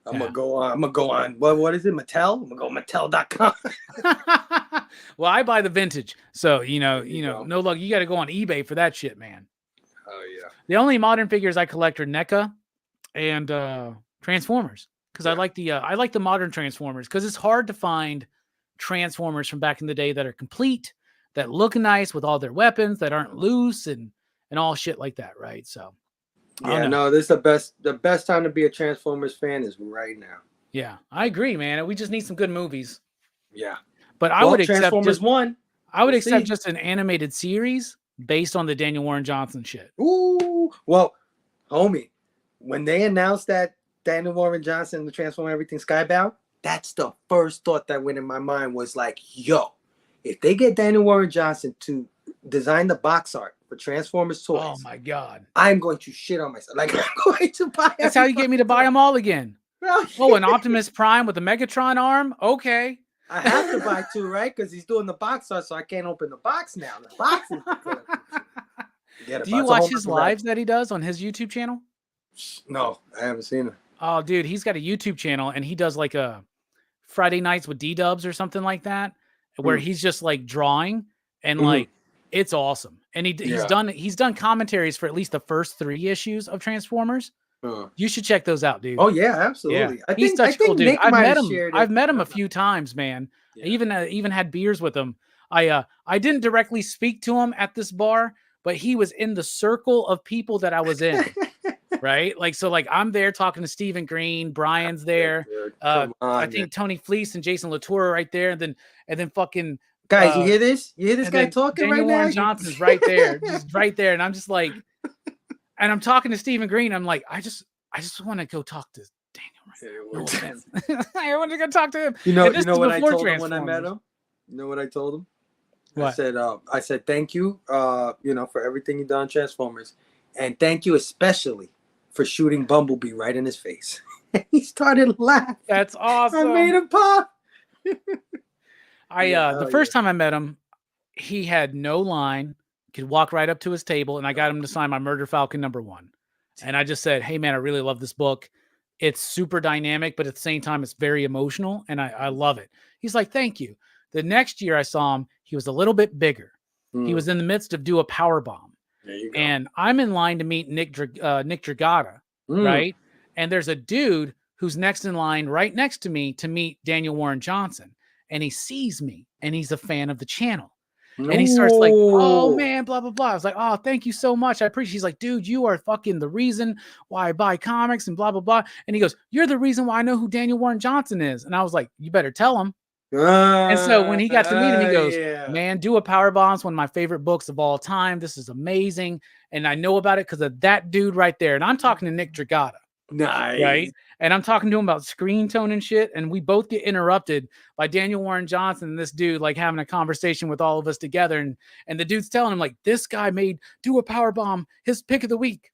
I'm gonna go on. What is it? Mattel? I'm gonna go Mattel.com. Well, I buy the vintage, so no luck. You got to go on eBay for that shit, man. Oh yeah. The only modern figures I collect are NECA and Transformers, because I like the modern Transformers, because it's hard to find Transformers from back in the day that are complete, that look nice with all their weapons, that aren't loose and all shit like that, right? So yeah, no, this is the best time to be a Transformers fan is right now. Yeah, I agree, man. We just need some good movies. Yeah. But I would accept Transformers 1. I would accept just an animated series based on the Daniel Warren Johnson shit. Ooh, well, homie, when they announced that Daniel Warren Johnson, the Transform Everything Skybound, that's the first thought that went in my mind was like, yo, if they get Daniel Warren Johnson to design the box art for Transformers toys, oh my god, I'm going to shit on myself. Like, I'm going to buy. That's how you get me to buy them all again. Oh, an Optimus Prime with a Megatron arm? Okay. I have to buy 2, right? Because he's doing the box art, so I can't open the box now. The box is Do you watch his lives that he does on his YouTube channel? No, I haven't seen it. Oh, dude, he's got a YouTube channel, and he does like a Friday nights with D-Dubs or something like that, where he's just like drawing, and like it's awesome. And he's done commentaries for at least the first 3 issues of Transformers. You should check those out, dude. Oh yeah, absolutely. Yeah. He's such a cool dude. I've met him a few times, man. Yeah. I even had beers with him. I didn't directly speak to him at this bar, but he was in the circle of people that I was in. Right? Like, so like I'm there talking to Stephen Green, Brian's there. I think Tony Fleece and Jason Latour are right there, and then fucking guys, you hear this? You hear this guy talking Daniel right now? Warren Johnson's right there, just right there, and I'm just like, and I'm talking to Stephen Green. I'm like, I just want to go talk to Daniel. No offense. I want to go talk to him. You know what I told him when I met him? You know what I told him? What? I said thank you, for everything you done Transformers, and thank you especially for shooting Bumblebee right in his face. He started laughing. That's awesome. I made him pop. The first time I met him, he had no line, could walk right up to his table, and I got him to sign my Murder Falcon #1. And I just said, hey man, I really love this book. It's super dynamic, but at the same time, it's very emotional, and I love it. He's like, thank you. The next year I saw him, he was a little bit bigger. He was in the midst of Do a Power Bomb. And I'm in line to meet Nick Dragata, right? And there's a dude who's next in line right next to me to meet Daniel Warren Johnson. And he sees me, and he's a fan of the channel. And he starts like, oh man, blah, blah, blah. I was like, oh, thank you so much. I appreciate it. He's like, dude, you are fucking the reason why I buy comics and blah, blah, blah. And he goes, you're the reason why I know who Daniel Warren Johnson is. And I was like, you better tell him. And so when he got to meet him, he goes, man, Do a Power Bomb's one of my favorite books of all time. This is amazing. And I know about it because of that dude right there. And I'm talking to Nick Dragata. Nice. Right. And I'm talking to him about screen tone and shit. And we both get interrupted by Daniel Warren Johnson and this dude like having a conversation with all of us together. And the dude's telling him like, this guy made Do a Power Bomb his pick of the week.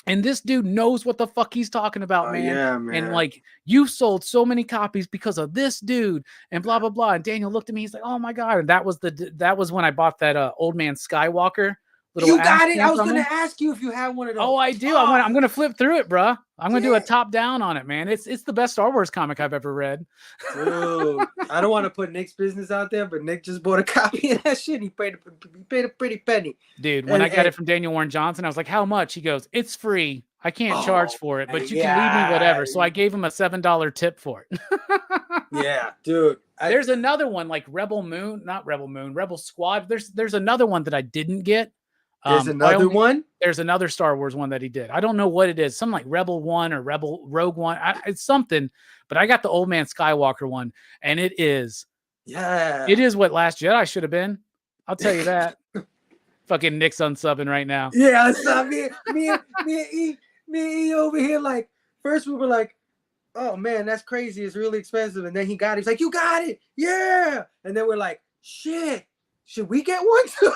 And this dude knows what the fuck he's talking about, man. Yeah, man. And like, you sold so many copies because of this dude and blah, blah, blah. And Daniel looked at me. He's like, oh my God. And that was when I bought that Old Man Skywalker. You got it. I was going to ask you if you had one of those. Oh, I do. I'm going to flip through it, bro. I'm going to do a top down on it, man. It's the best Star Wars comic I've ever read. Dude, I don't want to put Nick's business out there, but Nick just bought a copy of that shit. He paid a pretty penny. Dude, when I got it from Daniel Warren Johnson, I was like, how much? He goes, it's free. I can't charge for it, but you can leave me whatever. So I gave him a $7 tip for it. Yeah, dude. There's another one like Rebel Squad. There's another one that I didn't get. There's another one? There's another Star Wars one that he did. I don't know what it is. Something like Rebel 1 or Rogue One. It's something, but I got the Old Man Skywalker one, and it is. Yeah. It is what Last Jedi should have been. I'll tell you that. Fucking Nick's unsubbing right now. Yeah, it's not me and E over here. Like, first we were like, oh man, that's crazy. It's really expensive. And then he got it. He's like, you got it. Yeah. And then we're like, shit. Should we get one too?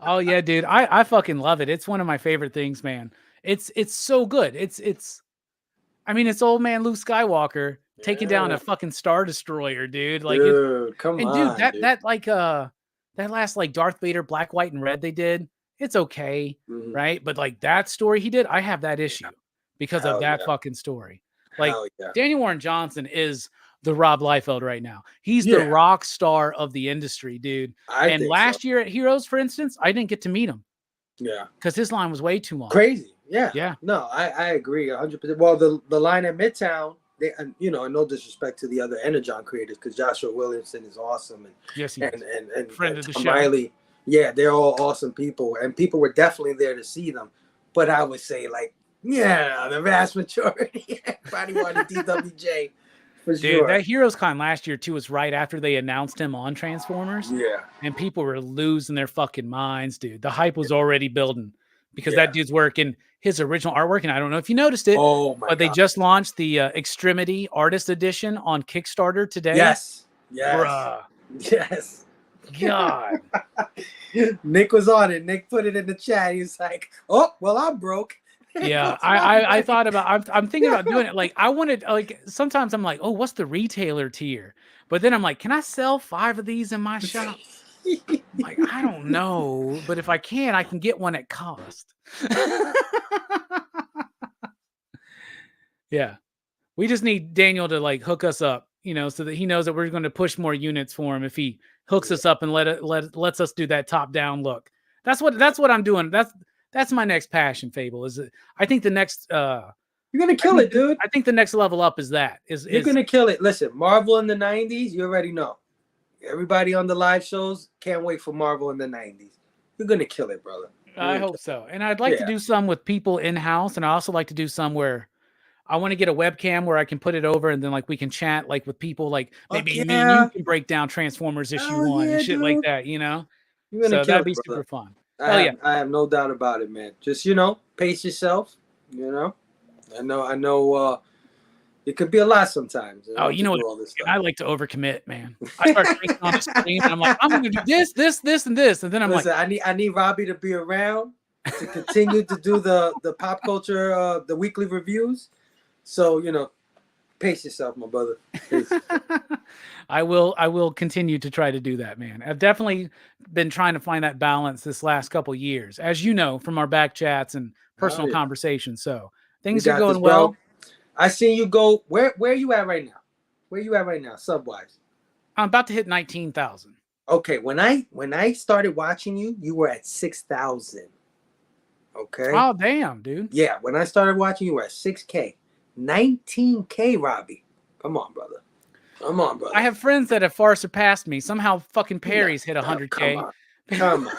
Oh yeah, dude. I fucking love it. It's one of my favorite things, man. It's so good. It's Old Man Luke Skywalker taking down a fucking Star Destroyer, dude. Like, dude, come on. Dude, that last like Darth Vader Black, White, and Red they did, it's okay, right? But like that story he did, I have that issue. because of that fucking story. Like yeah. Daniel Warren Johnson is the Rob Liefeld right now. He's the rock star of the industry, dude. And last year at Heroes, for instance, I didn't get to meet him. Yeah. Because his line was way too long. Crazy. Yeah. Yeah. No, I agree 100%. Well, the line at Midtown, they, you know, no disrespect to the other Energon creators, because Joshua Williamson is awesome, and yes, and friend of the Tom show. Riley, yeah, they're all awesome people, and people were definitely there to see them. But I would say, like, yeah, the vast majority everybody wanted DWJ for sure. That Heroes Con last year too was right after they announced him on Transformers. Yeah, and people were losing their fucking minds, dude. The hype was already building because that dude's working his original artwork, and I don't know if you noticed it. Oh my God. They just launched the Extremity Artist Edition on Kickstarter today. Yes. Bruh. Yes. God. Nick was on it. Nick put it in the chat. He was like, "Oh, well, I'm broke." Yeah, I thought about. I'm thinking about doing it. Like, I wanted. Like, sometimes I'm like, "Oh, what's the retailer tier?" But then I'm like, "Can I sell 5 of these in my shop?" Like, I don't know, but if I can, I can get one at cost. Yeah, we just need Daniel to like hook us up, you know, so that he knows that we're going to push more units for him if he hooks us up and lets us do that top down look. That's what I'm doing. That's my next passion, Phable. Is I think the next you're gonna kill it, dude. I think the next level up is you're gonna kill it. Listen, Marvel in the 90s, you already know. Everybody on the live shows can't wait for Marvel in the 90s. You're gonna kill it, brother. I hope so. And I'd like to do some with people in house, and I also like to do some where I want to get a webcam where I can put it over, and then like we can chat like with people, like maybe me and you can break down Transformers issue 1 and shit like that, you know. So that'd be super fun. I have no doubt about it, man. Just, you know, pace yourself. You know, I know. It could be a lot sometimes. You know what? I like to overcommit, man. I start thinking on the screen, and I'm like, I'm going to do this, and this, and then I'm like, I need Robbie to be around to continue to do the pop culture, the weekly reviews. So, you know, pace yourself, my brother. I will continue to try to do that, man. I've definitely been trying to find that balance this last couple years, as you know, from our back chats and personal conversations. So things are going well. Bro. I seen you go. Where are you at right now? Where you at right now, sub-wise? I'm about to hit 19,000. Okay, when I started watching you, you were at 6,000. Okay. Oh damn, dude. Yeah, when I started watching you were at 6K. 19K, Robbie. Come on, brother. Come on, brother. I have friends that have far surpassed me. Somehow fucking Perry's hit 100K. Come on.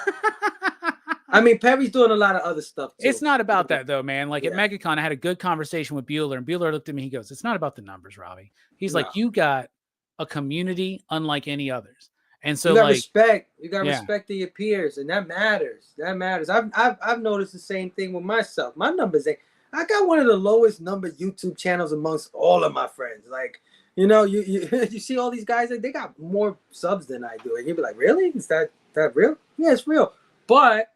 I mean, Perry's doing a lot of other stuff too. It's not about that though, man. Like at MegaCon, I had a good conversation with Bueller, and Bueller looked at me. He goes, "It's not about the numbers, Robbie." He's like, "You got a community unlike any others." And so, you got like, respect. You got respect to your peers, and that matters. That matters. I've noticed the same thing with myself. My numbers ain't. I got one of the lowest numbered YouTube channels amongst all of my friends. Like, you know, you see all these guys, like, they got more subs than I do. And you'd be like, really? Is that real? Yeah, it's real. But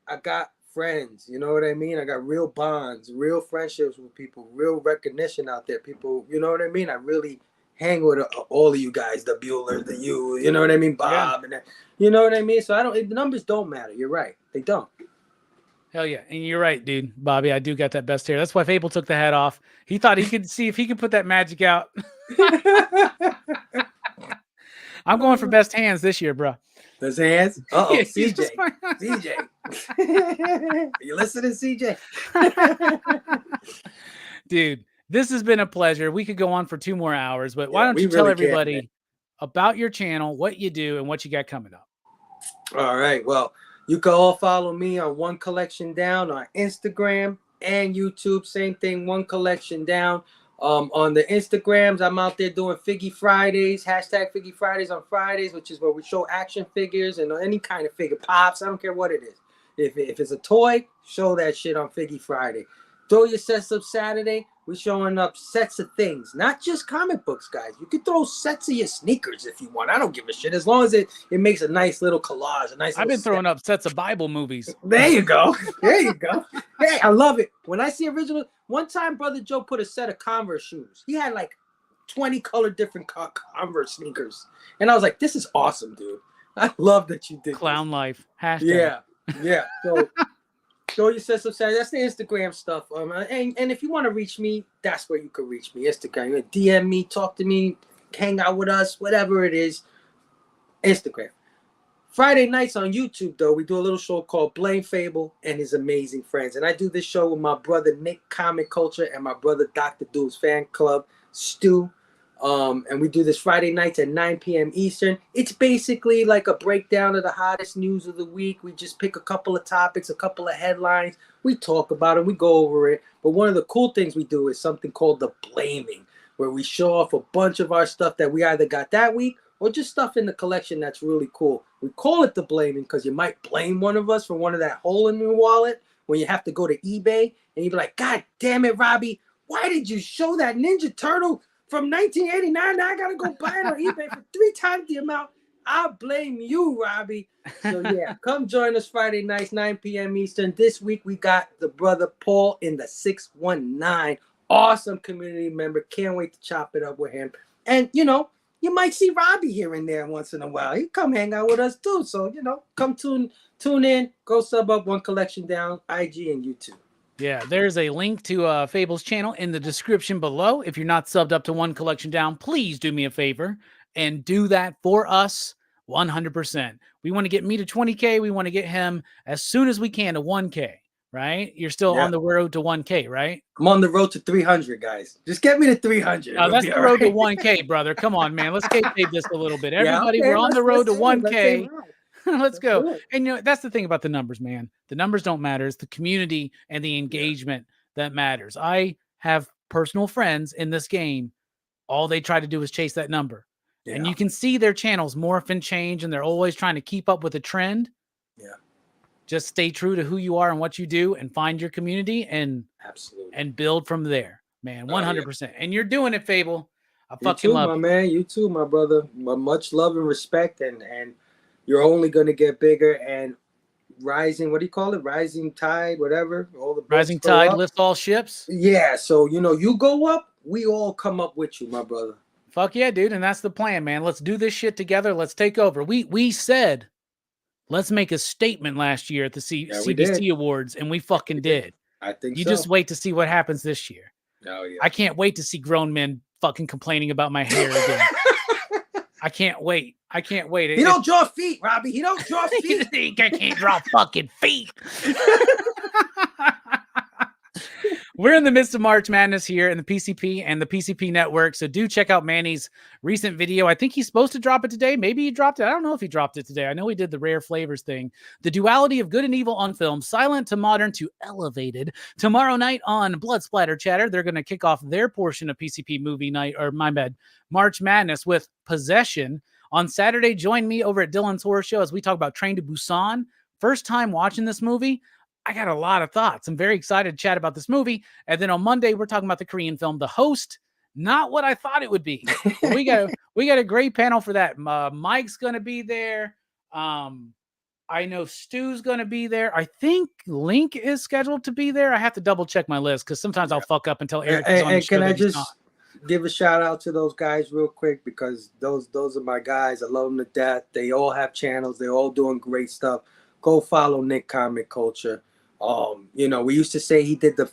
I got friends, you know what I mean? I got real bonds, real friendships with people, real recognition out there. People, you know what I mean? I really hang with all of you guys, the Bueller, you know what I mean? Bob, and that, you know what I mean? So the numbers don't matter. You're right. They don't. Hell yeah. And you're right, dude. Bobby, I do got that best hair. That's why Phable took the hat off. He thought he could see if he could put that magic out. I'm going for best hands this year, bro. Best hands? Uh-oh, CJ. CJ. Are you listening, CJ? Dude, this has been a pleasure. We could go on for 2 more hours, but why don't you tell everybody about your channel, what you do, and what you got coming up? All right. Well, you can all follow me on One Collection Down on Instagram and YouTube. Same thing, One Collection Down. On the Instagrams, I'm out there doing Figgy Fridays, hashtag Figgy Fridays on Fridays, which is where we show action figures and any kind of figure, pops. I don't care what it is. If it's a toy, show that shit on Figgy Friday. Throw your sets up Saturday. We're showing up sets of things, not just comic books, guys. You can throw sets of your sneakers if you want. I don't give a shit. As long as it makes a nice little collage, I've been throwing up sets of Bible movies. There you go. There you go. Hey, I love it. When I see original, one time Brother Joe put a set of Converse shoes. He had like 20 colored different Converse sneakers. And I was like, this is awesome, dude. I love that you did Clown life. Hashtag. Yeah. So Throw your sense of sanity. That's the Instagram stuff. And if you want to reach me, that's where you can reach me. Instagram. You can DM me, talk to me, hang out with us, whatever it is. Instagram. Friday nights on YouTube, though, we do a little show called Blame Phable and His Amazing Friends. And I do this show with my brother, Nick Comic Culture, and my brother, Dr. Doom's Fan Club, Stu. And we do this Friday nights at 9 p.m. Eastern. It's basically like a breakdown of the hottest news of the week. We just pick a couple of topics, a couple of headlines. We talk about it. We go over it. But one of the cool things we do is something called the blaming, where we show off a bunch of our stuff that we either got that week or just stuff in the collection that's really cool. We call it the blaming because you might blame one of us for one of that hole in your wallet when you have to go to eBay and you be like, God damn it, Robbie, why did you show that Ninja Turtle from 1989? Now I got to go buy it on eBay for 3 times the amount. I blame you, Robbie. So, yeah, come join us Friday nights, 9 p.m. Eastern. This week, we got the brother Paul in the 619. Awesome community member. Can't wait to chop it up with him. And, you know, you might see Robbie here and there once in a while. He come hang out with us, too. So, you know, come tune in. Go sub up One Collection Down, IG and YouTube. Yeah, there's a link to Fable's channel in the description below. If you're not subbed up to One Collection Down, please do me a favor and do that for us 100%. We want to get me to 20K. We want to get him as soon as we can to 1K, right? You're still on the road to 1K, right? I'm on the road to 300, guys. Just get me to 300. No, that's the road to 1K, brother. Come on, man. Let's kayfabe this a little bit. Everybody, we're on the road to 1K. Let's go. And you know, that's the thing about the numbers, man. The numbers don't matter. It's the community and the engagement that matters. I have personal friends in this game. All they try to do is chase that number. Yeah. And you can see their channels morph and change, and they're always trying to keep up with the trend. Yeah. Just stay true to who you are and what you do and find your community and and build from there, man. 100%. Yeah. And you're doing it, Phable. I fucking love you. My man. You too, my brother. Much love and respect, and you're only going to get bigger and rising. What do you call it? Rising tide, whatever. All the rising tide lifts all ships. Yeah. So, you know, you go up, we all come up with you, my brother. Fuck yeah, dude. And that's the plan, man. Let's do this shit together. Let's take over. We said, let's make a statement last year at the CBC Awards, and we fucking did. I think you just wait to see what happens this year. Oh, yeah. I can't wait to see grown men fucking complaining about my hair again. I can't wait. I can't wait. He don't draw feet, Robbie. He don't draw feet. I can't draw fucking feet. We're in the midst of March Madness here in the PCP and the PCP network. So do check out Manny's recent video. I think he's supposed to drop it today. Maybe he dropped it. I don't know if he dropped it today. I know he did the rare flavors thing. The duality of good and evil on film, silent to modern to elevated. Tomorrow night on Blood Splatter Chatter, they're going to kick off their portion of PCP movie night, or my bad, March Madness with Possession. On Saturday, join me over at Dylan's Horror Show as we talk about Train to Busan. First time watching this movie, I got a lot of thoughts. I'm very excited to chat about this movie. And then on Monday, we're talking about the Korean film, The Host. Not what I thought it would be. we got a great panel for that. Mike's going to be there. I know Stu's going to be there. I think Link is scheduled to be there. I have to double check my list because sometimes I'll fuck up until Eric is on the show. Can I just give a shout out to those guys real quick, because those are my guys. I love them to death. They all have channels. They're all doing great stuff. Go follow Nick Comic Culture. You know, we used to say he did the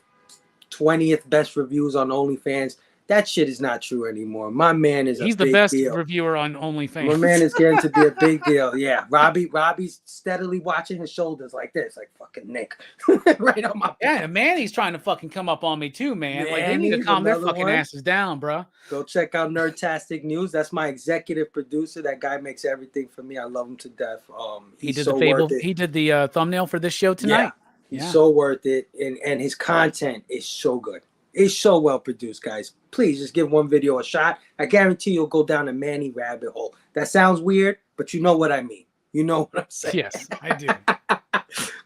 20th best reviews on OnlyFans. That shit is not true anymore. My man is he's the best reviewer on OnlyFans. My man is getting to be a big deal. Yeah, Robbie's steadily watching his shoulders like this, like fucking Nick, right on my back. Yeah, and Manny's trying to fucking come up on me too, man. Like they need to calm their fucking asses down, bro. Go check out Nerdtastic News. That's my executive producer. That guy makes everything for me. I love him to death. He did so the Phable. He did the thumbnail for this show tonight. Yeah, he's so worth it, and his content is so good. It's so well produced, guys. Please just give one video a shot. I guarantee you'll go down a Manny rabbit hole. That sounds weird, but you know what I mean. You know what I'm saying? Yes, I do.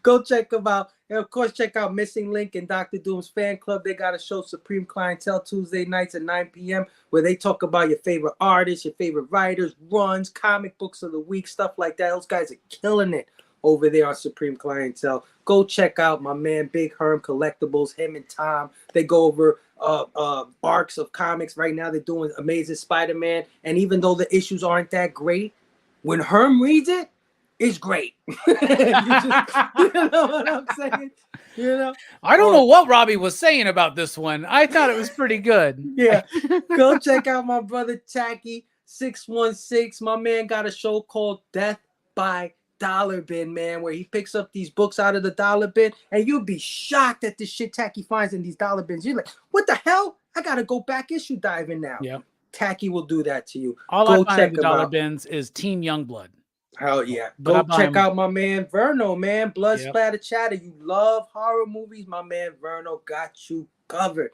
Go check them out. And of course, check out Missing Link and Dr. Doom's Fan Club. They got a show, Supreme Clientele, Tuesday nights at 9 p.m., where they talk about your favorite artists, your favorite writers, runs, comic books of the week, stuff like that. Those guys are killing it over there on Supreme Clientele. Go check out my man Big Herm Collectibles, him and Tom. They go over arcs of comics. Right now they're doing Amazing Spider-Man, and even though the issues aren't that great, when Herm reads it, it's great. You know what I'm saying? You know? I don't know what Robbie was saying about this one. I thought it was pretty good. Yeah. Go check out my brother Tacky 616. My man got a show called Death by Dollar Bin, man, where he picks up these books out of the dollar bin, and you'll be shocked at the shit Tacky finds in these dollar bins. You're like, what the hell? I gotta go back issue diving now. Yep. Tacky will do that to you. All Go I find in the dollar bins is Team Youngblood. Hell yeah. But Go check out my man Verno, man. Blood Splatter Chatter. You love horror movies, my man Verno got you covered.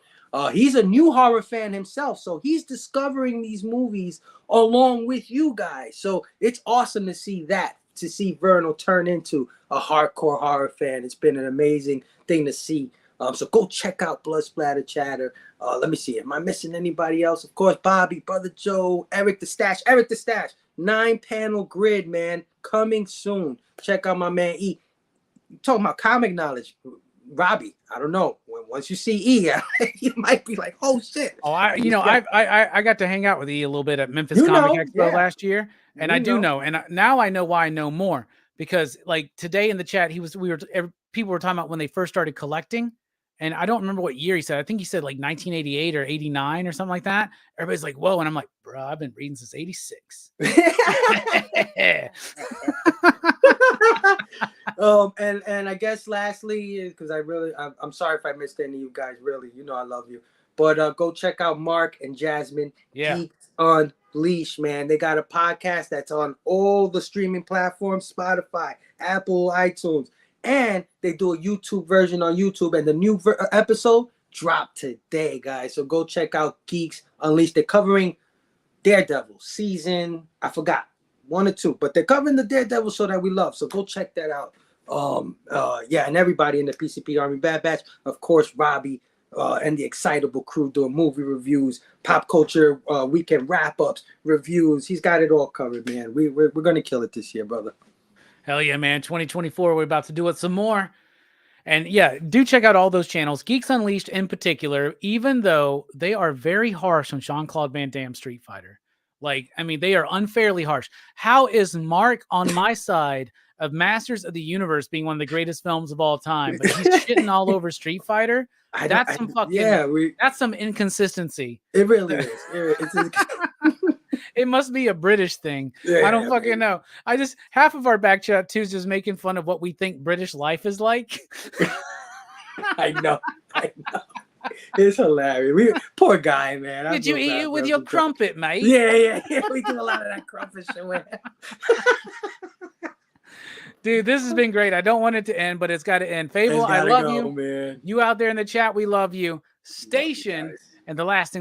He's a new horror fan himself, so he's discovering these movies along with you guys. So it's awesome to see that, to see Verno turn into a hardcore horror fan. It's been an amazing thing to see. So go check out Blood Splatter Chatter. Let me see. Am I missing anybody else? Of course, Bobby, Brother Joe, Eric the Stash. 9-panel grid, man. Coming soon. Check out my man E. You talking about comic knowledge, Robbie? I don't know. Once you see E, you might be like, "Oh shit!" Oh, I got to hang out with E a little bit at Memphis Comic Expo last year, and I do know, and now I know why I know more, because like today in the chat, people were talking about when they first started collecting. And I don't remember what year he said. I think he said like 1988 or 89 or something like that. Everybody's like, whoa. And I'm like, bro, I've been reading since 86. And I guess lastly, because I'm sorry if I missed any of you guys, really, you know I love you. But go check out Mark and Jasmine. Yeah. Geeks Unleashed, man. They got a podcast that's on all the streaming platforms, Spotify, Apple, iTunes. And they do a YouTube version on YouTube, and the new episode dropped today, guys. So go check out Geeks Unleashed. They're covering Daredevil season, I forgot, 1 or 2, but they're covering the Daredevil show that we love. So go check that out. And everybody in the PCP Army Bad Batch, of course, Robbie and the Excitable crew doing movie reviews, pop culture weekend wrap-ups, reviews. He's got it all covered, man. We're gonna kill it this year, brother. Hell yeah, man. 2024, we're about to do it some more. And yeah, do check out all those channels. Geeks Unleashed in particular, even though they are very harsh on Jean-Claude Van Damme Street Fighter. Like, I mean, they are unfairly harsh. How is Mark on my side of Masters of the Universe being one of the greatest films of all time, but he's shitting all over Street Fighter? That's some inconsistency. It really is. It must be a British thing. I don't fucking know. Half of our back chat too is just making fun of what we think British life is like. I know. It's hilarious. Poor guy, man. Did you eat it with your crumpet, mate? Yeah. We do a lot of that crumpet shit. Dude, this has been great. I don't want it to end, but it's got to end. Phable, I love you. Man. You out there in the chat, we love you. Station, and the last thing